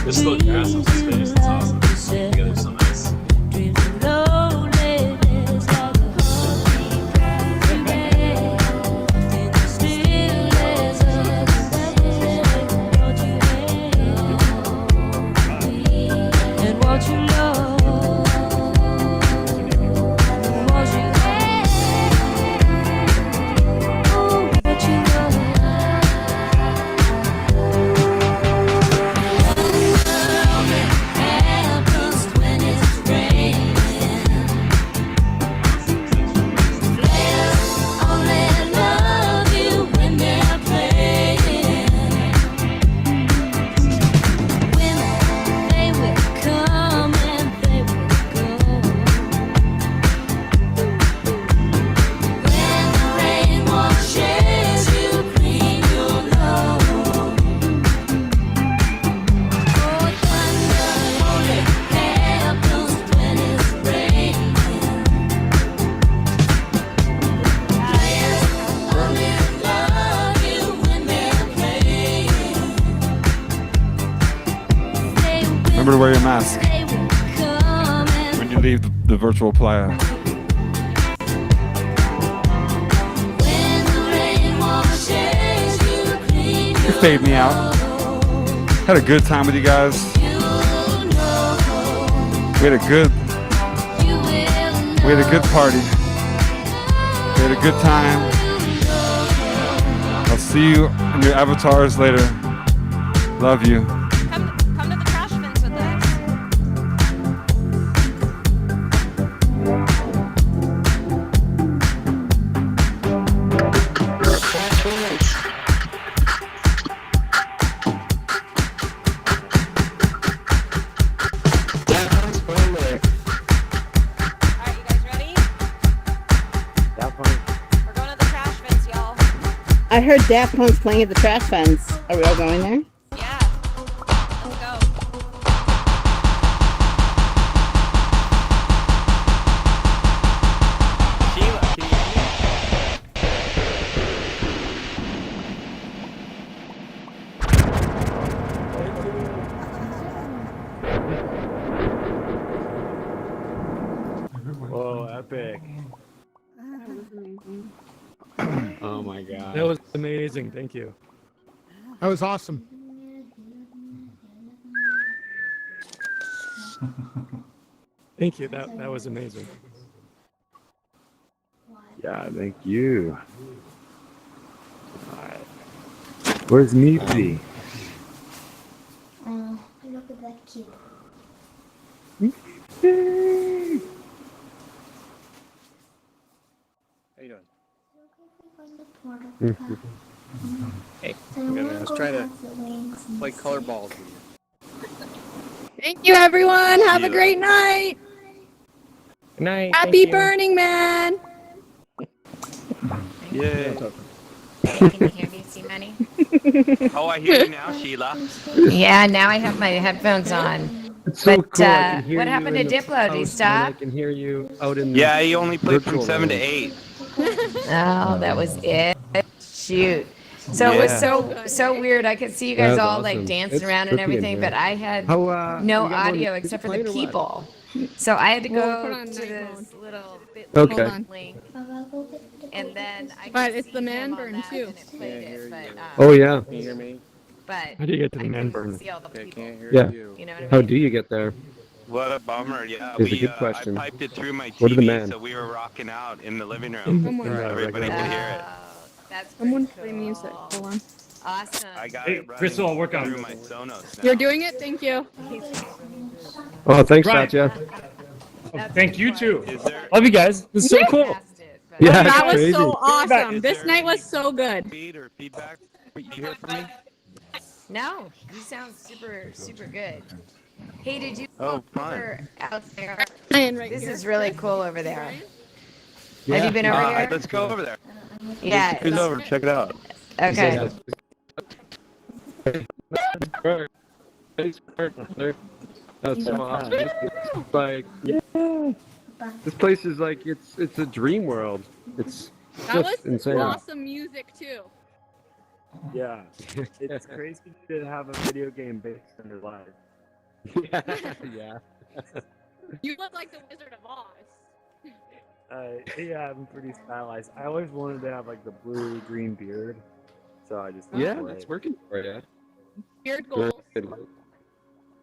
This is the grass of space. It's awesome. Together so nice. Remember to wear your mask when you leave the virtual playa. You fade me out. Had a good time with you guys. We had a good party. We had a good time. I'll see you in your avatars later. Love you. Come to the trash bins with us. I heard Daft Punk's playing at the trash fence. Are we all going there? Whoa, epic. Oh my god. That was amazing. Thank you. That was awesome. Thank you. That was amazing. Yeah, thank you. All right. Where's Meepsy? Look at that kid. How you doing? Mhm. Hey, I was trying to play color balls with you. Thank you, everyone. Have a you. great night. Good night. Happy Burning Man. Yeah. Can you hear me, see money? Oh, I hear you now, Sheila. Yeah, now I have my headphones on. It's so But, cool. I can hear what you happened in to the Diplo? Did he house, and stop? I can hear you out in the Yeah, he only played from virtual 7 to land. 8. Oh, that was it. Shoot. So it was Yeah. so weird. I could see you That guys was all awesome. like dancing It's around trippy and in everything, here. but I had How, no you got more audio music except for the playing or what? people. So I had to We'll put go on to night this mode. little bit Okay. Hold on. link, and then I But could it's see the him man on burn that, too. and it played it, but Oh yeah. Can you hear me? but How do you get to I the man couldn't burn? see all the Okay, people. can't hear Yeah. you. You know what I How mean? do you get there? What a bummer. Yeah, Is a good question. I piped it through my What are the TV, man? so we were rocking out in the living room. Someone, Everybody could hear it. That's someone play music. Hold on. Awesome. I got Hey, it running Crystal, I'll work on through it. my Sonos now. You're doing it. Thank you. Oh, thanks, Right. Satya. Oh, thank you too. Is there Love you guys. This is so cool. Yeah, That it's was crazy. so awesome. Is This there night was any so good. feed or feedback you hear from me? No, you sound super good. Hey, did you Oh, go fun. over out there? Ryan, right This here. is really cool over there. Yeah. Have you been over here? Let's go over there. Yeah. Who's over? Check it out. Okay. That's so awesome. It's like, yeah. This place is like it's a dream world. It's That just was insane. awesome music too. Yeah. It's crazy to have a video game based on your life. Yeah. You look like the Wizard of Oz. Yeah, I'm pretty stylized. I always wanted to have like the blue green beard, so I just Yeah, that's working for you. Beard goals.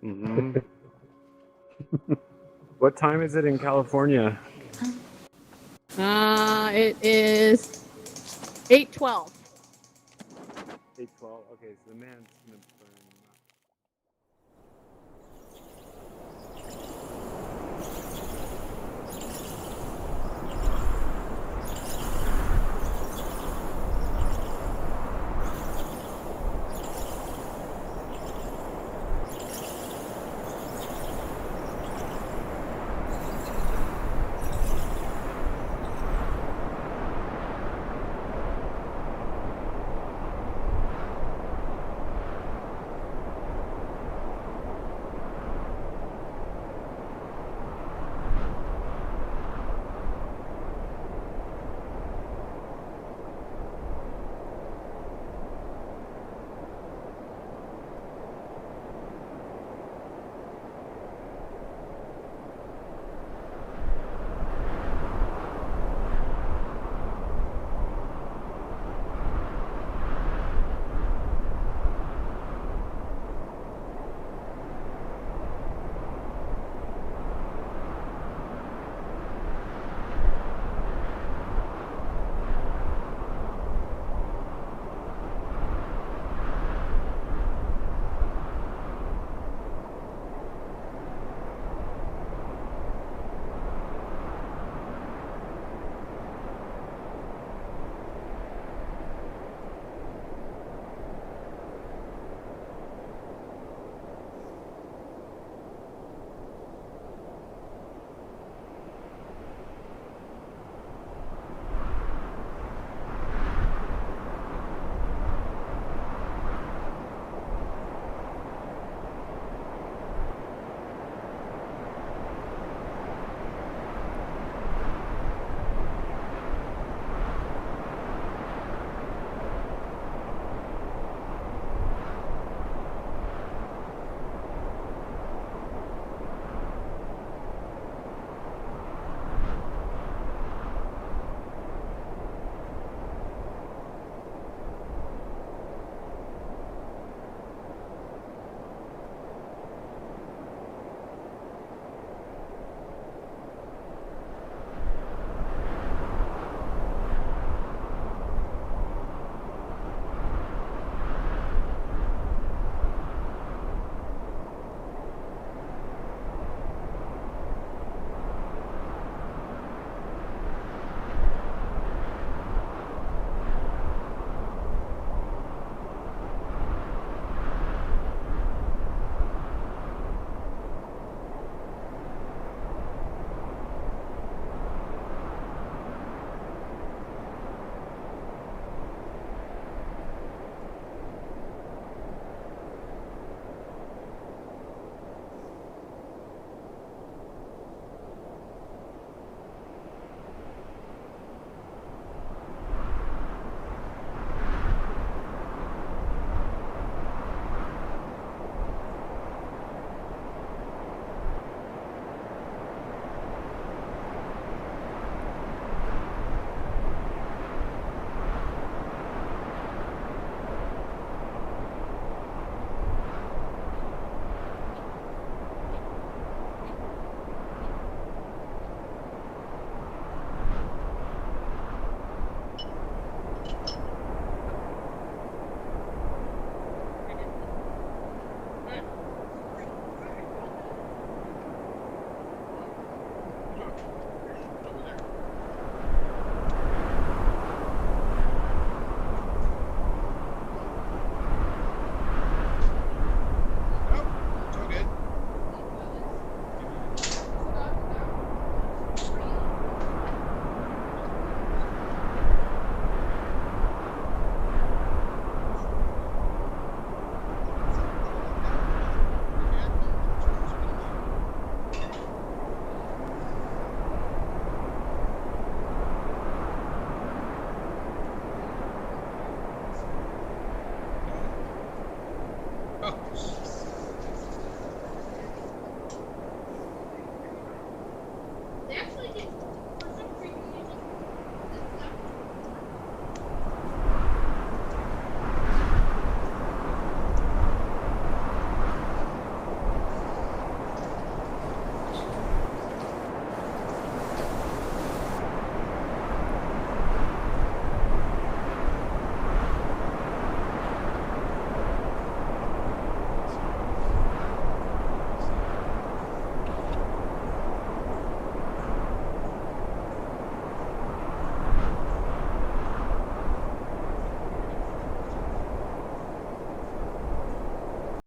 Mm-hmm. What time is it in California? It is 8:12. 8:12. Okay, so the man's gonna burn.